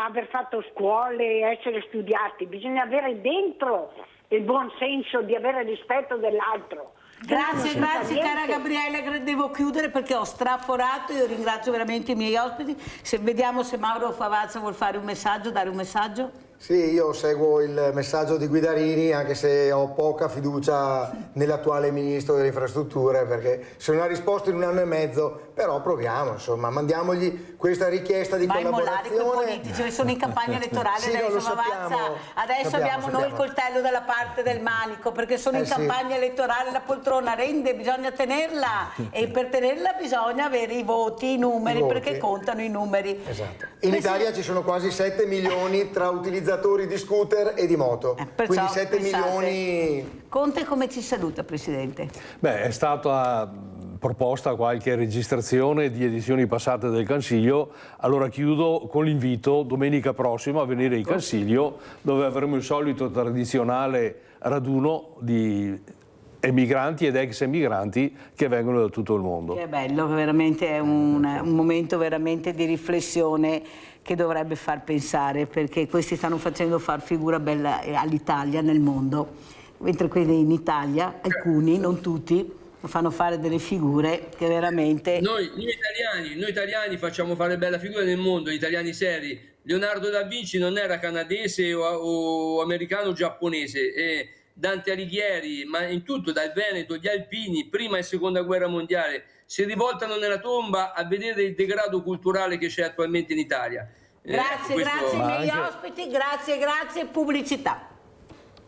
aver fatto scuole, essere studiati, bisogna avere dentro il buon senso di avere rispetto dell'altro. Grazie cara Gabriella, devo chiudere perché ho straforato. Io ringrazio veramente i miei ospiti. Vediamo se Mauro Favazza vuol fare un messaggio, dare un messaggio. Sì, io seguo il messaggio di Guidarini, anche se ho poca fiducia nell'attuale ministro delle infrastrutture, perché se non ha risposto in 1 anno e mezzo, però proviamo, insomma, mandiamogli questa richiesta di collaborazione. Ma immolare quei politici, sono in campagna elettorale, sì, adesso Favazza, adesso abbiamo noi il coltello dalla parte del manico, perché sono in campagna elettorale, la poltrona rende, bisogna tenerla, e per tenerla bisogna avere i voti, i numeri, perché contano i numeri. Esatto. In Italia ci sono quasi 7 milioni tra utilizzatori di scooter e di moto, quindi 7 milioni. Conte come ci saluta, Presidente? Beh, è stata proposta qualche registrazione di edizioni passate del Consiglio, allora chiudo con l'invito domenica prossima a venire in Consiglio, dove avremo il solito tradizionale raduno di emigranti ed ex emigranti che vengono da tutto il mondo. Che bello, veramente è un momento veramente di riflessione che dovrebbe far pensare, perché questi stanno facendo far figura bella all'Italia nel mondo, mentre quelli in Italia, alcuni, non tutti, fanno fare delle figure che veramente... Noi italiani facciamo fare bella figura nel mondo, gli italiani seri. Leonardo da Vinci non era canadese o americano o giapponese, e Dante Alighieri, ma in tutto, dal Veneto, gli Alpini, prima e seconda guerra mondiale, si rivoltano nella tomba a vedere il degrado culturale che c'è attualmente in Italia. Grazie, grazie ai miei ospiti, grazie, pubblicità.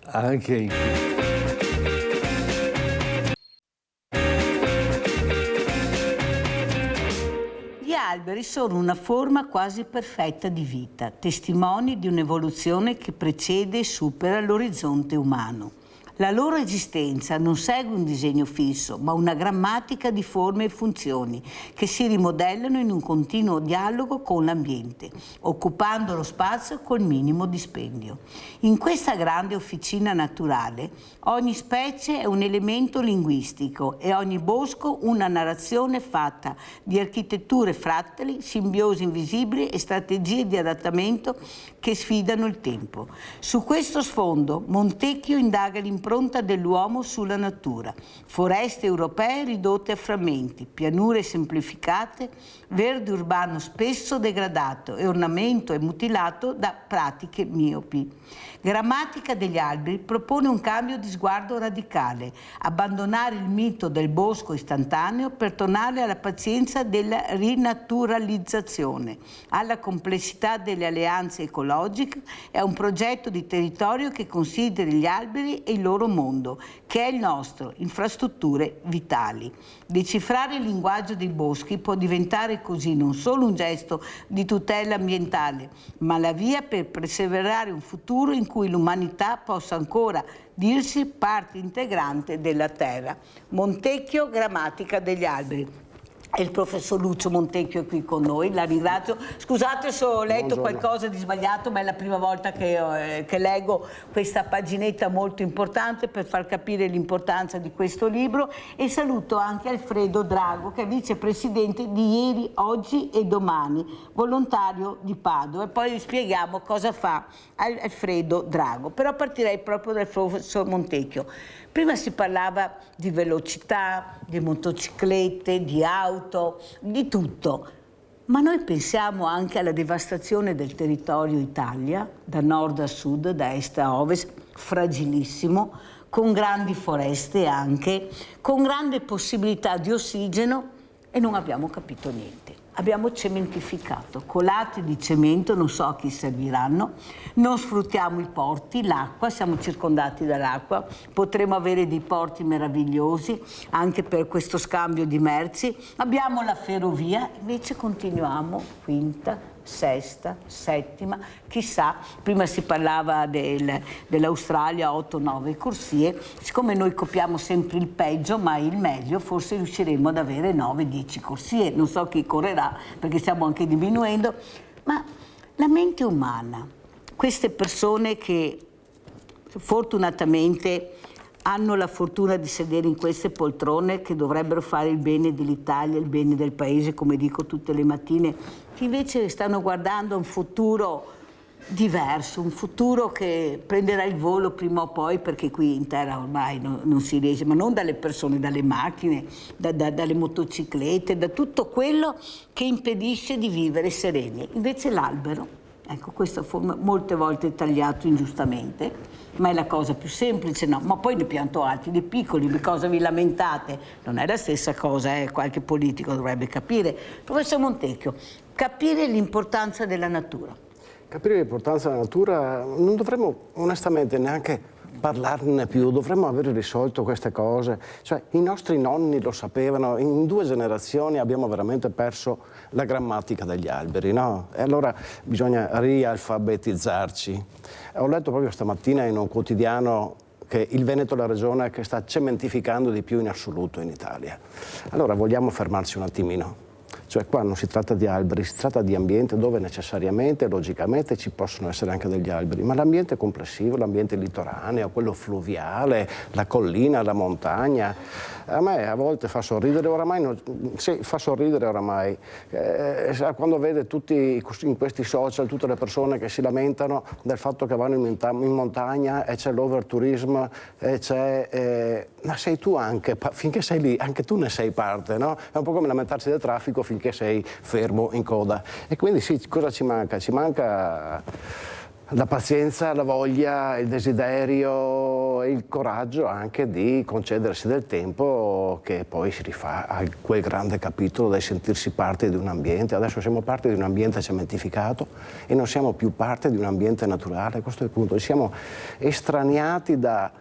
Anche Gli alberi sono una forma quasi perfetta di vita, testimoni di un'evoluzione che precede e supera l'orizzonte umano. La loro esistenza non segue un disegno fisso, ma una grammatica di forme e funzioni che si rimodellano in un continuo dialogo con l'ambiente, occupando lo spazio col minimo dispendio. In questa grande officina naturale, ogni specie è un elemento linguistico e ogni bosco una narrazione fatta di architetture frattali, simbiosi invisibili e strategie di adattamento che sfidano il tempo. Su questo sfondo, Montecchio indaga l'impronta dell'uomo sulla natura, foreste europee ridotte a frammenti, pianure semplificate, verde urbano spesso degradato e ornamento e mutilato da pratiche miopi. Grammatica degli alberi propone un cambio di sguardo radicale, abbandonare il mito del bosco istantaneo per tornare alla pazienza della rinaturalizzazione, alla complessità delle alleanze ecologiche e a un progetto di territorio che consideri gli alberi e il loro mondo, che è il nostro, infrastrutture vitali. Decifrare il linguaggio dei boschi può diventare così non solo un gesto di tutela ambientale, ma la via per perseverare un futuro in cui l'umanità possa ancora dirsi parte integrante della terra. Montecchio, Grammatica degli alberi. E il professor Lucio Montecchio è qui con noi, la ringrazio. Scusate se ho letto qualcosa di sbagliato, ma è la prima volta che leggo questa paginetta molto importante per far capire l'importanza di questo libro, e saluto anche Alfredo Drago, che è vicepresidente di Ieri, Oggi e Domani, volontario di Padova, e poi vi spieghiamo cosa fa Alfredo Drago. Però partirei proprio dal professor Montecchio. Prima si parlava di velocità, di motociclette, di auto, di tutto. Ma noi pensiamo anche alla devastazione del territorio Italia, da nord a sud, da est a ovest, fragilissimo, con grandi foreste anche, con grande possibilità di ossigeno, e non abbiamo capito niente. Abbiamo cementificato, colate di cemento, non so a chi serviranno, non sfruttiamo i porti, l'acqua, siamo circondati dall'acqua, potremo avere dei porti meravigliosi anche per questo scambio di merci, abbiamo la ferrovia, invece continuiamo, quinta, sesta, settima, chissà, prima si parlava dell'Australia 8-9 corsie, siccome noi copiamo sempre il peggio ma il meglio, forse riusciremo ad avere 9-10 corsie, non so chi correrà perché stiamo anche diminuendo, ma la mente umana, queste persone che fortunatamente hanno la fortuna di sedere in queste poltrone che dovrebbero fare il bene dell'Italia, il bene del paese, come dico tutte le mattine, che invece stanno guardando un futuro diverso, un futuro che prenderà il volo prima o poi, perché qui in terra ormai non si riesce, ma non dalle persone, dalle macchine, dalle motociclette, da tutto quello che impedisce di vivere sereni. Invece l'albero, ecco, questa forma molte volte tagliato ingiustamente, ma è la cosa più semplice, no? Ma poi ne pianto altri, di piccoli, di cosa vi lamentate? Non è la stessa cosa, qualche politico dovrebbe capire. Professor Montecchio, capire l'importanza della natura. Capire l'importanza della natura non dovremmo onestamente neanche parlarne più, dovremmo aver risolto queste cose. Cioè, i nostri nonni lo sapevano, in 2 generazioni abbiamo veramente perso la grammatica degli alberi, no? E allora bisogna rialfabetizzarci. Ho letto proprio stamattina in un quotidiano che il Veneto è la regione che sta cementificando di più in assoluto in Italia. Allora vogliamo fermarci un attimino. Cioè qua non si tratta di alberi, si tratta di ambiente dove necessariamente, logicamente ci possono essere anche degli alberi, ma l'ambiente complessivo, l'ambiente litoraneo, quello fluviale, la collina, la montagna, a me a volte fa sorridere oramai, quando vede tutti in questi social tutte le persone che si lamentano del fatto che vanno in montagna e c'è l'overtourism e c'è... ma sei tu anche, finché sei lì, anche tu ne sei parte, no? È un po' come lamentarsi del traffico finché sei fermo in coda. E quindi sì, cosa ci manca? Ci manca la pazienza, la voglia, il desiderio e il coraggio anche di concedersi del tempo che poi si rifà a quel grande capitolo del sentirsi parte di un ambiente. Adesso siamo parte di un ambiente cementificato e non siamo più parte di un ambiente naturale, questo è il punto. Siamo estraniati da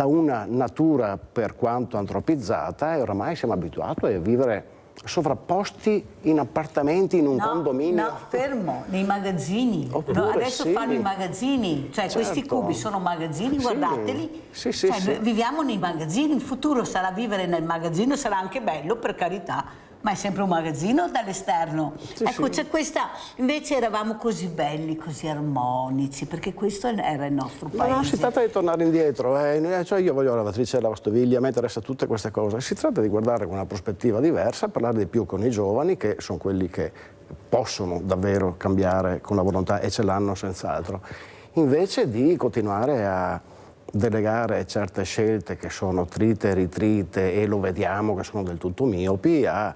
una natura per quanto antropizzata e oramai siamo abituati a vivere sovrapposti in appartamenti, in un condominio. No, fermo, nei magazzini. Adesso sì, fanno i magazzini, cioè certo. Questi cubi sono magazzini, guardateli. Sì, viviamo nei magazzini, il futuro sarà vivere nel magazzino, sarà anche bello, per carità, ma è sempre un magazzino dall'esterno. Ecco, c'è questa, invece eravamo così belli, così armonici, perché questo era il nostro paese. Ma non si tratta di tornare indietro, cioè io voglio la lavatrice e la lavastoviglie, a me interessa tutte queste cose, si tratta di guardare con una prospettiva diversa, parlare di più con i giovani, che sono quelli che possono davvero cambiare con la volontà e ce l'hanno senz'altro, invece di continuare a delegare certe scelte che sono trite e ritrite e lo vediamo che sono del tutto miopi a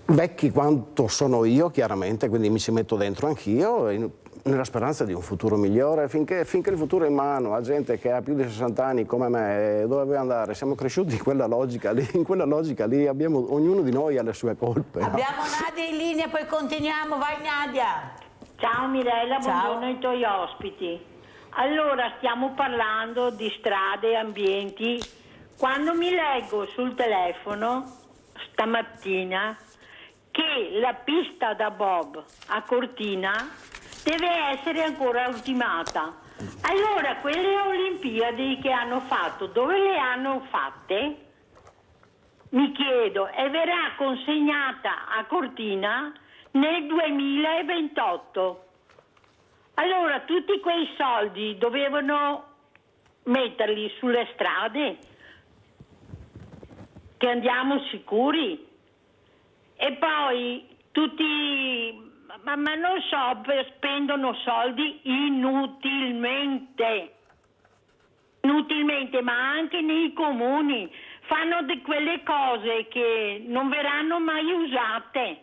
vecchi quanto sono io, chiaramente, quindi mi ci metto dentro anch'io, nella speranza di un futuro migliore, finché il futuro è in mano a gente che ha più di 60 anni come me, dove vuoi andare? Siamo cresciuti in quella logica lì, ognuno di noi ha le sue colpe. Abbiamo Nadia in linea, poi continuiamo, vai Nadia. Ciao Mirella, buongiorno ai tuoi ospiti. Allora, stiamo parlando di strade e ambienti. Quando mi leggo sul telefono, stamattina, che la pista da bob a Cortina deve essere ancora ultimata. Allora, quelle Olimpiadi che hanno fatto, dove le hanno fatte? Mi chiedo, e verrà consegnata a Cortina nel 2028. Allora, tutti quei soldi dovevano metterli sulle strade, che andiamo sicuri. E poi tutti, ma non so, spendono soldi inutilmente, ma anche nei comuni fanno di quelle cose che non verranno mai usate.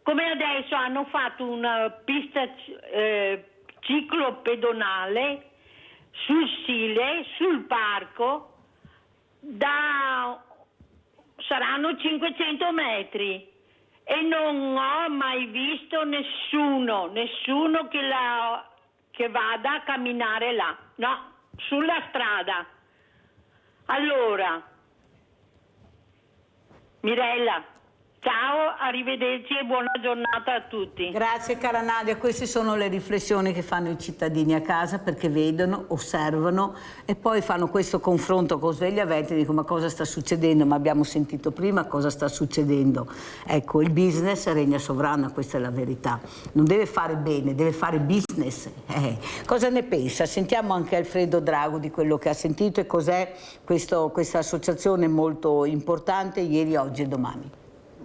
Come adesso hanno fatto una pista ciclopedonale sul Sile, sul parco, saranno 500 metri e non ho mai visto nessuno che vada a camminare là, no, sulla strada. Allora, Mirella, ciao. Ciao, arrivederci e buona giornata a tutti. Grazie cara Nadia, queste sono le riflessioni che fanno i cittadini a casa perché vedono, osservano e poi fanno questo confronto con Sveglia Venti e dicono ma cosa sta succedendo? Ma abbiamo sentito prima cosa sta succedendo. Ecco, il business regna sovrano, questa è la verità. Non deve fare bene, deve fare business. Cosa ne pensa? Sentiamo anche Alfredo Drago di quello che ha sentito e cos'è questa associazione molto importante ieri, oggi e domani.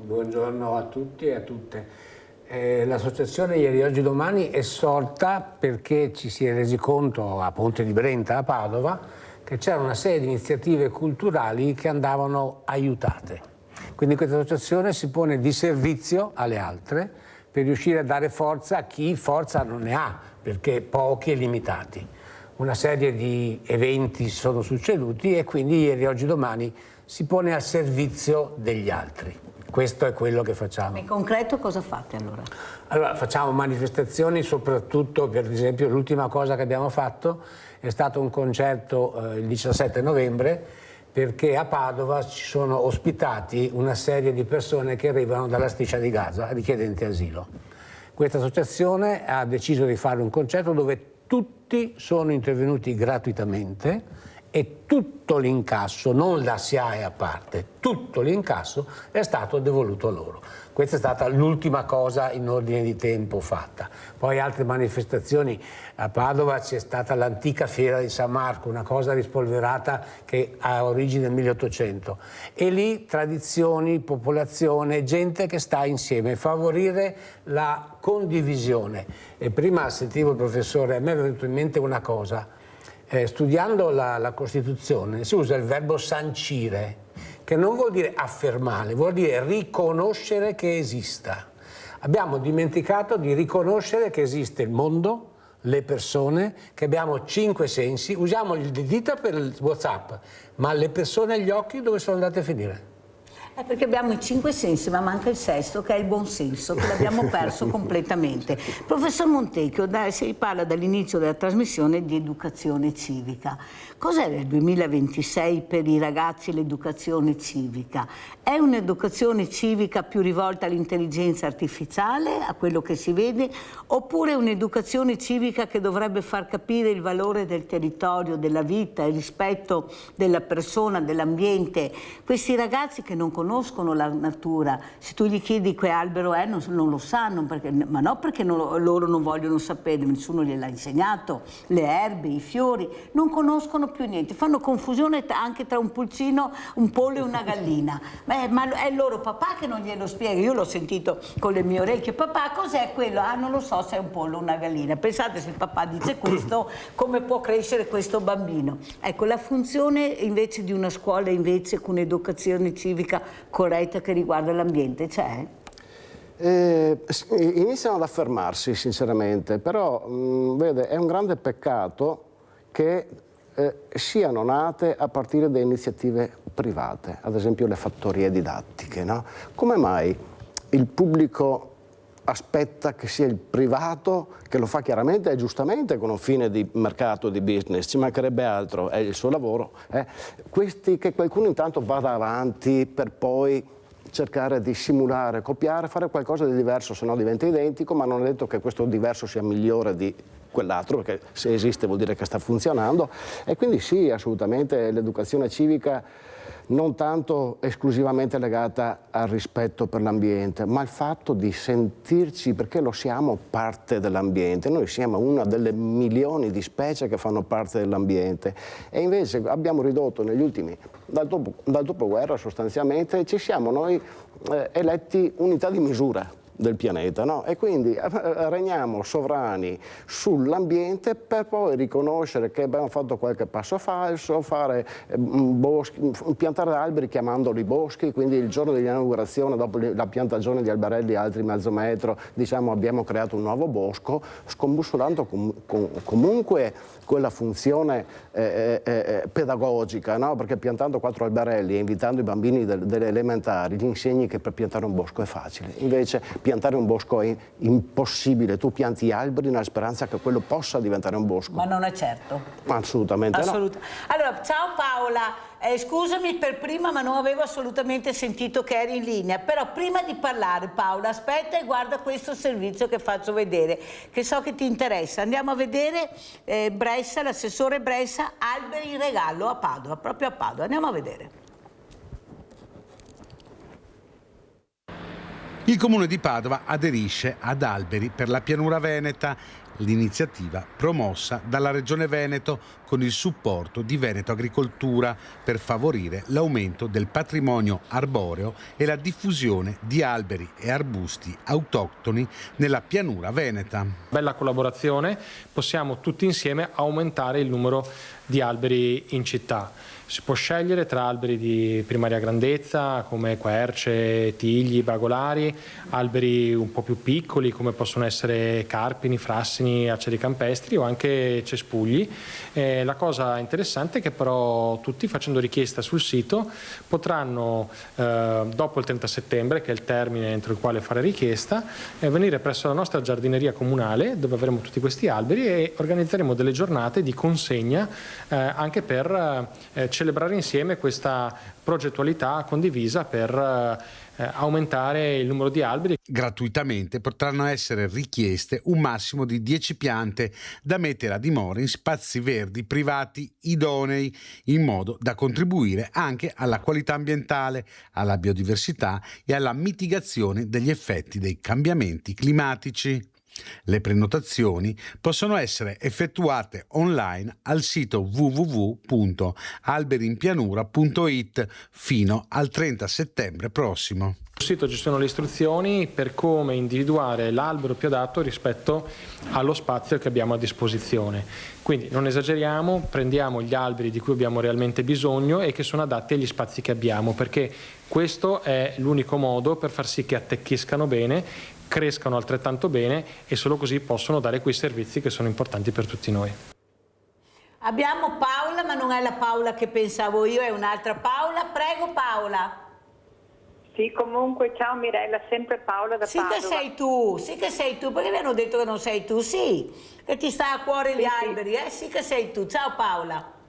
Buongiorno a tutti e a tutte. L'associazione Ieri, Oggi, Domani è sorta perché ci si è resi conto a Ponte di Brenta, a Padova, che c'era una serie di iniziative culturali che andavano aiutate. Quindi questa associazione si pone di servizio alle altre per riuscire a dare forza a chi forza non ne ha, perché pochi e limitati. Una serie di eventi sono succeduti e quindi Ieri, Oggi, Domani si pone al servizio degli altri. Questo è quello che facciamo. In concreto cosa fate allora? Allora facciamo manifestazioni, soprattutto per esempio l'ultima cosa che abbiamo fatto è stato un concerto il 17 novembre perché a Padova ci sono ospitati una serie di persone che arrivano dalla striscia di Gaza, richiedenti asilo. Questa associazione ha deciso di fare un concerto dove tutti sono intervenuti gratuitamente e tutto l'incasso, non la SIAE a parte, tutto l'incasso è stato devoluto loro. Questa è stata l'ultima cosa in ordine di tempo fatta. Poi altre manifestazioni, a Padova c'è stata l'antica fiera di San Marco, una cosa rispolverata che ha origine nel 1800. E lì tradizioni, popolazione, gente che sta insieme, favorire la condivisione. E prima sentivo il professore, a me è venuto in mente una cosa. Studiando la Costituzione si usa il verbo sancire, che non vuol dire affermare, vuol dire riconoscere che esista. Abbiamo dimenticato di riconoscere che esiste il mondo, le persone, che abbiamo 5 sensi, usiamo le dita per il WhatsApp, ma le persone e gli occhi dove sono andate a finire? È perché abbiamo i 5 sensi, ma manca il sesto, che è il buon senso, che l'abbiamo perso completamente. Professor Montecchio, si parla dall'inizio della trasmissione di educazione civica. Cos'è nel 2026 per i ragazzi l'educazione civica? È un'educazione civica più rivolta all'intelligenza artificiale, a quello che si vede, oppure un'educazione civica che dovrebbe far capire il valore del territorio, della vita, il rispetto della persona, dell'ambiente? Questi ragazzi che non conoscono la natura, se tu gli chiedi che albero è non lo sanno, ma non perché loro non vogliono sapere, nessuno gliel'ha insegnato, le erbe, i fiori, non conoscono più niente, fanno confusione anche tra un pulcino, un pollo e una gallina, ma è il loro papà che non glielo spiega. Io l'ho sentito con le mie orecchie: papà cos'è quello? Ah, non lo so se è un pollo o una gallina. Pensate, se il papà dice questo, come può crescere questo bambino? Ecco, la funzione invece di una scuola invece con educazione civica corretta che riguarda l'ambiente c'è? Iniziano ad affermarsi sinceramente, però vede, è un grande peccato che siano nate a partire da iniziative private, ad esempio le fattorie didattiche, no? Come mai il pubblico aspetta che sia il privato che lo fa chiaramente e giustamente con un fine di mercato, di business, ci mancherebbe altro, è il suo lavoro, che qualcuno intanto vada avanti per poi cercare di simulare, copiare, fare qualcosa di diverso, se no diventa identico, ma non è detto che questo diverso sia migliore di quell'altro, perché se esiste vuol dire che sta funzionando. E quindi sì, assolutamente l'educazione civica non tanto esclusivamente legata al rispetto per l'ambiente, ma al fatto di sentirci, perché lo siamo, parte dell'ambiente. Noi siamo una delle milioni di specie che fanno parte dell'ambiente e invece abbiamo ridotto negli ultimi, dal dopoguerra sostanzialmente, ci siamo noi eletti unità di misura del pianeta, no? E quindi regniamo sovrani sull'ambiente per poi riconoscere che abbiamo fatto qualche passo falso, fare boschi, piantare alberi chiamandoli boschi, quindi il giorno dell'inaugurazione, dopo la piantagione di alberelli altri mezzo metro, diciamo abbiamo creato un nuovo bosco, scombussolando comunque quella funzione pedagogica, no? Perché piantando 4 alberelli e invitando i bambini delle elementari gli insegni che per piantare un bosco è facile, invece piantare un bosco è impossibile, tu pianti alberi nella speranza che quello possa diventare un bosco. Ma non è certo. Assolutamente no. Allora, ciao Paola. Scusami per prima, ma non avevo assolutamente sentito che eri in linea, però prima di parlare, Paola, aspetta e guarda questo servizio che faccio vedere, che so che ti interessa. Andiamo a vedere Bressa, l'assessore Bressa, alberi in regalo a Padova, proprio a Padova. Andiamo a vedere. Il Comune di Padova aderisce ad Alberi per la Pianura Veneta, l'iniziativa promossa dalla Regione Veneto con il supporto di Veneto Agricoltura per favorire l'aumento del patrimonio arboreo e la diffusione di alberi e arbusti autoctoni nella Pianura Veneta. Bella collaborazione, possiamo tutti insieme aumentare il numero di alberi in città. Si può scegliere tra alberi di primaria grandezza come querce, tigli, bagolari, alberi un po' più piccoli come possono essere carpini, frassini, aceri campestri o anche cespugli. La cosa interessante è che però tutti, facendo richiesta sul sito, potranno dopo il 30 settembre, che è il termine entro il quale fare richiesta, venire presso la nostra giardineria comunale dove avremo tutti questi alberi e organizzeremo delle giornate di consegna anche per celebrare insieme questa progettualità condivisa per aumentare il numero di alberi. Gratuitamente potranno essere richieste un massimo di 10 piante da mettere a dimora in spazi verdi privati idonei, in modo da contribuire anche alla qualità ambientale, alla biodiversità e alla mitigazione degli effetti dei cambiamenti climatici. Le prenotazioni possono essere effettuate online al sito www.alberinpianura.it fino al 30 settembre prossimo. Sul sito ci sono le istruzioni per come individuare l'albero più adatto rispetto allo spazio che abbiamo a disposizione. Quindi non esageriamo, prendiamo gli alberi di cui abbiamo realmente bisogno e che sono adatti agli spazi che abbiamo, perché questo è l'unico modo per far sì che attecchiscano bene, crescano altrettanto bene e solo così possono dare quei servizi che sono importanti per tutti noi. Abbiamo Paola, ma non è la Paola che pensavo io, è un'altra Paola. Prego Paola. Sì, comunque, ciao Mirella, sempre Paola da Padova. Sì che sei tu, perché mi hanno detto che non sei tu, sì, che ti sta a cuore gli alberi, sì che sei tu. Ciao Paola.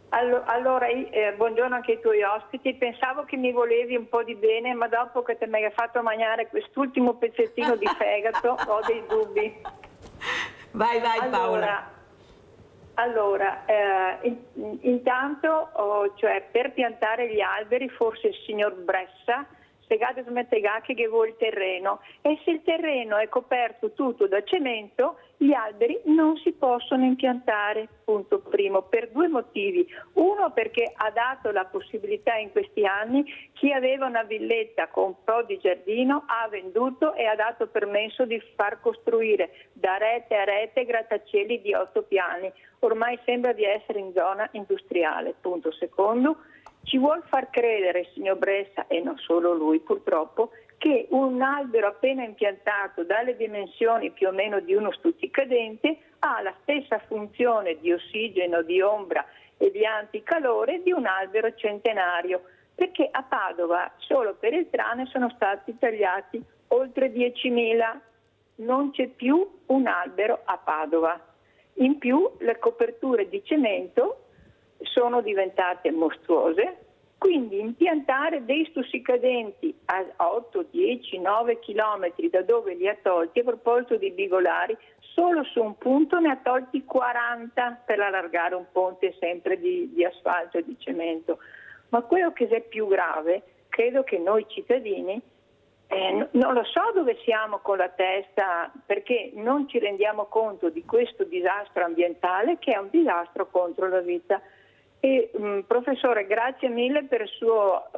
Allora, buongiorno anche ai tuoi ospiti. Pensavo che mi volevi un po' di bene, ma dopo che ti mi hai fatto mangiare quest'ultimo pezzettino di fegato ho dei dubbi. Vai Paola. Allora, intanto, cioè per piantare gli alberi, forse il signor Bressa spiegate che vuole il terreno, e se il terreno è coperto tutto da cemento, gli alberi non si possono impiantare, punto primo, per due motivi. Uno, perché ha dato la possibilità in questi anni, chi aveva una villetta con un po' di giardino ha venduto e ha dato permesso di far costruire da rete a rete grattacieli di 8 piani. Ormai sembra di essere in zona industriale. Punto secondo, ci vuol far credere, signor Bressa, e non solo lui purtroppo, che un albero appena impiantato dalle dimensioni più o meno di uno stuzzicadente ha la stessa funzione di ossigeno, di ombra e di anticalore di un albero centenario, perché a Padova solo per il Trane sono stati tagliati oltre 10.000, non c'è più un albero a Padova. In più le coperture di cemento sono diventate mostruose, quindi impiantare dei stuzzicadenti a 8, 10, 9 chilometri da dove li ha tolti, a proposito di bigolari, solo su un punto ne ha tolti 40 per allargare un ponte sempre di asfalto e di cemento. Ma quello che è più grave, credo che noi cittadini, non lo so dove siamo con la testa, perché non ci rendiamo conto di questo disastro ambientale che è un disastro contro la vita. E, professore, grazie mille per il suo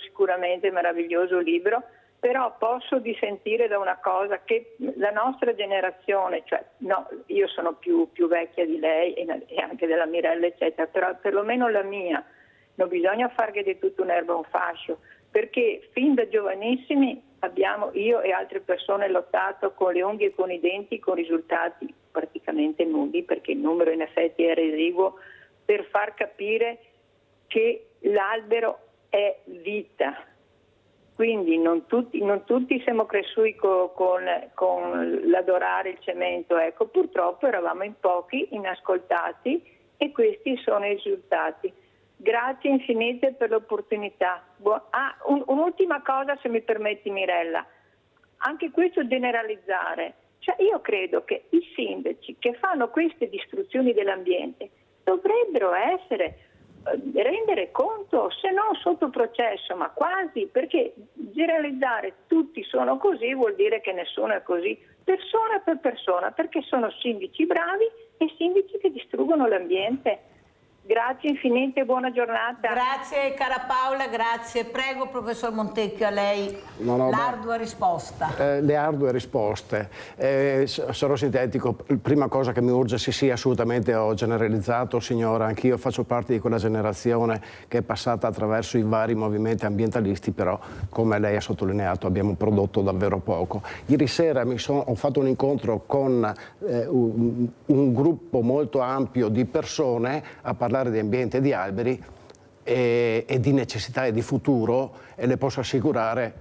sicuramente meraviglioso libro, però posso dissentire da una cosa, che la nostra generazione, cioè no, io sono più vecchia di lei e anche della Mirella eccetera, però perlomeno la mia, non bisogna farghe di tutto un'erba un fascio, perché fin da giovanissimi abbiamo, io e altre persone, lottato con le unghie e con i denti con risultati praticamente nulli, perché il numero in effetti è residuo, per far capire che l'albero è vita. quindi non tutti siamo cresciuti con l'adorare il cemento, ecco, purtroppo eravamo in pochi, inascoltati, e questi sono i risultati. Grazie infinite per l'opportunità. Un'ultima cosa, se mi permetti, Mirella, anche questo generalizzare, cioè io credo che i sindaci che fanno queste distruzioni dell'ambiente dovrebbero rendere conto, se non sotto processo, ma quasi, perché generalizzare tutti sono così vuol dire che nessuno è così, persona per persona, perché sono sindaci bravi e sindaci che distruggono l'ambiente. Grazie infinite e buona giornata. Grazie cara Paola, grazie. Prego professor Montecchio, a lei l'ardua risposta. Le ardue risposte. Sarò sintetico. Prima cosa che mi urge, sì, assolutamente ho generalizzato, signora, anch'io faccio parte di quella generazione che è passata attraverso i vari movimenti ambientalisti, però come lei ha sottolineato abbiamo prodotto davvero poco. Ieri sera ho fatto un incontro con un gruppo molto ampio di persone a parlare di ambiente e di alberi e di necessità e di futuro, e le posso assicurare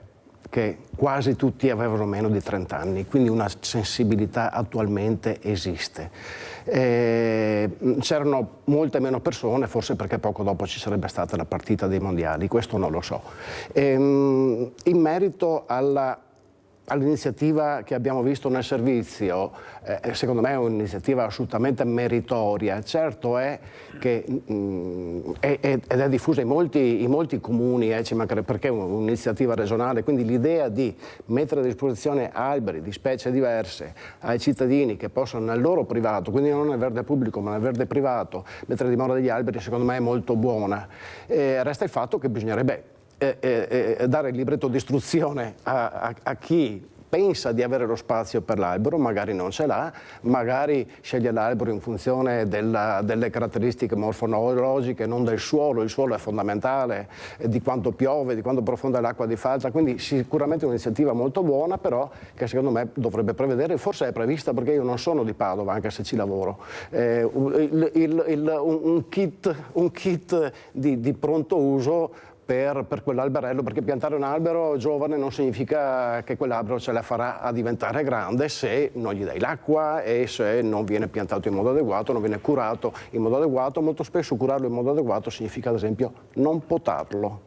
che quasi tutti avevano meno di 30 anni, quindi una sensibilità attualmente esiste. C'erano molte meno persone, forse perché poco dopo ci sarebbe stata la partita dei mondiali, questo non lo so. In merito all'iniziativa che abbiamo visto nel servizio, secondo me è un'iniziativa assolutamente meritoria. Certo è che ed è diffusa in molti comuni, ci mancherebbe, perché è un'iniziativa regionale, quindi l'idea di mettere a disposizione alberi di specie diverse ai cittadini che possono nel loro privato, quindi non nel verde pubblico ma nel verde privato, mettere a dimora degli alberi, secondo me è molto buona. Resta il fatto che bisognerebbe dare il libretto di istruzione a chi pensa di avere lo spazio per l'albero, magari non ce l'ha, magari sceglie l'albero in funzione delle caratteristiche morfologiche, non del suolo. Il suolo è fondamentale, di quanto piove, di quanto profonda è l'acqua di falda, quindi sicuramente un'iniziativa molto buona, però che secondo me dovrebbe prevedere, forse è prevista perché io non sono di Padova, anche se ci lavoro, un kit di pronto uso per quell'alberello, perché piantare un albero giovane non significa che quell'albero ce la farà a diventare grande se non gli dai l'acqua e se non viene piantato in modo adeguato, non viene curato in modo adeguato. Molto spesso curarlo in modo adeguato significa ad esempio non potarlo.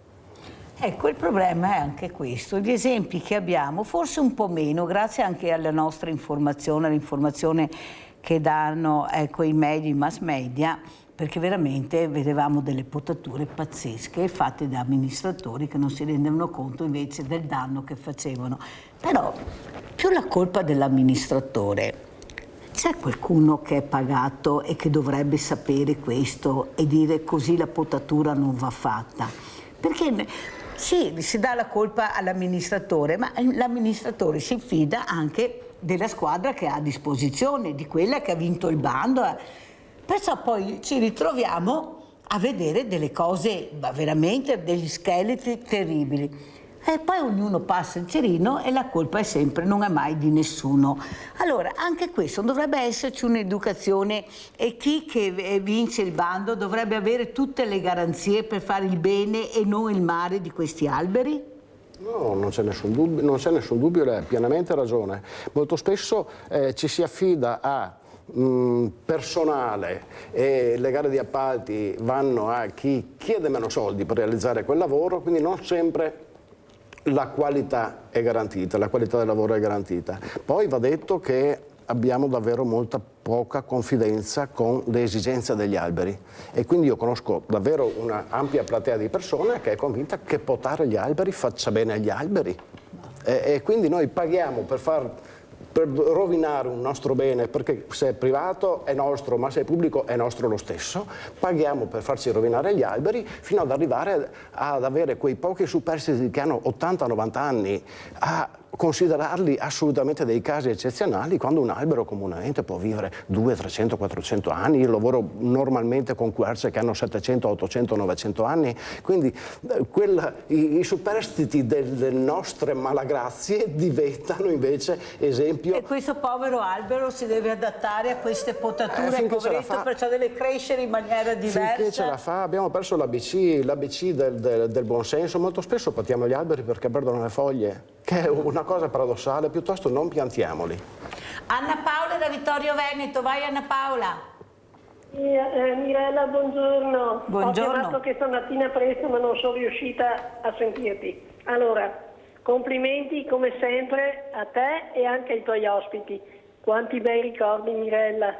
Ecco, il problema è anche questo, gli esempi che abbiamo, forse un po' meno, grazie anche alla nostra informazione, all'informazione che danno i media, i mass media, perché veramente vedevamo delle potature pazzesche fatte da amministratori che non si rendevano conto invece del danno che facevano. Però più la colpa dell'amministratore, c'è qualcuno che è pagato e che dovrebbe sapere questo e dire così la potatura non va fatta? Perché sì, si dà la colpa all'amministratore, ma l'amministratore si fida anche della squadra che ha a disposizione, di quella che ha vinto il bando. Perciò poi ci ritroviamo a vedere delle cose, veramente degli scheletri terribili. E poi ognuno passa il cerino e la colpa è sempre, non è mai di nessuno. Allora, anche questo, dovrebbe esserci un'educazione e chi che vince il bando dovrebbe avere tutte le garanzie per fare il bene e non il male di questi alberi? No, non c'è nessun dubbio, lei ha pienamente ragione. Molto spesso ci si affida a personale e le gare di appalti vanno a chi chiede meno soldi per realizzare quel lavoro, quindi non sempre la qualità è garantita, la qualità del lavoro è garantita. Poi va detto che abbiamo davvero molta poca confidenza con le esigenze degli alberi e quindi io conosco davvero una ampia platea di persone che è convinta che potare gli alberi faccia bene agli alberi e quindi noi paghiamo per rovinare un nostro bene, perché se è privato è nostro, ma se è pubblico è nostro lo stesso, paghiamo per farci rovinare gli alberi fino ad arrivare ad avere quei pochi superstiti che hanno 80-90 anni a considerarli assolutamente dei casi eccezionali, quando un albero comunemente può vivere 200, 300, 400 anni. Io lavoro normalmente con querce che hanno 700, 800, 900 anni, quindi i superstiti delle nostre malagrazie diventano invece esempio. E questo povero albero si deve adattare a queste potature, poveretto, perciò deve crescere in maniera diversa. Finché ce la fa. Abbiamo perso l'ABC del buonsenso. Molto spesso partiamo gli alberi perché perdono le foglie, che è una cosa paradossale, piuttosto non piantiamoli. Anna Paola da Vittorio Veneto, vai Anna Paola. Mirella, buongiorno. Buongiorno. Ho chiamato questa mattina presto ma non sono riuscita a sentirti. Allora, complimenti come sempre a te e anche ai tuoi ospiti. Quanti bei ricordi, Mirella.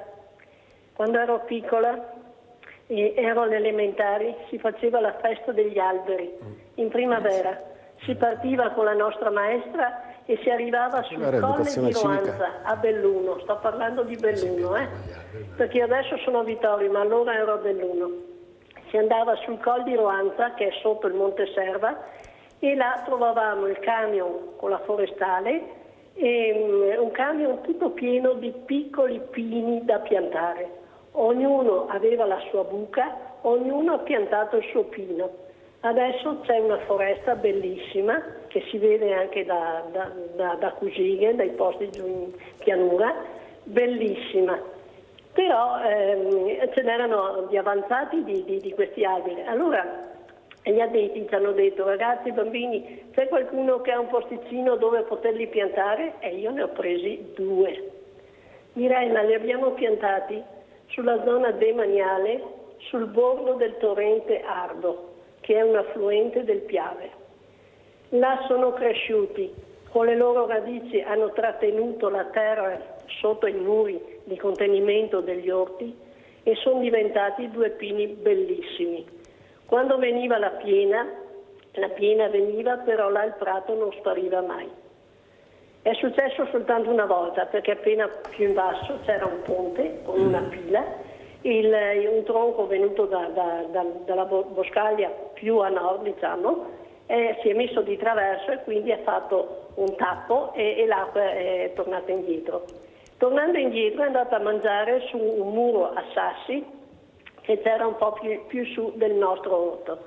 Quando ero piccola e ero alle elementari si faceva la festa degli alberi in primavera. Si partiva con la nostra maestra e si arrivava sul colle di Roanza a Belluno. Sto parlando di Belluno, perché adesso sono a Vittorio, ma allora ero a Belluno. Si andava sul colle di Roanza, che è sotto il Monte Serva, e là trovavamo il camion con la forestale e un camion tutto pieno di piccoli pini da piantare. Ognuno aveva la sua buca, ognuno ha piantato il suo pino. Adesso c'è una foresta bellissima che si vede anche da Cusighe, dai posti giù in pianura, bellissima. Però ce n'erano di avanzati di questi alberi. Allora gli addetti ci hanno detto: ragazzi, bambini, c'è qualcuno che ha un posticino dove poterli piantare? E io ne ho presi 2. Mirella, li abbiamo piantati sulla zona demaniale, sul bordo del torrente Ardo, che è un affluente del Piave. Là sono cresciuti, con le loro radici hanno trattenuto la terra sotto i muri di contenimento degli orti e sono diventati 2 pini bellissimi. Quando veniva la piena veniva, però là il prato non spariva mai. È successo soltanto una volta, perché appena più in basso c'era un ponte con una pila, un tronco venuto dalla boscaglia più a nord, diciamo, si è messo di traverso e quindi ha fatto un tappo e l'acqua è tornata indietro. Tornando indietro è andata a mangiare su un muro a sassi che c'era un po' più su del nostro orto.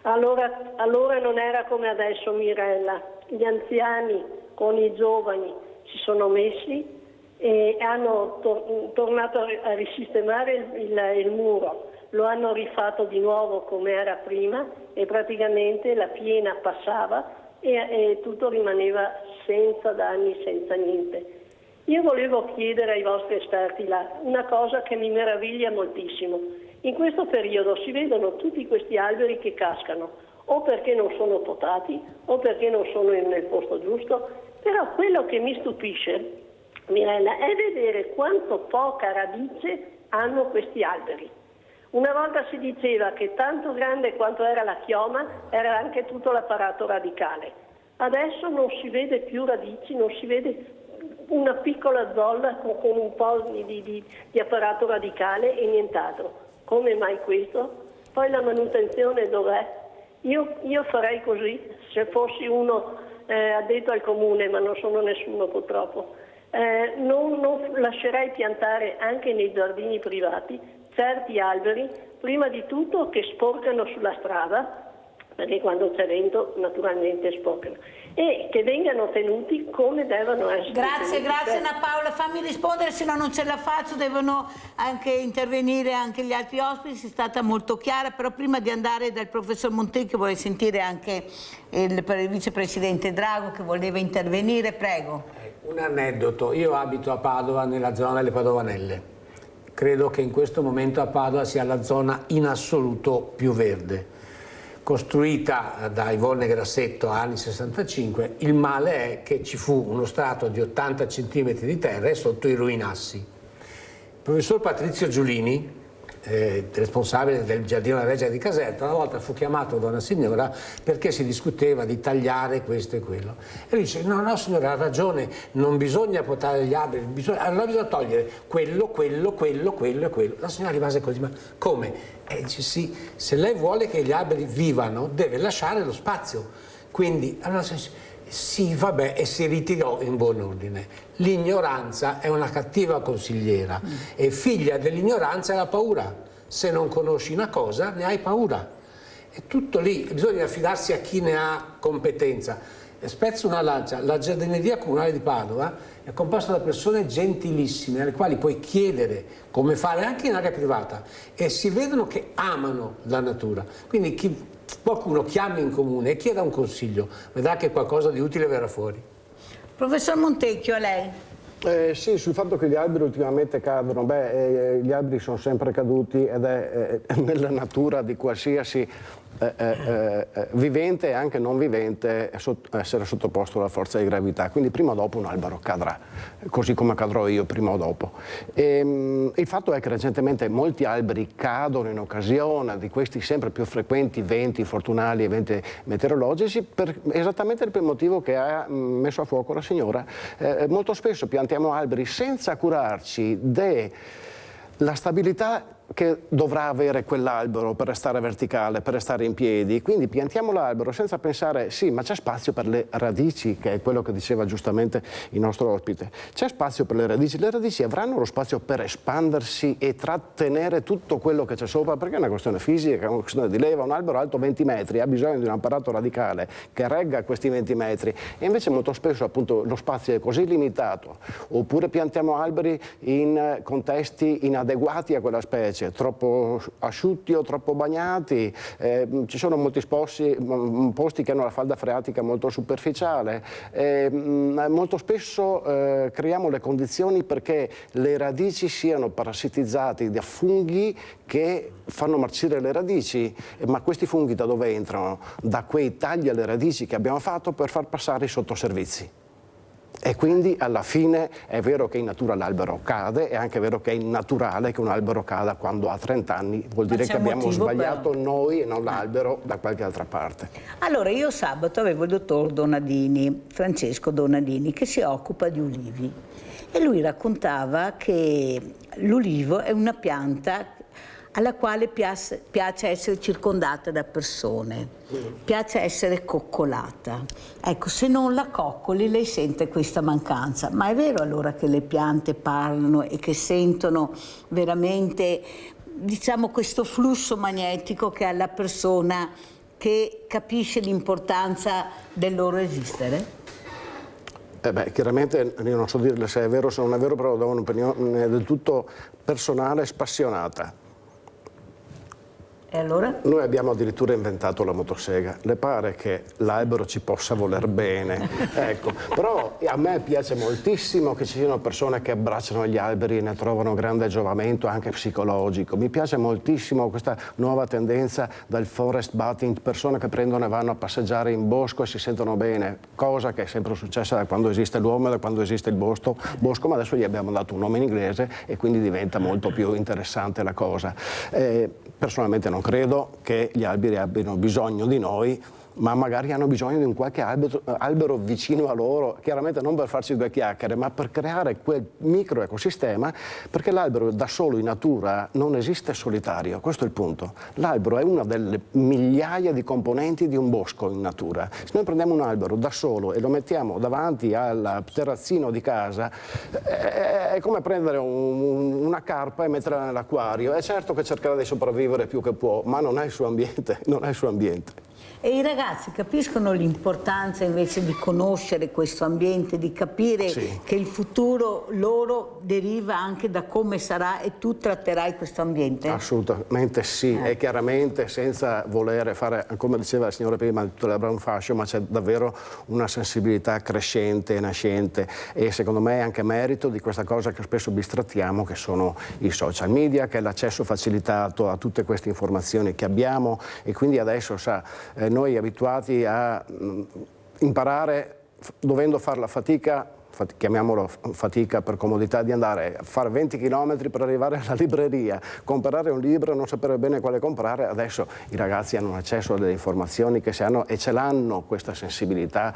Allora non era come adesso, Mirella. Gli anziani con i giovani si sono messi e hanno tornato a risistemare il muro, lo hanno rifatto di nuovo come era prima e praticamente la piena passava e tutto rimaneva senza danni, senza niente. Io volevo chiedere ai vostri esperti là una cosa che mi meraviglia moltissimo. In questo periodo si vedono tutti questi alberi che cascano, o perché non sono potati o perché non sono nel posto giusto, però quello che mi stupisce, Mirella, è vedere quanto poca radice hanno questi alberi. Una volta si diceva che tanto grande quanto era la chioma era anche tutto l'apparato radicale. Adesso non si vede più radici, non si vede una piccola zolla con un po' di apparato radicale e nient'altro. Come mai questo? Poi la manutenzione dov'è? Io farei così, se fossi uno addetto al comune, ma non sono nessuno purtroppo. Non lascerei piantare anche nei giardini privati certi alberi, prima di tutto che sporcano sulla strada, perché quando c'è vento naturalmente sporcano, e che vengano tenuti come devono essere. Grazie Anna Paola, fammi rispondere, se no non ce la faccio, devono anche intervenire anche gli altri ospiti, sei stata molto chiara, però prima di andare dal professor Montecchio vorrei sentire anche il vicepresidente Drago che voleva intervenire, prego. Un aneddoto, io abito a Padova, nella zona delle Padovanelle. Credo che in questo momento a Padova sia la zona in assoluto più verde. Costruita da Ivonne Grassetto anni 65, il male è che ci fu uno strato di 80 cm di terra e sotto i ruinassi. Il professor Patrizio Giulini, responsabile del Giardino della Reggia di Caserta, una volta fu chiamato da una signora perché si discuteva di tagliare questo e quello. E lui dice: no signora, ha ragione, non bisogna potare gli alberi, allora bisogna togliere quello e quello. La signora rimase così: ma come? Dice sì, se lei vuole che gli alberi vivano deve lasciare lo spazio. Quindi allora Sì, vabbè, e si ritirò in buon ordine. L'ignoranza è una cattiva consigliera e figlia dell'ignoranza è la paura. Se non conosci una cosa, ne hai paura. È tutto lì, bisogna affidarsi a chi ne ha competenza. Spezzo una lancia, la Giardineria Comunale di Padova è composta da persone gentilissime alle quali puoi chiedere come fare anche in area privata e si vedono che amano la natura. Quindi qualcuno chiami in comune e chieda un consiglio, vedrà che qualcosa di utile verrà fuori. Professor Montecchio, a lei? Sì, sul fatto che gli alberi ultimamente cadono, gli alberi sono sempre caduti ed è nella natura di qualsiasi vivente e anche non vivente essere sottoposto alla forza di gravità, quindi prima o dopo un albero cadrà, così come cadrò io prima o dopo. Il fatto è che recentemente molti alberi cadono in occasione di questi sempre più frequenti venti infortunali, eventi meteorologici, esattamente per il motivo che ha messo a fuoco la signora. Molto spesso piantiamo alberi senza curarci della stabilità che dovrà avere quell'albero per restare verticale, per restare in piedi. Quindi piantiamo l'albero senza pensare, sì, ma c'è spazio per le radici, che è quello che diceva giustamente il nostro ospite. C'è spazio per le radici avranno lo spazio per espandersi e trattenere tutto quello che c'è sopra, perché è una questione fisica, è una questione di leva. Un albero alto 20 metri ha bisogno di un apparato radicale che regga questi 20 metri e invece molto spesso appunto lo spazio è così limitato, oppure piantiamo alberi in contesti inadeguati a quella specie, troppo asciutti o troppo bagnati, ci sono molti posti che hanno la falda freatica molto superficiale, molto spesso creiamo le condizioni perché le radici siano parassitizzate da funghi che fanno marcire le radici, ma questi funghi da dove entrano? Da quei tagli alle radici che abbiamo fatto per far passare i sottoservizi. E quindi alla fine è vero che in natura l'albero cade, è anche vero che è innaturale che un albero cada quando ha 30 anni, vuol dire che abbiamo sbagliato noi e non l'albero da qualche altra parte. Allora io sabato avevo il dottor Donadini, Francesco Donadini, che si occupa di ulivi e lui raccontava che l'ulivo è una pianta alla quale piace essere circondata da persone, piace essere coccolata. Ecco, se non la coccoli lei sente questa mancanza. Ma è vero allora che le piante parlano e che sentono veramente, diciamo, questo flusso magnetico che ha la persona che capisce l'importanza del loro esistere? Chiaramente io non so dirle se è vero o se non è vero, però do un'opinione del tutto personale e spassionata. E allora? Noi abbiamo addirittura inventato la motosega. Le pare che l'albero ci possa voler bene? Ecco, però a me piace moltissimo che ci siano persone che abbracciano gli alberi e ne trovano grande giovamento anche psicologico. Mi piace moltissimo questa nuova tendenza del forest bathing, persone che prendono e vanno a passeggiare in bosco e si sentono bene, cosa che è sempre successa da quando esiste l'uomo e da quando esiste il bosco, ma adesso gli abbiamo dato un nome in inglese e quindi diventa molto più interessante la cosa. Personalmente non credo che gli alberi abbiano bisogno di noi, ma magari hanno bisogno di un qualche albero vicino a loro, chiaramente non per farci due chiacchiere, ma per creare quel microecosistema, perché l'albero da solo in natura non esiste solitario, questo è il punto. L'albero è una delle migliaia di componenti di un bosco in natura. Se noi prendiamo un albero da solo e lo mettiamo davanti al terrazzino di casa, è come prendere una carpa e metterla nell'acquario. È certo che cercherà di sopravvivere più che può, ma non è il suo ambiente, non è il suo ambiente. E i ragazzi capiscono l'importanza invece di conoscere questo ambiente, di capire che il futuro loro deriva anche da come sarà e tu tratterai questo ambiente? Assolutamente sì, e chiaramente senza volere fare, come diceva la signora prima, tutto il brown fashion, ma c'è davvero una sensibilità crescente e nascente e secondo me è anche merito di questa cosa che spesso bistrattiamo, che sono i social media, che è l'accesso facilitato a tutte queste informazioni che abbiamo e quindi adesso noi abituati a imparare dovendo fare la fatica, chiamiamolo fatica per comodità, di andare a fare 20 km per arrivare alla libreria, comprare un libro e non sapere bene quale comprare. Adesso i ragazzi hanno accesso a delle informazioni che se hanno e ce l'hanno questa sensibilità,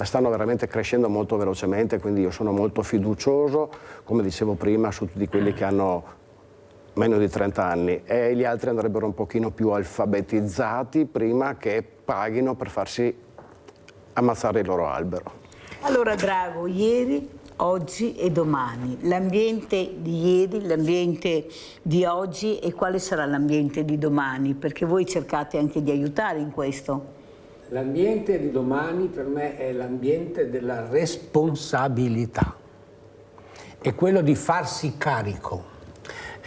stanno veramente crescendo molto velocemente, quindi io sono molto fiducioso, come dicevo prima, su tutti quelli che hanno meno di 30 anni e gli altri andrebbero un pochino più alfabetizzati prima che paghino per farsi ammazzare il loro albero. Allora Drago, ieri, oggi e domani, l'ambiente di ieri, l'ambiente di oggi e quale sarà l'ambiente di domani? Perché voi cercate anche di aiutare in questo. L'ambiente di domani per me è l'ambiente della responsabilità, è quello di farsi carico.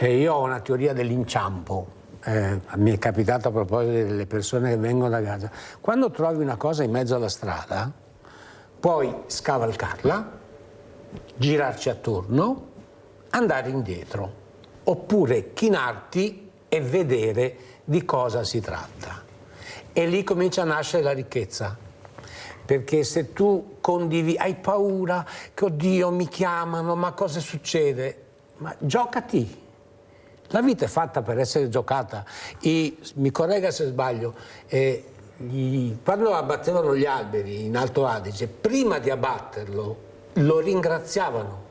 Io ho una teoria dell'inciampo, mi è capitato a proposito delle persone che vengono da Gaza. Quando trovi una cosa in mezzo alla strada, puoi scavalcarla, girarci attorno, andare indietro, oppure chinarti e vedere di cosa si tratta. E lì comincia a nascere la ricchezza, perché se tu condividi, hai paura che oddio mi chiamano, ma cosa succede? Ma giocati, la vita è fatta per essere giocata. Mi corregga se sbaglio, quando abbattevano gli alberi in Alto Adige, prima di abbatterlo lo ringraziavano,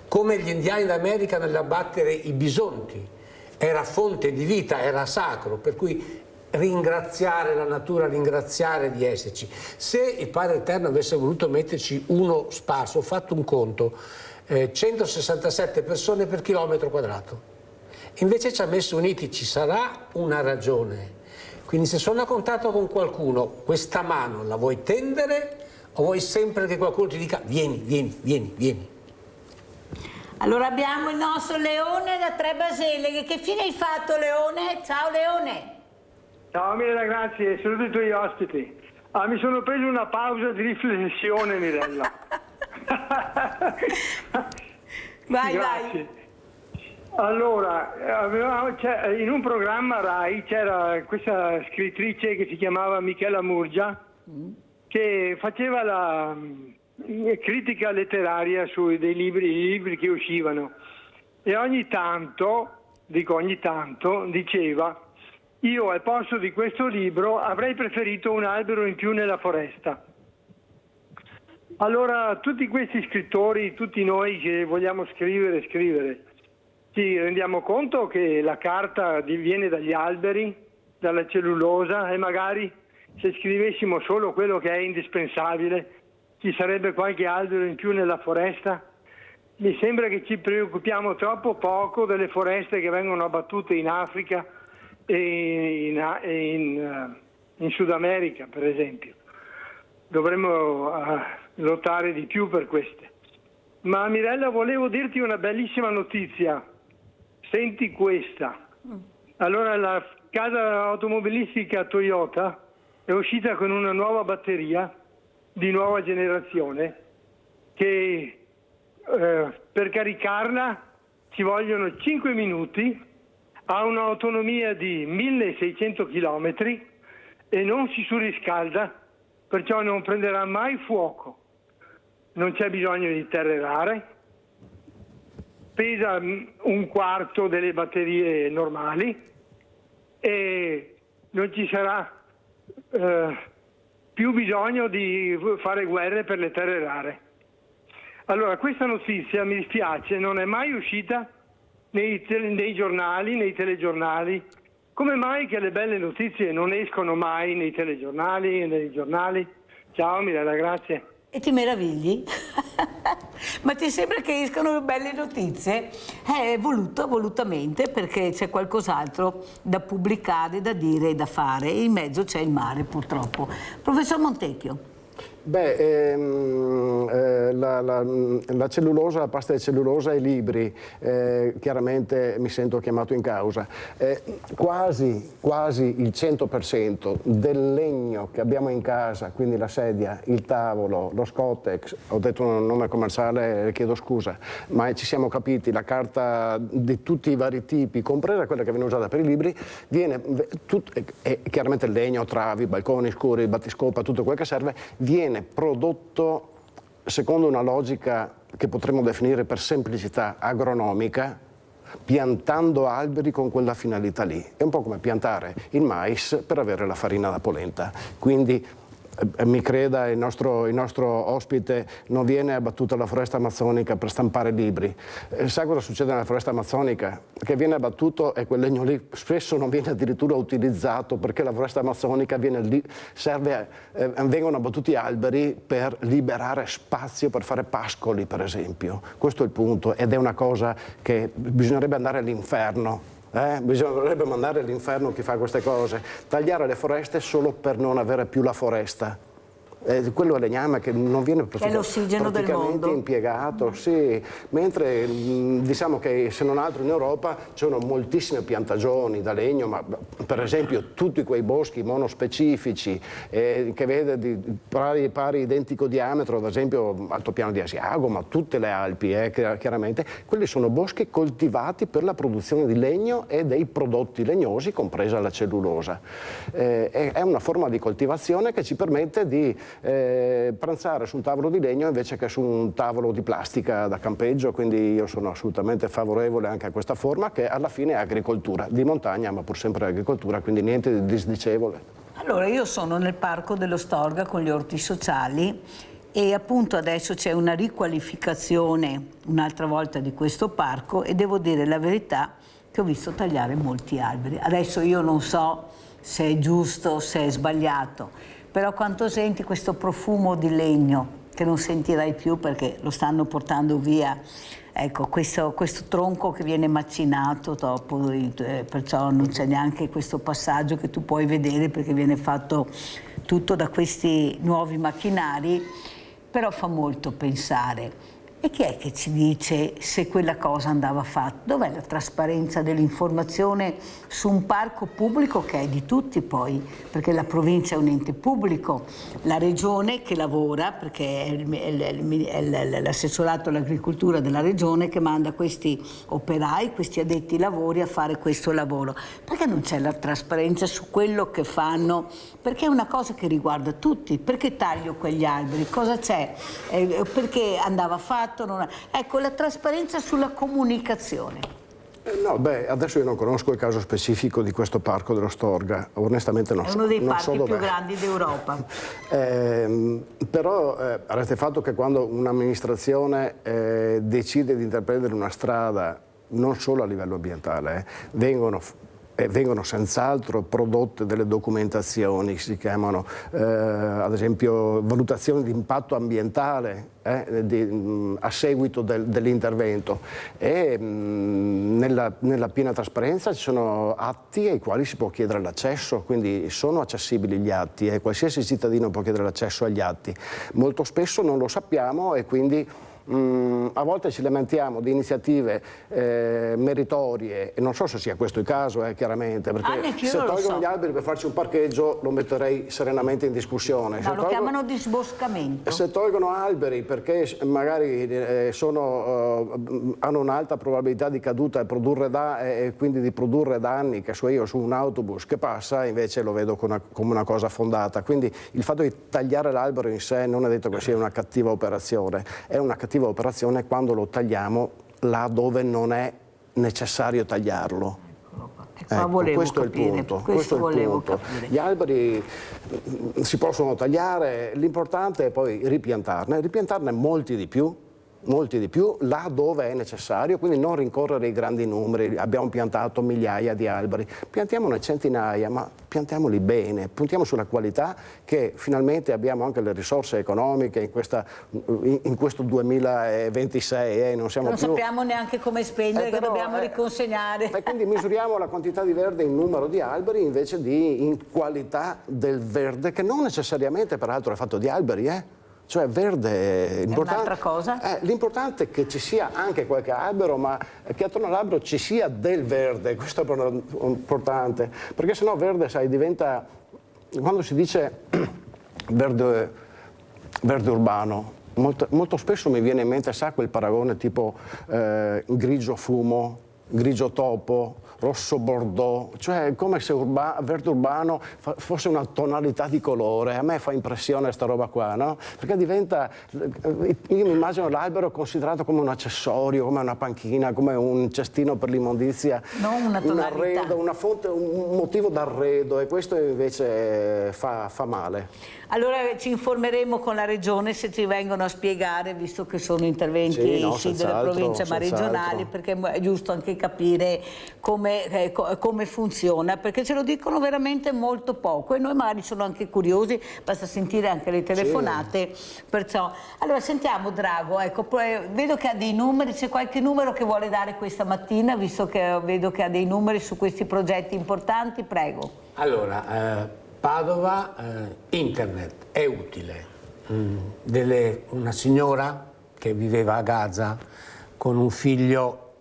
come gli indiani d'America nell'abbattere i bisonti, era fonte di vita, era sacro, per cui ringraziare la natura, ringraziare di esserci. Se il Padre Eterno avesse voluto metterci uno sparso, ho fatto un conto, 167 persone per chilometro quadrato, invece ci ha messo uniti, ci sarà una ragione. Quindi se sono a contatto con qualcuno, questa mano la vuoi tendere o vuoi sempre che qualcuno ti dica vieni, vieni, vieni, vieni? Allora abbiamo il nostro Leone da Tre Baseleghe. Che fine hai fatto, Leone? Ciao Leone. Ciao Mirella, grazie, saluto i tuoi ospiti. Mi sono preso una pausa di riflessione, Mirella. Vai, grazie. vai. Allora, in un programma RAI c'era questa scrittrice che si chiamava Michela Murgia, che faceva la critica letteraria dei libri che uscivano, e ogni tanto diceva: io al posto di questo libro avrei preferito un albero in più nella foresta. Allora tutti questi scrittori, tutti noi che vogliamo scrivere, ci rendiamo conto che la carta viene dagli alberi, dalla cellulosa, e magari se scrivessimo solo quello che è indispensabile ci sarebbe qualche albero in più nella foresta? Mi sembra che ci preoccupiamo troppo poco delle foreste che vengono abbattute in Africa e in Sud America, per esempio. Dovremmo lottare di più per queste. Ma Mirella, volevo dirti una bellissima notizia. Senti questa. Allora, la casa automobilistica Toyota è uscita con una nuova batteria di nuova generazione che per caricarla ci vogliono 5 minuti, ha un'autonomia di 1600 km e non si surriscalda, perciò non prenderà mai fuoco. Non c'è bisogno di terre rare, pesa un quarto delle batterie normali e non ci sarà più bisogno di fare guerre per le terre rare. Allora, questa notizia, mi dispiace, non è mai uscita nei giornali, nei telegiornali. Come mai che le belle notizie non escono mai nei telegiornali e nei giornali? Ciao Mirella, grazie. E ti meravigli? Ma ti sembra che escano belle notizie? È volutamente, perché c'è qualcos'altro da pubblicare, da dire e da fare. E in mezzo c'è il mare, purtroppo. Professor Montecchio. Beh, la cellulosa, la pasta di cellulosa e i libri, chiaramente mi sento chiamato in causa. Quasi il 100% del legno che abbiamo in casa, quindi la sedia, il tavolo, lo Scottex, ho detto un nome commerciale, chiedo scusa, ma ci siamo capiti, la carta di tutti i vari tipi, compresa quella che viene usata per i libri, viene chiaramente il legno, travi, balconi scuri, battiscopa, tutto quel che serve, viene prodotto secondo una logica che potremmo definire per semplicità agronomica, piantando alberi con quella finalità lì. È un po' come piantare il mais per avere la farina da polenta. Quindi mi creda, il nostro ospite, non viene abbattuta la foresta amazzonica per stampare libri. Sa cosa succede nella foresta amazzonica? Che viene abbattuto e quel legno lì spesso non viene addirittura utilizzato, perché la foresta amazzonica vengono abbattuti alberi per liberare spazio per fare pascoli, per esempio. Questo è il punto, ed è una cosa che bisognerebbe andare all'inferno. Bisognerebbe mandare all'inferno chi fa queste cose, tagliare le foreste solo per non avere più la foresta. Quello è legname che non viene praticamente impiegato, sì. Mentre diciamo che se non altro in Europa ci sono moltissime piantagioni da legno, ma per esempio tutti quei boschi monospecifici che vede di pari identico diametro, ad esempio Altopiano di Asiago, ma tutte le Alpi chiaramente, quelli sono boschi coltivati per la produzione di legno e dei prodotti legnosi, compresa la cellulosa. È una forma di coltivazione che ci permette di pranzare su un tavolo di legno invece che su un tavolo di plastica da campeggio, quindi io sono assolutamente favorevole anche a questa forma, che alla fine è agricoltura, di montagna ma pur sempre agricoltura, quindi niente di disdicevole. Allora, io sono nel parco dello Storga con gli orti sociali e appunto adesso c'è una riqualificazione un'altra volta di questo parco e devo dire la verità che ho visto tagliare molti alberi. Adesso io non so se è giusto, se è sbagliato, però quando senti questo profumo di legno che non sentirai più perché lo stanno portando via, ecco, questo tronco che viene macinato dopo, perciò non c'è neanche questo passaggio che tu puoi vedere perché viene fatto tutto da questi nuovi macchinari, però fa molto pensare. E chi è che ci dice se quella cosa andava fatta? Dov'è la trasparenza dell'informazione su un parco pubblico che è di tutti poi? Perché la provincia è un ente pubblico, la regione che lavora, perché è l'assessorato all'agricoltura della regione che manda questi operai, questi addetti ai lavori a fare questo lavoro. Perché non c'è la trasparenza su quello che fanno? Perché è una cosa che riguarda tutti. Perché taglio quegli alberi? Cosa c'è? Perché andava fatto? Ecco, la trasparenza sulla comunicazione. No, beh, adesso io non conosco il caso specifico di questo parco dello Storga, onestamente non so. È uno dei parchi più grandi d'Europa. Però resta il fatto che quando un'amministrazione decide di intraprendere una strada, non solo a livello ambientale, vengono senz'altro prodotte delle documentazioni, si chiamano ad esempio valutazioni di impatto ambientale a seguito dell'intervento, e nella piena trasparenza ci sono atti ai quali si può chiedere l'accesso, quindi sono accessibili gli atti e qualsiasi cittadino può chiedere l'accesso agli atti. Molto spesso non lo sappiamo e quindi a volte ci lamentiamo di iniziative meritorie, e non so se sia questo il caso, chiaramente, perché se tolgono gli alberi per farci un parcheggio lo metterei serenamente in discussione. No, lo chiamano disboscamento. Se tolgono alberi perché magari hanno un'alta probabilità di caduta e quindi di produrre danni, che so io, su un autobus che passa, invece lo vedo come una cosa fondata. Quindi il fatto di tagliare l'albero in sé non è detto che sia una cattiva operazione, è una cattiva operazione quando lo tagliamo là dove non è necessario tagliarlo. Questo è il punto. Gli alberi si possono tagliare, l'importante è poi ripiantarne molti di più là dove è necessario, quindi non rincorrere i grandi numeri. Abbiamo piantato migliaia di alberi, piantiamone centinaia, ma piantiamoli bene, puntiamo sulla qualità, che finalmente abbiamo anche le risorse economiche in questo 2026, non sappiamo neanche come spendere, che dobbiamo riconsegnare. E quindi misuriamo la quantità di verde in numero di alberi invece di in qualità del verde, che non necessariamente peraltro è fatto di alberi, Cioè verde è un'altra cosa? L'importante è che ci sia anche qualche albero, ma che attorno all'albero ci sia del verde, questo è importante, perché sennò verde, sai, diventa, quando si dice verde urbano, molto spesso mi viene in mente, sa, quel paragone tipo grigio fumo, grigio topo, rosso bordeaux, cioè come se verde urbano fosse una tonalità di colore. A me fa impressione sta roba qua, no? Perché diventa, io mi immagino l'albero considerato come un accessorio, come una panchina, come un cestino per l'immondizia, non una tonalità, un arredo, una fonte, un motivo d'arredo, e questo invece fa male. Allora ci informeremo con la Regione se ci vengono a spiegare, visto che sono interventi delle province ma regionali, perché è giusto anche capire come funziona, perché ce lo dicono veramente molto poco e noi magari sono anche curiosi, basta sentire anche le telefonate. Perciò, allora sentiamo Drago, ecco, vedo che ha dei numeri, c'è qualche numero che vuole dare questa mattina, visto che vedo che ha dei numeri su questi progetti importanti, prego. Allora, Padova, internet è utile. Una signora che viveva a Gaza con un figlio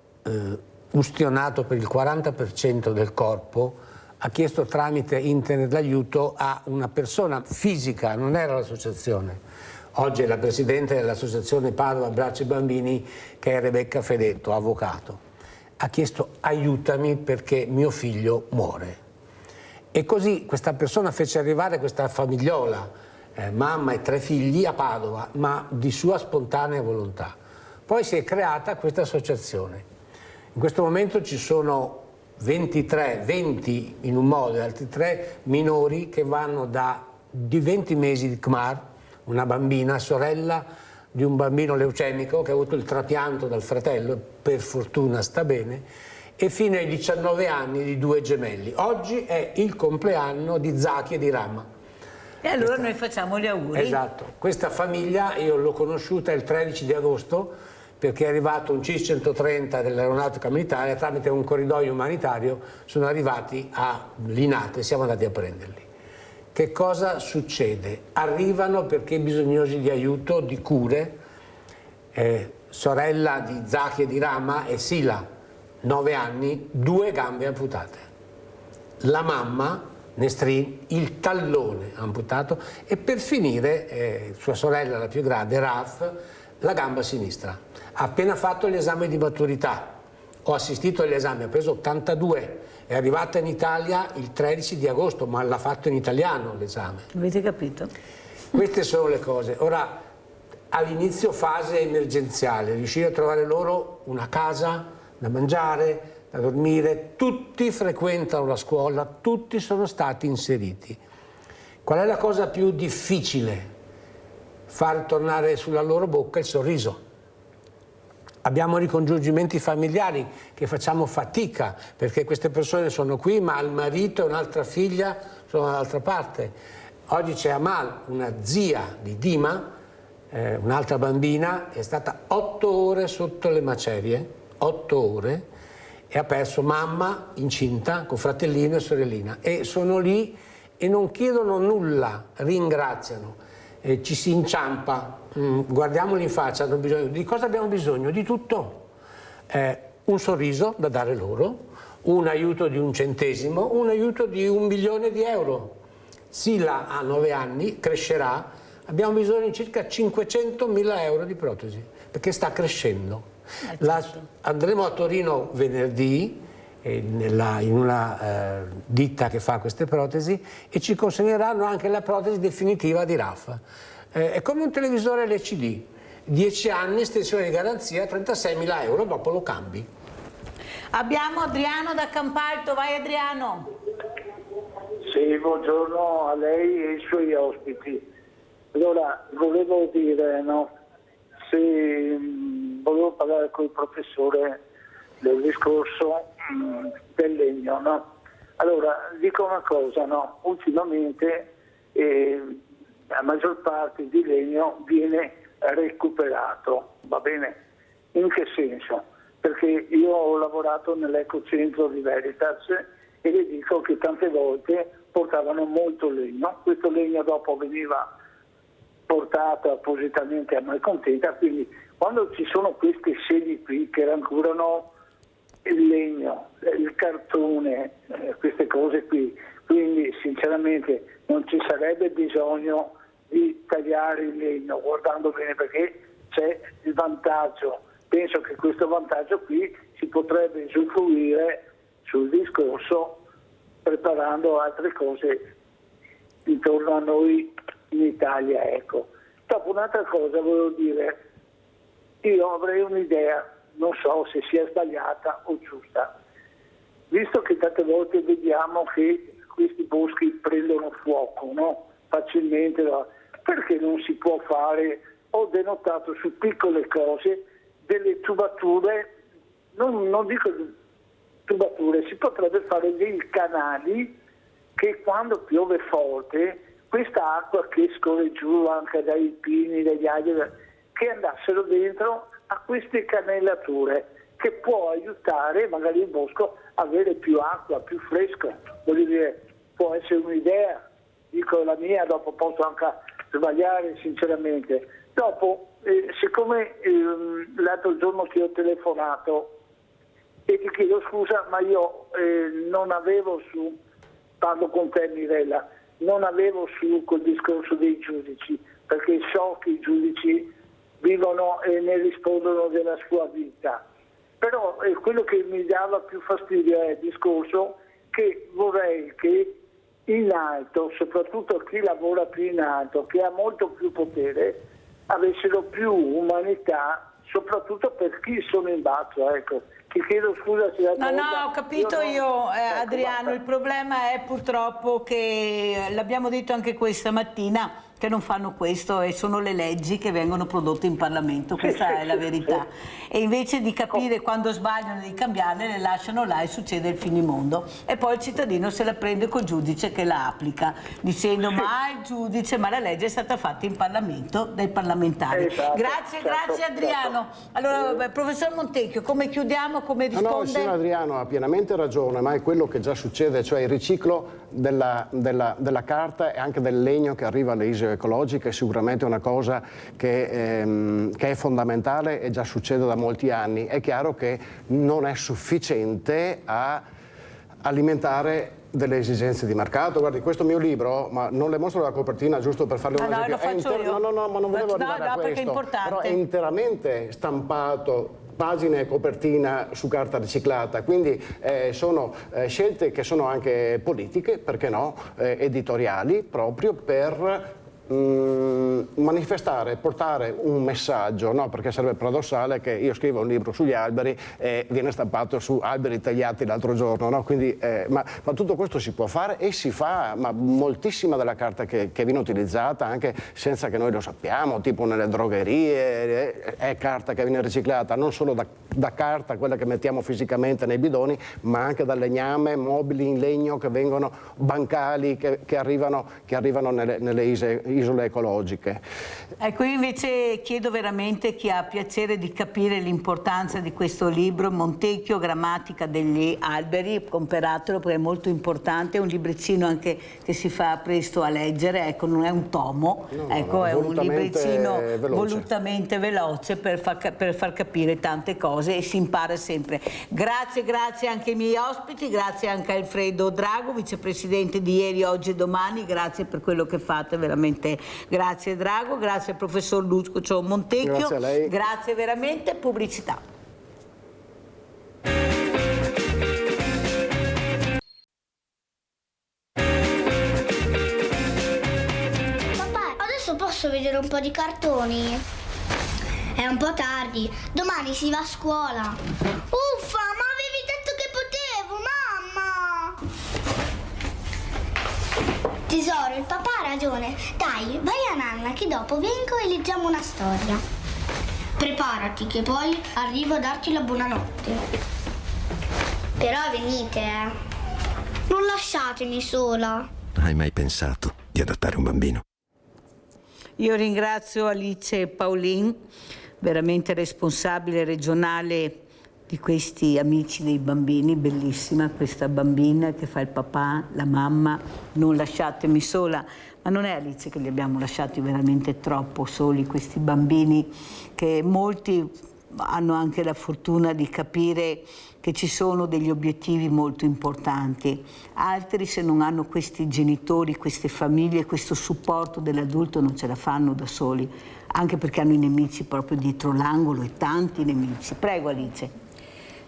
ustionato per il 40% del corpo ha chiesto tramite internet l'aiuto a una persona fisica, non era l'associazione. Oggi è la presidente dell'associazione Padova Abbraccia i Bambini, che è Rebecca Fedetto, avvocato. Ha chiesto aiutami perché mio figlio muore. E così questa persona fece arrivare questa famigliola, mamma e 3 figli, a Padova, ma di sua spontanea volontà. Poi si è creata questa associazione. In questo momento ci sono 20 in un modo e altri 3 minori che vanno di 20 mesi di Kmar, una bambina, sorella di un bambino leucemico che ha avuto il trapianto dal fratello e per fortuna sta bene, e fino ai 19 anni di 2 gemelli. Oggi è il compleanno di Zaki e di Rama. E allora noi facciamo gli auguri. Esatto. Questa famiglia io l'ho conosciuta il 13 di agosto perché è arrivato un C-130 dell'aeronautica militare, tramite un corridoio umanitario sono arrivati a Linate e siamo andati a prenderli. Che cosa succede? Arrivano perché bisognosi di aiuto, di cure. Sorella di Zaki e di Rama è Sila, 9 anni, 2 gambe amputate. La mamma, Nesrin, il tallone amputato e per finire sua sorella, la più grande, Raf, la gamba sinistra. Ha appena fatto l'esame di maturità, ho assistito all'esame, ha preso 82, è arrivata in Italia il 13 di agosto, ma l'ha fatto in italiano l'esame. Avete capito? Queste sono le cose. Ora, all'inizio fase emergenziale, riuscire a trovare loro una casa da mangiare, da dormire, tutti frequentano la scuola, tutti sono stati inseriti. Qual è la cosa più difficile? Far tornare sulla loro bocca il sorriso. Abbiamo ricongiungimenti familiari che facciamo fatica perché queste persone sono qui ma il marito e un'altra figlia sono dall'altra parte. Oggi c'è Amal, una zia di Dima, un'altra bambina, è stata 8 ore sotto le macerie, 8 ore, e ha perso mamma incinta con fratellino e sorellina e sono lì e non chiedono nulla, ringraziano. Ci si inciampa, guardiamoli in faccia, hanno bisogno. Di cosa abbiamo bisogno? Di tutto. Un sorriso da dare loro, un aiuto di 1 centesimo, un aiuto di 1 milione di euro. Sila ha 9 anni, crescerà, abbiamo bisogno di circa 500.000 euro di protesi, perché sta crescendo. Andremo a Torino venerdì, in una ditta che fa queste protesi e ci consegneranno anche la protesi definitiva di Raf. È come un televisore LCD, 10 anni, estensione di garanzia, 36.000 euro, dopo lo cambi. Abbiamo Adriano da Campalto, vai Adriano. Sì, buongiorno a lei e ai suoi ospiti. Allora, volevo dire, no, se volevo parlare con il professore del discorso del legno, no? Allora, dico una cosa, no? Ultimamente la maggior parte di legno viene recuperato, va bene? In che senso? Perché io ho lavorato nell'ecocentro di Veritas e le dico che tante volte portavano molto legno, questo legno dopo veniva portato appositamente a Malcontenta, quindi quando ci sono queste sedi qui che rancurano il legno, il cartone, queste cose qui, quindi sinceramente non ci sarebbe bisogno di tagliare il legno, guardando bene, perché c'è il vantaggio. Penso che questo vantaggio qui si potrebbe usufruire sul discorso preparando altre cose intorno a noi in Italia, ecco. Dopo un'altra cosa volevo dire, io avrei un'idea, non so se sia sbagliata o giusta, visto che tante volte vediamo che questi boschi prendono fuoco, no? facilmente, perché non si può fare, ho denotato su piccole cose, delle tubature, non dico tubature, si potrebbe fare dei canali che quando piove forte, questa acqua che scorre giù anche dai pini, dagli alberi, che andassero dentro a queste canellature, che può aiutare magari il bosco a avere più acqua, più fresco. Voglio dire, può essere un'idea, dico la mia, dopo posso anche sbagliare sinceramente. Dopo, siccome l'altro giorno ti ho telefonato e ti chiedo scusa, ma io non avevo su, parlo con te Mirella, non avevo su col discorso dei giudici, perché so che i giudici vivono e ne rispondono della sua vita. Però quello che mi dava più fastidio è il discorso che vorrei che in alto, soprattutto chi lavora più in alto, che ha molto più potere, avessero più umanità, soprattutto per chi sono in basso, ecco. Ti chiedo scusa se No, ho capito io, Adriano, il problema è purtroppo che, l'abbiamo detto anche questa mattina, che non fanno questo e sono le leggi che vengono prodotte in Parlamento, questa è la verità. E invece di capire quando sbagliano di cambiarle, le lasciano là e succede il finimondo. E poi il cittadino se la prende col giudice che la applica, dicendo ma il giudice, ma la legge è stata fatta in Parlamento dai parlamentari. Esatto, Grazie Adriano. Allora, professor Montecchio, come chiudiamo? Come risponde? No, il signor Adriano ha pienamente ragione, ma è quello che già succede, cioè il riciclo della carta e anche del legno che arriva alle isole ecologiche è sicuramente una cosa che è fondamentale e già succede da molti anni. È chiaro che non è sufficiente a alimentare delle esigenze di mercato. Guardi, questo mio libro, ma non le mostro la copertina giusto per farle un esempio. Lo faccio io. No, ma non volevo arrivare a questo, però è interamente stampato, pagina e copertina su carta riciclata, quindi sono scelte che sono anche politiche, perché no, editoriali, proprio per manifestare, portare un messaggio, no? Perché sarebbe paradossale che io scriva un libro sugli alberi e viene stampato su alberi tagliati l'altro giorno, no? Quindi, ma tutto questo si può fare e si fa, ma moltissima della carta che viene utilizzata anche senza che noi lo sappiamo, tipo nelle drogherie, è carta che viene riciclata non solo da carta, quella che mettiamo fisicamente nei bidoni, ma anche da legname, mobili in legno che vengono, bancali che arrivano nelle isole ecologiche. Ecco, io invece chiedo veramente chi ha piacere di capire l'importanza di questo libro, Montecchio, Grammatica degli alberi, comperatelo perché è molto importante, è un libricino anche che si fa presto a leggere, ecco, non è un tomo, è un libricino volutamente veloce per far capire tante cose e si impara sempre. Grazie anche ai miei ospiti, grazie anche a Alfredo Drago, vicepresidente di Ieri, Oggi e Domani, grazie per quello che fate veramente. Grazie Drago, grazie al professor Lucio Montecchio, grazie a lei. Grazie veramente, pubblicità. Papà, adesso posso vedere un po' di cartoni? È un po' tardi, domani si va a scuola. Uffa, ma avevi detto che potevo, mamma! Tesoro, il papà ha ragione. Dai, vai a nanna che dopo vengo e leggiamo una storia. Preparati che poi arrivo a darti la buonanotte. Però venite, Non lasciatemi sola. Hai mai pensato di adottare un bambino? Io ringrazio Alice Paolin, veramente responsabile regionale di questi Amici dei Bambini, bellissima questa bambina che fa il papà, la mamma, non lasciatemi sola, ma non è Alice che li abbiamo lasciati veramente troppo soli questi bambini, che molti hanno anche la fortuna di capire che ci sono degli obiettivi molto importanti, altri se non hanno questi genitori, queste famiglie, questo supporto dell'adulto non ce la fanno da soli, anche perché hanno i nemici proprio dietro l'angolo e tanti nemici. Prego Alice.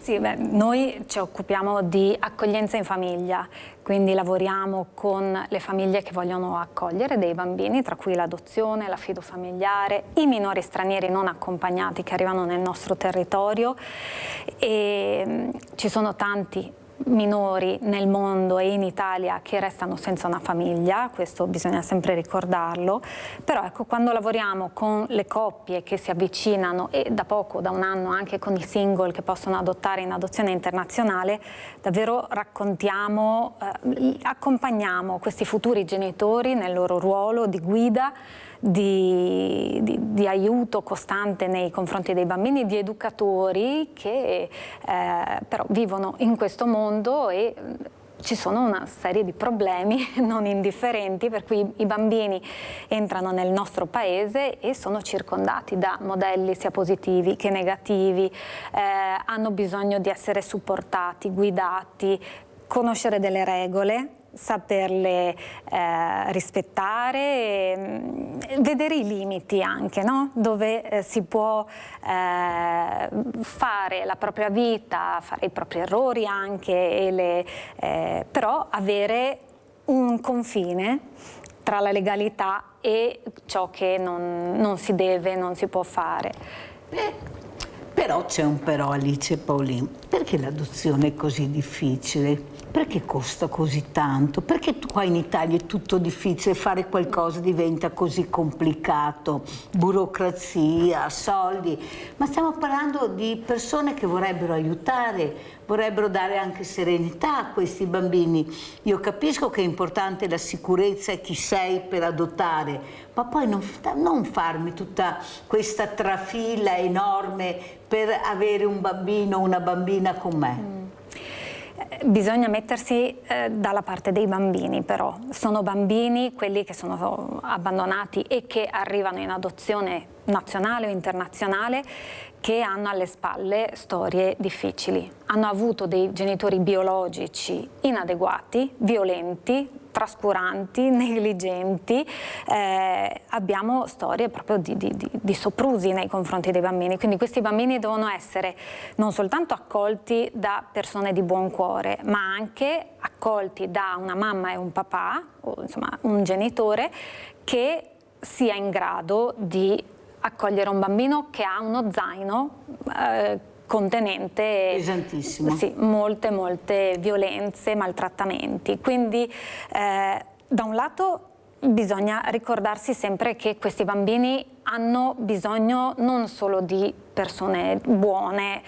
Sì, noi ci occupiamo di accoglienza in famiglia, quindi lavoriamo con le famiglie che vogliono accogliere dei bambini, tra cui l'adozione, l'affido familiare, i minori stranieri non accompagnati che arrivano nel nostro territorio e ci sono tanti minori nel mondo e in Italia che restano senza una famiglia, questo bisogna sempre ricordarlo, però ecco, quando lavoriamo con le coppie che si avvicinano e da poco, da un anno anche con i single che possono adottare in adozione internazionale, davvero raccontiamo, accompagniamo questi futuri genitori nel loro ruolo di guida, di aiuto costante nei confronti dei bambini, di educatori che però vivono in questo mondo e ci sono una serie di problemi non indifferenti, per cui i bambini entrano nel nostro paese e sono circondati da modelli sia positivi che negativi, hanno bisogno di essere supportati, guidati, conoscere delle regole, saperle rispettare, vedere i limiti anche, no? Dove si può fare la propria vita, fare i propri errori anche, però avere un confine tra la legalità e ciò che non si deve, non si può fare. Però c'è un però, Alice e Paolin. Perché l'adozione è così difficile? Perché costa così tanto? Perché qua in Italia è tutto difficile, fare qualcosa diventa così complicato? Burocrazia, soldi. Ma stiamo parlando di persone che vorrebbero aiutare, vorrebbero dare anche serenità a questi bambini. Io capisco che è importante la sicurezza e chi sei per adottare, ma poi non farmi tutta questa trafila enorme per avere un bambino o una bambina con me. Bisogna mettersi dalla parte dei bambini, però. Sono bambini quelli che sono abbandonati e che arrivano in adozione nazionale o internazionale, che hanno alle spalle storie difficili. Hanno avuto dei genitori biologici inadeguati, violenti, trascuranti, negligenti, abbiamo storie proprio di soprusi nei confronti dei bambini, quindi questi bambini devono essere non soltanto accolti da persone di buon cuore, ma anche accolti da una mamma e un papà, o insomma un genitore, che sia in grado di accogliere un bambino che ha uno zaino contenente pesantissimo. Sì, molte violenze, maltrattamenti. Quindi da un lato bisogna ricordarsi sempre che questi bambini hanno bisogno non solo di persone buone,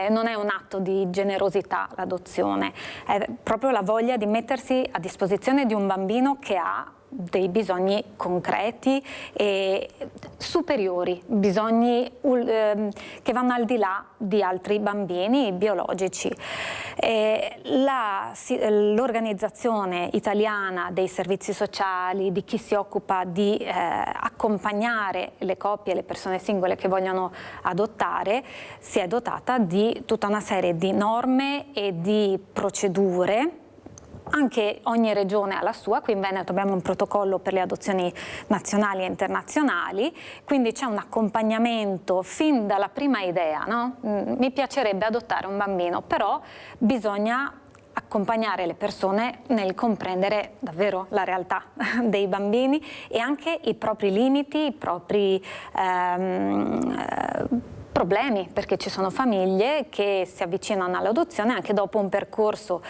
non è un atto di generosità l'adozione, è proprio la voglia di mettersi a disposizione di un bambino che ha dei bisogni concreti e superiori, bisogni che vanno al di là di altri bambini biologici. L'organizzazione italiana dei servizi sociali, di chi si occupa di accompagnare le coppie e le persone singole che vogliono adottare, si è dotata di tutta una serie di norme e di procedure. Anche ogni regione ha la sua, qui in Veneto abbiamo un protocollo per le adozioni nazionali e internazionali, quindi c'è un accompagnamento fin dalla prima idea, no? Mi piacerebbe adottare un bambino, però bisogna accompagnare le persone nel comprendere davvero la realtà dei bambini e anche i propri limiti, i propri problemi, perché ci sono famiglie che si avvicinano all'adozione anche dopo un percorso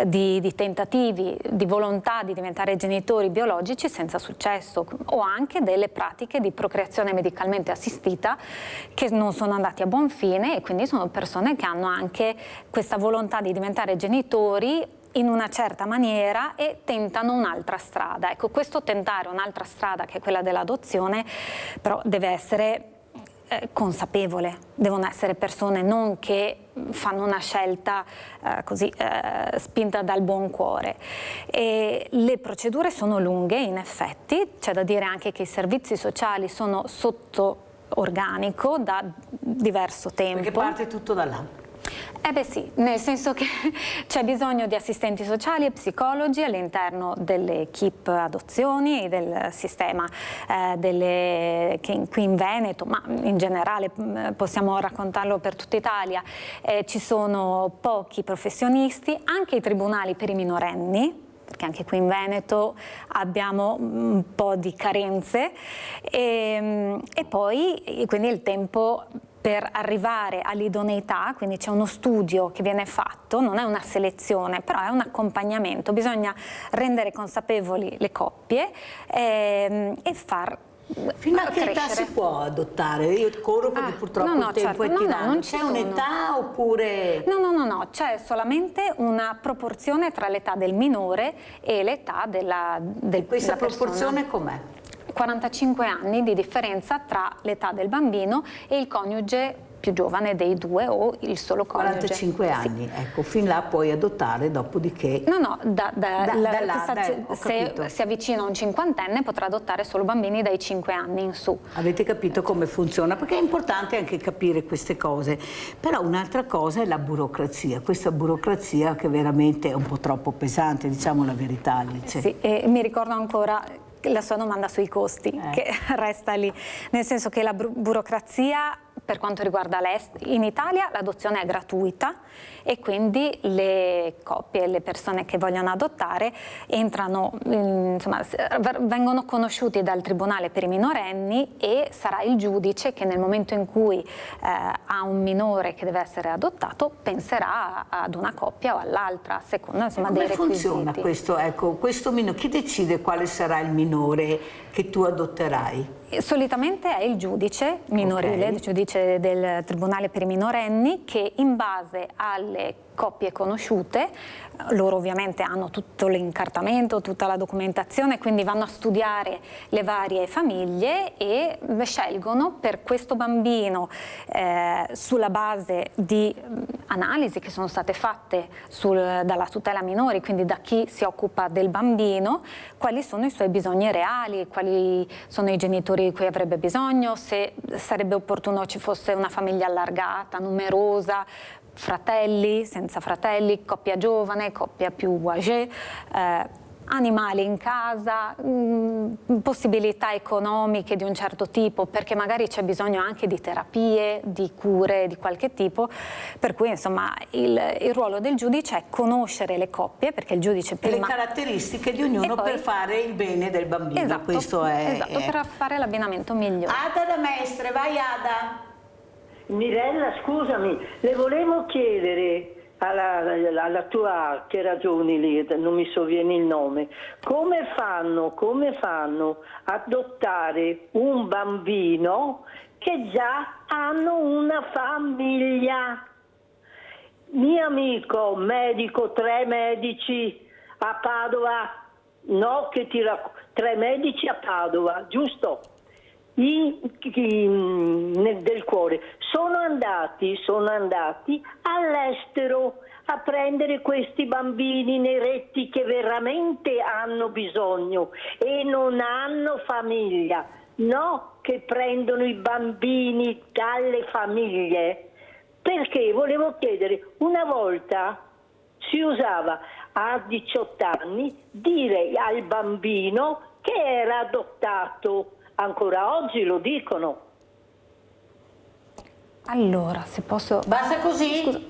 di tentativi, di volontà di diventare genitori biologici senza successo, o anche delle pratiche di procreazione medicalmente assistita che non sono andate a buon fine, e quindi sono persone che hanno anche questa volontà di diventare genitori in una certa maniera e tentano un'altra strada. Ecco, questo tentare un'altra strada, che è quella dell'adozione, però deve essere consapevole, devono essere persone non che fanno una scelta così spinta dal buon cuore. E le procedure sono lunghe, in effetti, c'è da dire anche che i servizi sociali sono sotto organico da diverso tempo. Perché parte tutto da là. Beh sì, nel senso che c'è bisogno di assistenti sociali e psicologi all'interno delle equip adozioni, del sistema qui in Veneto, ma in generale possiamo raccontarlo per tutta Italia. Ci sono pochi professionisti, anche i tribunali per i minorenni perché anche qui in Veneto abbiamo un po' di carenze, e poi quindi il tempo per arrivare all'idoneità, quindi c'è uno studio che viene fatto, non è una selezione, però è un accompagnamento, bisogna rendere consapevoli le coppie e far fino a che età crescere. si può adottare? Io corro perché purtroppo il tempo è tiranno. non c'è un'età oppure... No, c'è solamente una proporzione tra l'età del minore e l'età della questa della proporzione persona. com'è? 45 anni di differenza tra l'età del bambino e il coniuge più giovane dei due o il solo coniuge. 45 anni, ecco, fin là puoi adottare, dopodiché... Se si avvicina a un cinquantenne potrà adottare solo bambini dai 5 anni in su. Avete capito come funziona? Perché è importante anche capire queste cose. Però un'altra cosa è la burocrazia, questa burocrazia che veramente è un po' troppo pesante, diciamo la verità, Alice. Sì, e mi ricordo ancora la sua domanda sui costi, che resta lì, nel senso che la burocrazia per quanto riguarda l'est, in Italia l'adozione è gratuita e quindi le coppie e le persone che vogliono adottare entrano, insomma, vengono conosciuti dal Tribunale per i minorenni e sarà il giudice che nel momento in cui ha un minore che deve essere adottato penserà ad una coppia o all'altra, secondo insomma, dei requisiti. Come funziona questo? Ecco, questo minore, chi decide quale sarà il minore che tu adotterai? Solitamente è il giudice minorile, il giudice del Tribunale per i minorenni, che in base alle coppie conosciute, loro ovviamente hanno tutto l'incartamento, tutta la documentazione, quindi vanno a studiare le varie famiglie e scelgono per questo bambino sulla base di analisi che sono state fatte dalla tutela minori, quindi da chi si occupa del bambino, quali sono i suoi bisogni reali, quali sono i genitori di cui avrebbe bisogno, se sarebbe opportuno ci fosse una famiglia allargata, numerosa, fratelli, senza fratelli, coppia giovane, coppia più âgée, animali in casa, possibilità economiche di un certo tipo, perché magari c'è bisogno anche di terapie, di cure di qualche tipo, per cui insomma il ruolo del giudice è conoscere le coppie, perché il giudice prima... le caratteristiche di ognuno per fare il bene del bambino. Esatto, questo è, per fare l'abbinamento migliore. Ada da Mestre, vai Ada. Mirella, scusami, le volevo chiedere alla tua, che ragioni lì, non mi sovviene il nome, come fanno ad adottare un bambino che già hanno una famiglia? Mio amico, medico, 3 medici a Padova, no, 3 medici a Padova, giusto? Del cuore sono andati all'estero a prendere questi bambini neretti che veramente hanno bisogno e non hanno famiglia, no, che prendono i bambini dalle famiglie. Perché volevo chiedere, una volta si usava a 18 anni dire al bambino che era adottato. Ancora oggi lo dicono. Allora, se posso... Basta così? Scusa.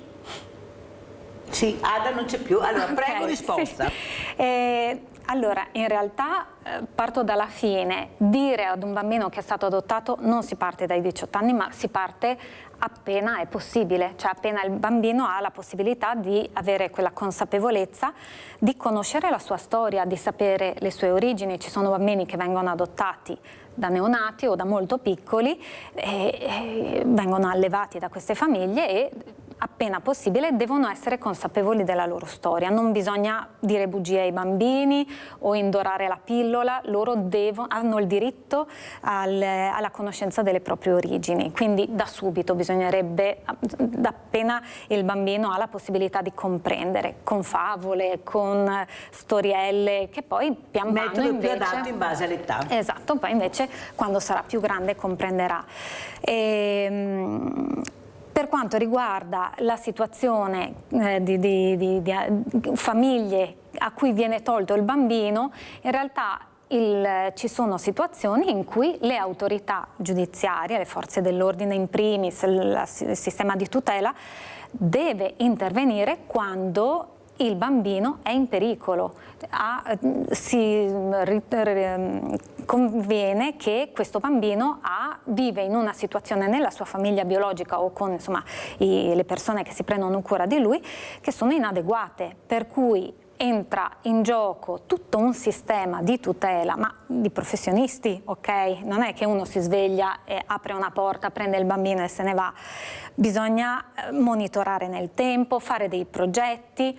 Sì, Ada non c'è più. Allora, prego, risposta. Sì. Allora, in realtà parto dalla fine. Dire ad un bambino che è stato adottato non si parte dai 18 anni, ma si parte appena è possibile, cioè appena il bambino ha la possibilità di avere quella consapevolezza di conoscere la sua storia, di sapere le sue origini. Ci sono bambini che vengono adottati da neonati o da molto piccoli e vengono allevati da queste famiglie e appena possibile devono essere consapevoli della loro storia. Non bisogna dire bugie ai bambini o indorare la pillola, loro hanno il diritto alla conoscenza delle proprie origini, quindi da subito bisognerebbe, da appena il bambino ha la possibilità di comprendere, con favole, con storielle, che poi pian piano metodo invece... più adatto in base all'età. Esatto, poi invece quando sarà più grande comprenderà. Per quanto riguarda la situazione di famiglie a cui viene tolto il bambino, in realtà ci sono situazioni in cui le autorità giudiziarie, le forze dell'ordine in primis, il sistema di tutela, deve intervenire quando il bambino è in pericolo. Conviene che questo bambino vive in una situazione nella sua famiglia biologica o con le persone che si prendono cura di lui che sono inadeguate, per cui entra in gioco tutto un sistema di tutela, ma di professionisti, ok? Non è che uno si sveglia e apre una porta, prende il bambino e se ne va. Bisogna monitorare nel tempo, fare dei progetti.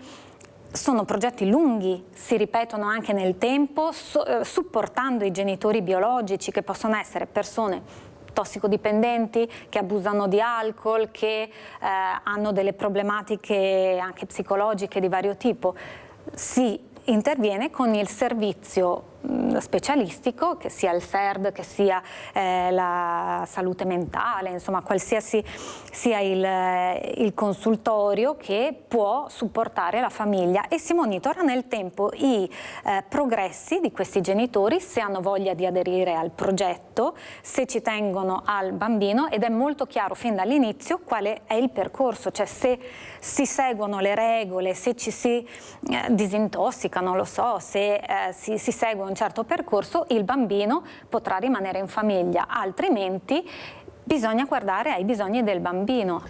Sono progetti lunghi, si ripetono anche nel tempo, supportando i genitori biologici, che possono essere persone tossicodipendenti, che abusano di alcol, che hanno delle problematiche anche psicologiche di vario tipo. Si interviene con il servizio specialistico, che sia il SERD, che sia la salute mentale, insomma qualsiasi sia il consultorio che può supportare la famiglia, e si monitora nel tempo i progressi di questi genitori, se hanno voglia di aderire al progetto, se ci tengono al bambino, ed è molto chiaro fin dall'inizio quale è il percorso, cioè se si seguono le regole, se ci si disintossica, non lo so, se si segue un certo percorso, il bambino potrà rimanere in famiglia, altrimenti bisogna guardare ai bisogni del bambino.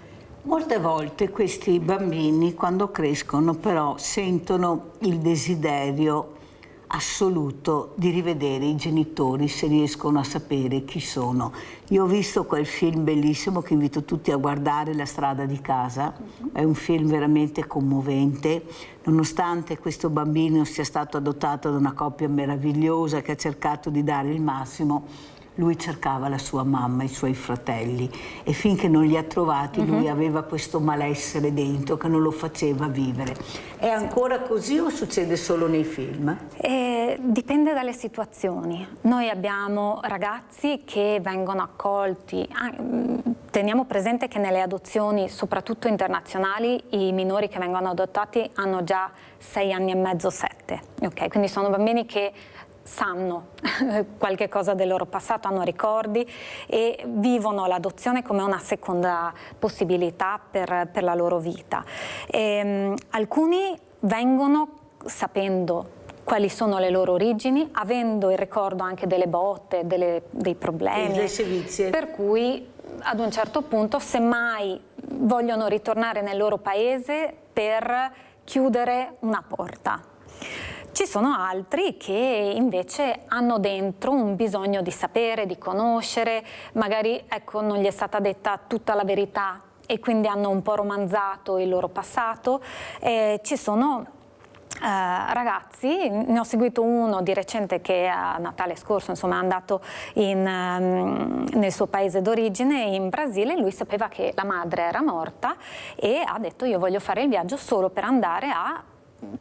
Molte volte questi bambini, quando crescono, però sentono il desiderio assoluto di rivedere i genitori, se riescono a sapere chi sono. Io ho visto quel film bellissimo che invito tutti a guardare, La strada di casa. È un film veramente commovente, nonostante questo bambino sia stato adottato da una coppia meravigliosa che ha cercato di dare il massimo. Lui cercava la sua mamma, i suoi fratelli, e finché non li ha trovati lui aveva questo malessere dentro che non lo faceva vivere. È ancora così o succede solo nei film? Dipende dalle situazioni. Noi abbiamo ragazzi che vengono accolti, teniamo presente che nelle adozioni, soprattutto internazionali, i minori che vengono adottati hanno già 6 anni e mezzo, 7. Okay? Quindi sono bambini che sanno qualche cosa del loro passato, hanno ricordi e vivono l'adozione come una seconda possibilità per la loro vita. Alcuni vengono sapendo quali sono le loro origini, avendo il ricordo anche delle botte, dei problemi, delle sevizie. Per cui ad un certo punto, semmai vogliono ritornare nel loro paese per chiudere una porta. Ci sono altri che invece hanno dentro un bisogno di sapere, di conoscere, magari non gli è stata detta tutta la verità e quindi hanno un po' romanzato il loro passato. Ci sono ragazzi, ne ho seguito uno di recente che a Natale scorso è andato nel suo paese d'origine, in Brasile. Lui sapeva che la madre era morta e ha detto: io voglio fare il viaggio solo per andare a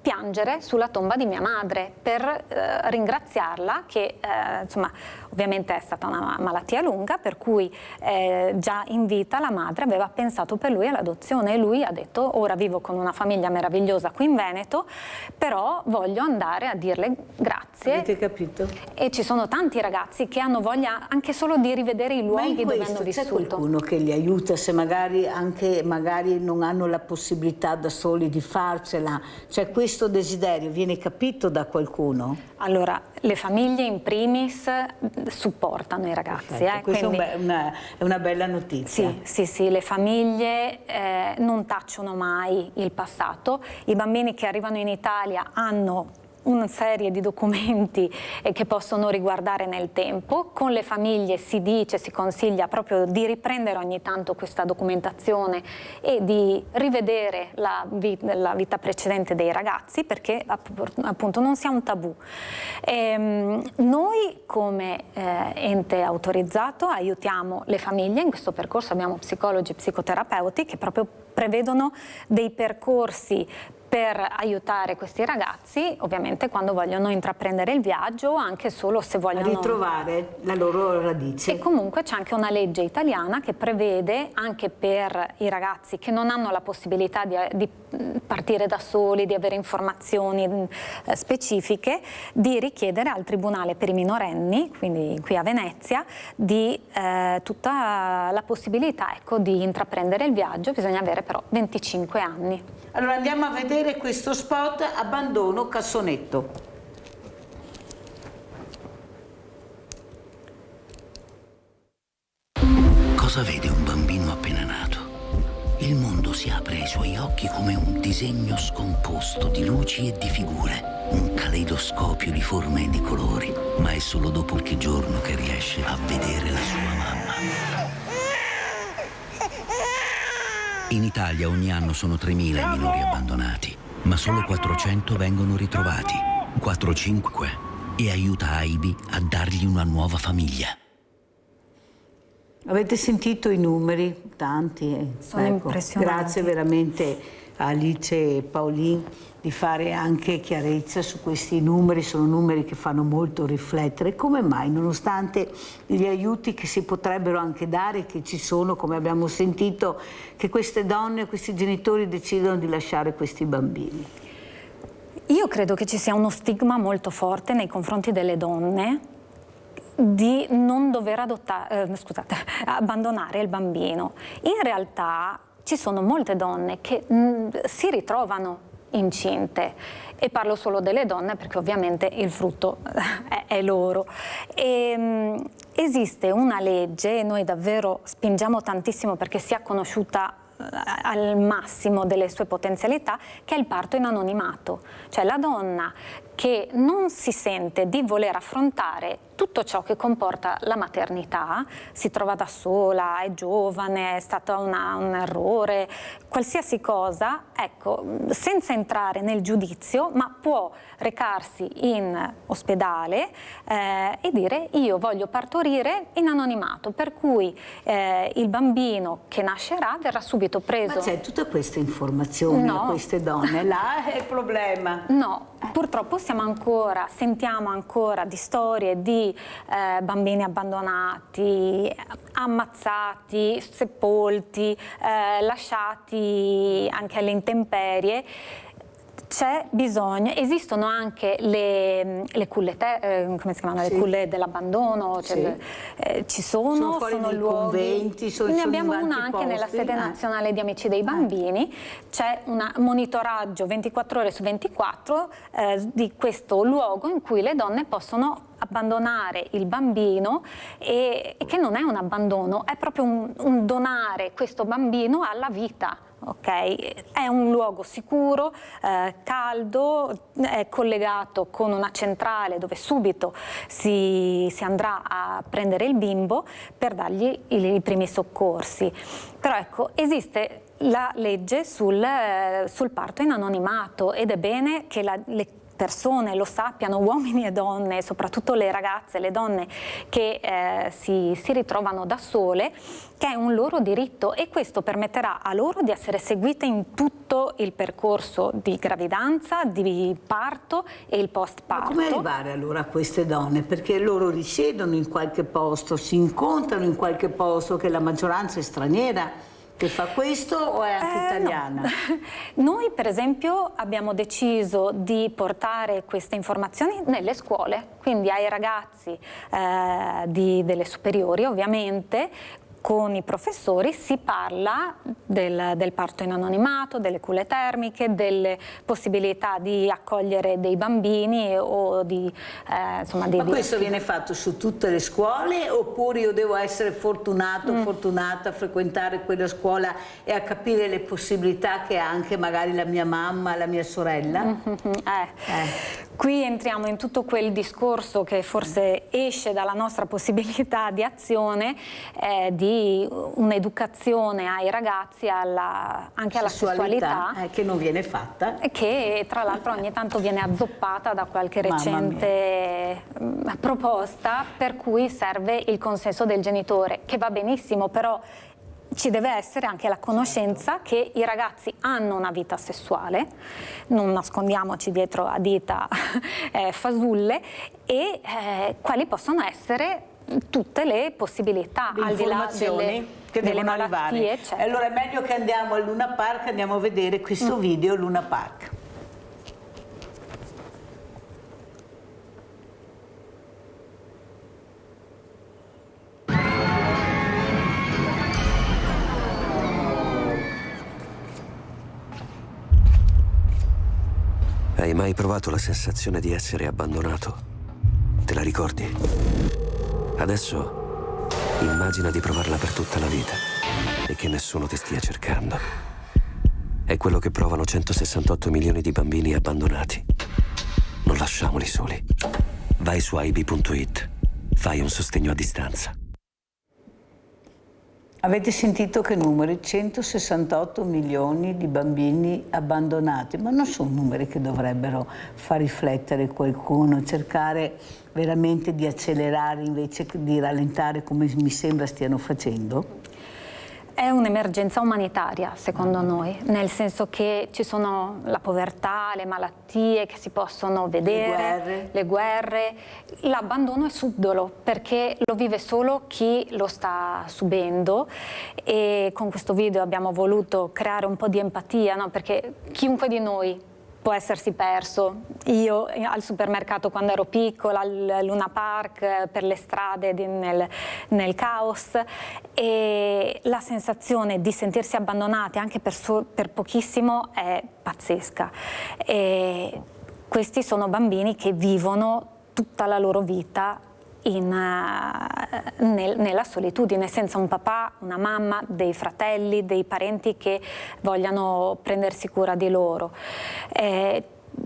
piangere sulla tomba di mia madre, per ringraziarla, che ovviamente è stata una malattia lunga, per cui già in vita la madre aveva pensato per lui all'adozione, e lui ha detto: ora vivo con una famiglia meravigliosa qui in Veneto, però voglio andare a dirle grazie. Avete capito? E ci sono tanti ragazzi che hanno voglia anche solo di rivedere i luoghi dove hanno vissuto. C'è qualcuno che li aiuta, se magari non hanno la possibilità da soli di farcela? Cioè, questo desiderio viene capito da qualcuno? Allora, le famiglie in primis supportano i ragazzi. Questa è una bella notizia. Sì, le famiglie non tacciono mai il passato. I bambini che arrivano in Italia hanno una serie di documenti che possono riguardare nel tempo. Con le famiglie si consiglia proprio di riprendere ogni tanto questa documentazione e di rivedere la vita precedente dei ragazzi, perché appunto non sia un tabù. Noi come ente autorizzato aiutiamo le famiglie in questo percorso. Abbiamo psicologi e psicoterapeuti che proprio prevedono dei percorsi per aiutare questi ragazzi, ovviamente quando vogliono intraprendere il viaggio, o anche solo se vogliono ritrovare la loro radice. E comunque c'è anche una legge italiana che prevede, anche per i ragazzi che non hanno la possibilità di partire da soli, di avere informazioni specifiche, di richiedere al Tribunale per i minorenni, quindi qui a Venezia, di tutta la possibilità di intraprendere il viaggio. Bisogna avere però 25 anni. Allora andiamo a vedere vedere questo spot Abbandono Cassonetto. Cosa vede un bambino appena nato? Il mondo si apre ai suoi occhi come un disegno scomposto di luci e di figure, un caleidoscopio di forme e di colori, ma è solo dopo qualche giorno che riesce a vedere la sua mamma. In Italia ogni anno sono 3.000 i minori abbandonati, ma solo 400 vengono ritrovati, 4-5, e aiuta AIBI a dargli una nuova famiglia. Avete sentito i numeri? Tanti. Sono impressionanti. Grazie veramente a Alice e Paolin di fare anche chiarezza su questi numeri. Sono numeri che fanno molto riflettere. Come mai, nonostante gli aiuti che si potrebbero anche dare, che ci sono, come abbiamo sentito, che queste donne, questi genitori decidono di lasciare questi bambini? Io credo che ci sia uno stigma molto forte nei confronti delle donne di non dover abbandonare il bambino. In realtà ci sono molte donne che si ritrovano incinte, e parlo solo delle donne perché ovviamente il frutto è loro. Esiste una legge, e noi davvero spingiamo tantissimo perché sia conosciuta al massimo delle sue potenzialità, che è il parto in anonimato, cioè la donna che non si sente di voler affrontare tutto ciò che comporta la maternità, si trova da sola, è giovane, è stato un errore, qualsiasi cosa, ecco, senza entrare nel giudizio, ma può recarsi in ospedale e dire: io voglio partorire in anonimato, per cui il bambino che nascerà verrà subito preso. Ma c'è tutta questa informazione a queste donne, là è il problema. No, purtroppo sentiamo ancora di storie di bambini abbandonati, ammazzati, sepolti, lasciati anche alle intemperie. C'è bisogno, esistono anche le culle, come si chiamano? Le culle dell'abbandono, cioè, ci sono luoghi, conventi, ne abbiamo una anche nella sede nazionale di Amici dei Bambini, c'è un monitoraggio 24 ore su 24 di questo luogo in cui le donne possono abbandonare il bambino, e che non è un abbandono, è proprio un donare questo bambino alla vita. Okay. È un luogo sicuro, caldo, è collegato con una centrale dove subito si andrà a prendere il bimbo per dargli i primi soccorsi. Però ecco, esiste la legge sul parto in anonimato, ed è bene che le persone lo sappiano, uomini e donne, soprattutto le ragazze, le donne che si ritrovano da sole, che è un loro diritto, e questo permetterà a loro di essere seguite in tutto il percorso di gravidanza, di parto e il post-parto. Ma come arrivare allora a queste donne? Perché loro risiedono in qualche posto, si incontrano in qualche posto, che la maggioranza è straniera che fa questo, o è anche italiana? No. Noi per esempio abbiamo deciso di portare queste informazioni nelle scuole, quindi ai ragazzi delle superiori ovviamente. Con i professori si parla del parto in anonimato, delle culle termiche, delle possibilità di accogliere dei bambini o di Ma questo viene fatto su tutte le scuole, oppure io devo essere fortunato, fortunata a frequentare quella scuola e a capire le possibilità che ha anche magari la mia mamma, la mia sorella? Qui entriamo in tutto quel discorso che forse esce dalla nostra possibilità di azione, di un'educazione ai ragazzi anche alla sessualità, che non viene fatta, che tra l'altro ogni tanto viene azzoppata da qualche recente proposta, per cui serve il consenso del genitore, che va benissimo, però ci deve essere anche la conoscenza che i ragazzi hanno una vita sessuale, non nascondiamoci dietro a dita fasulle, e quali possono essere tutte le possibilità al di là delle malattie, eccetera. Allora è meglio che andiamo al Luna Park, andiamo a vedere questo video Luna Park. mai provato la sensazione di essere abbandonato? Te la ricordi? Adesso immagina di provarla per tutta la vita e che nessuno ti stia cercando. È quello che provano 168 milioni di bambini abbandonati. Non lasciamoli soli. Vai su AIB.it. Fai un sostegno a distanza. Avete sentito che numeri? 168 milioni di bambini abbandonati, ma non sono numeri che dovrebbero far riflettere qualcuno, cercare veramente di accelerare invece di rallentare come mi sembra stiano facendo? È un'emergenza umanitaria, secondo noi, nel senso che ci sono la povertà, le malattie che si possono vedere, le guerre. L'abbandono è subdolo perché lo vive solo chi lo sta subendo, e con questo video abbiamo voluto creare un po' di empatia, no? Perché chiunque di noi può essersi perso. Io al supermercato quando ero piccola, al Luna Park, per le strade nel caos, e la sensazione di sentirsi abbandonati anche per pochissimo è pazzesca. E questi sono bambini che vivono tutta la loro vita nella solitudine, senza un papà, una mamma, dei fratelli, dei parenti che vogliano prendersi cura di loro.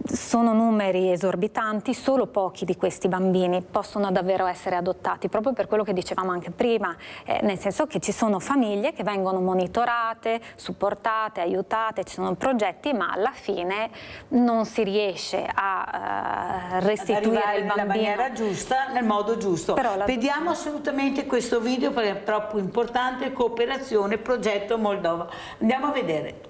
Sono numeri esorbitanti, solo pochi di questi bambini possono davvero essere adottati, proprio per quello che dicevamo anche prima, nel senso che ci sono famiglie che vengono monitorate, supportate, aiutate, ci sono progetti, ma alla fine non si riesce a restituire il bambino nella maniera giusta, nel modo giusto. Vediamo assolutamente questo video perché è troppo importante. Cooperazione, progetto Moldova. Andiamo a vedere.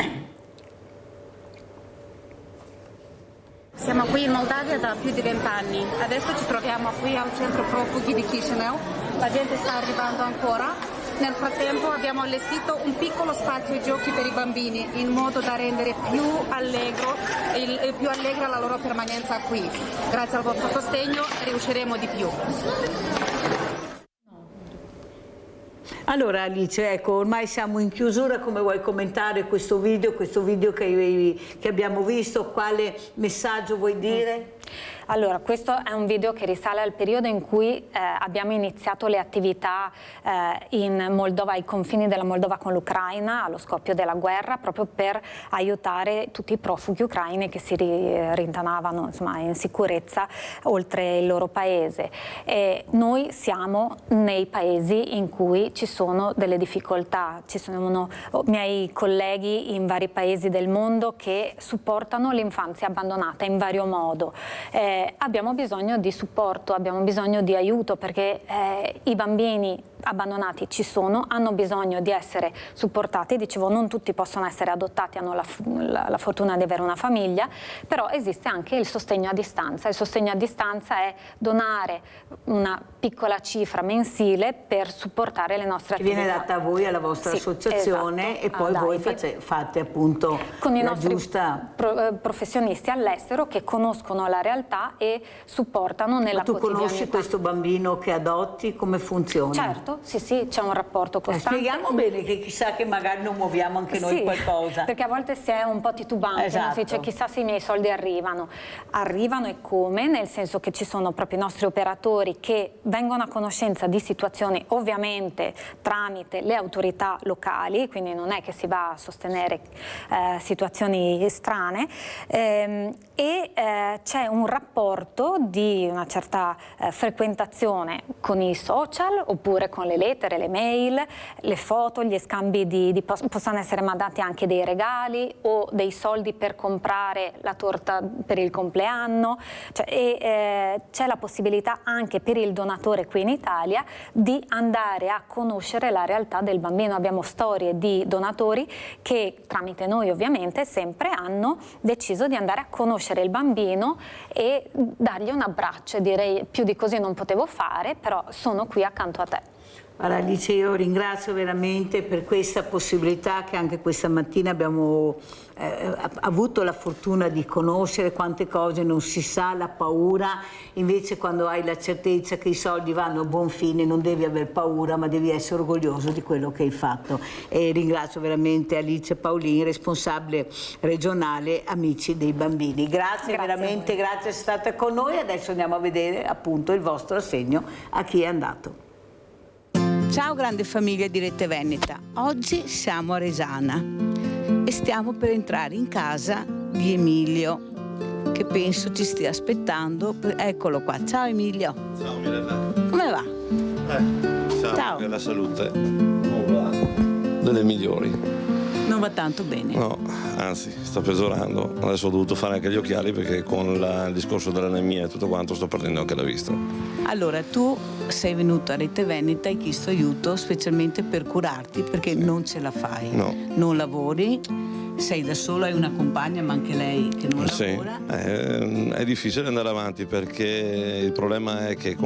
Siamo qui in Moldavia da più di 20 anni, adesso ci troviamo qui al centro profughi di Chisinau, la gente sta arrivando ancora. Nel frattempo abbiamo allestito un piccolo spazio giochi per i bambini in modo da rendere più allegra la loro permanenza qui. Grazie al vostro sostegno riusciremo di più. Allora Alice, ecco, ormai siamo in chiusura, come vuoi commentare questo video che abbiamo visto? Quale messaggio vuoi dire? Allora, questo è un video che risale al periodo in cui abbiamo iniziato le attività in Moldova, ai confini della Moldova con l'Ucraina, allo scoppio della guerra, proprio per aiutare tutti i profughi ucraini che si rintanavano, insomma, in sicurezza oltre il loro paese. E noi siamo nei paesi in cui ci sono delle difficoltà, ci sono miei colleghi in vari paesi del mondo che supportano l'infanzia abbandonata in vario modo. Abbiamo bisogno di supporto, abbiamo bisogno di aiuto, perché i bambini abbandonati ci sono, hanno bisogno di essere supportati. Dicevo, non tutti possono essere adottati, hanno la fortuna di avere una famiglia, però esiste anche il sostegno a distanza. Il sostegno a distanza è donare una piccola cifra mensile per supportare le nostre attività. Viene data a voi, alla vostra associazione, esatto, e poi voi fate appunto con i nostri giusta... professionisti all'estero che conoscono la realtà e supportano nella quotidianità. Tu conosci questo bambino che adotti? Come funziona? Certo, sì, c'è un rapporto costante. Spieghiamo bene, che chissà che magari non muoviamo anche noi qualcosa. Perché a volte si è un po' titubanti, esatto. No? Si dice chissà se i miei soldi arrivano. Arrivano, e come? Nel senso che ci sono proprio i nostri operatori che vengono a conoscenza di situazioni, ovviamente tramite le autorità locali, quindi non è che si va a sostenere situazioni strane, c'è un rapporto di una certa frequentazione con i social, oppure con le lettere, le mail, le foto, gli scambi possono essere mandati anche dei regali o dei soldi per comprare la torta per il compleanno, c'è la possibilità anche per il donatore qui in Italia di andare a conoscere la realtà del bambino. Abbiamo storie di donatori che tramite noi ovviamente sempre hanno deciso di andare a conoscere il bambino e dargli un abbraccio, direi più di così non potevo fare, però sono qui accanto a te. Allora, Alice, io ringrazio veramente per questa possibilità che anche questa mattina abbiamo avuto la fortuna di conoscere. Quante cose non si sa, la paura, invece quando hai la certezza che i soldi vanno a buon fine non devi aver paura, ma devi essere orgoglioso di quello che hai fatto. E ringrazio veramente Alice Paolin, responsabile regionale Amici dei Bambini. Grazie veramente, grazie di essere stata con noi. Adesso andiamo a vedere appunto il vostro assegno a chi è andato. Ciao grande famiglia di Rete Veneta, oggi siamo a Reggiana e stiamo per entrare in casa di Emilio, che penso ci stia aspettando. Eccolo qua, ciao Emilio. Ciao Mirella. Come va? Ciao. Che la salute non va delle migliori. Non va tanto bene. No, anzi, sta peggiorando. Adesso ho dovuto fare anche gli occhiali perché con il discorso dell'anemia e tutto quanto sto perdendo anche la vista. Allora, tu sei venuto a Rete Veneta e hai chiesto aiuto specialmente per curarti perché non ce la fai. No. Non lavori, sei da solo, hai una compagna ma anche lei che non lavora. È difficile andare avanti perché il problema è che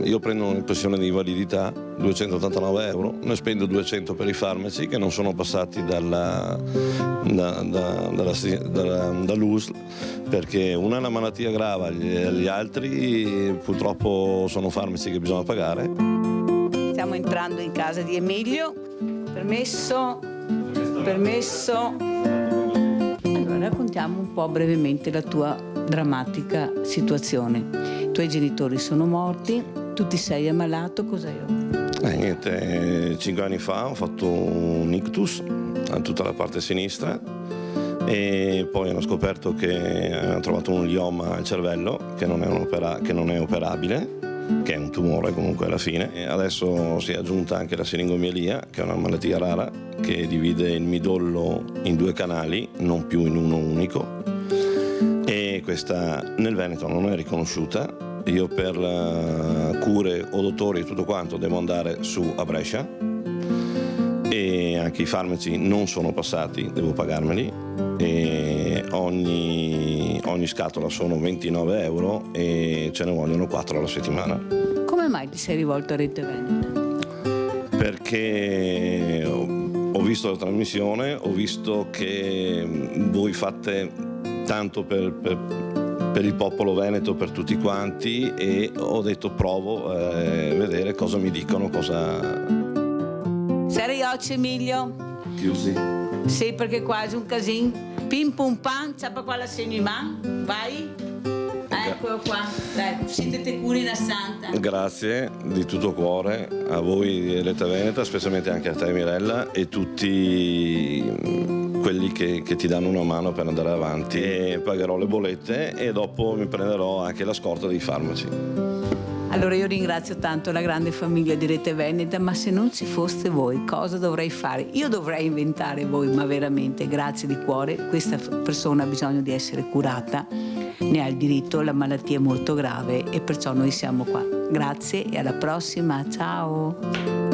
io prendo una pensione di invalidità, 289 euro, ne spendo 200 per i farmaci che non sono passati dall'USL perché una è una malattia grave, gli altri purtroppo sono farmaci che bisogna pagare. Stiamo entrando in casa di Emilio. Permesso. Allora, raccontiamo un po' brevemente la tua drammatica situazione. I tuoi genitori sono morti, tu ti sei ammalato, cosa hai avuto? Niente, 5 anni fa ho fatto un ictus a tutta la parte sinistra e poi hanno scoperto che hanno trovato un glioma al cervello che non è operabile, che è un tumore comunque alla fine. E adesso si è aggiunta anche la siringomielia, che è una malattia rara che divide il midollo in 2 canali, non più in uno unico, e questa nel Veneto non è riconosciuta. Io per cure o dottori e tutto quanto devo andare su a Brescia e anche i farmaci non sono passati, devo pagarmeli e ogni scatola sono 29 euro e ce ne vogliono 4 alla settimana. Come mai ti sei rivolto a Rete Veneta? Perché ho visto la trasmissione, ho visto che voi fate tanto per il popolo veneto, per tutti quanti, e ho detto provo a vedere cosa mi dicono, Sei occhi Emilio? Chiusi. Sì, perché quasi un casino. Pim pum pam, ciapa qua la segno in mano, vai. Eccolo qua, dai, siete curi una santa. Grazie di tutto cuore a voi di Rete Veneta, specialmente anche a te Mirella e tutti quelli che ti danno una mano per andare avanti, e pagherò le bollette e dopo mi prenderò anche la scorta dei farmaci. Allora io ringrazio tanto la grande famiglia di Rete Veneta, ma se non ci foste voi cosa dovrei fare? Io dovrei inventare voi, ma veramente grazie di cuore, questa persona ha bisogno di essere curata, ne ha il diritto, la malattia è molto grave e perciò noi siamo qua. Grazie e alla prossima, ciao!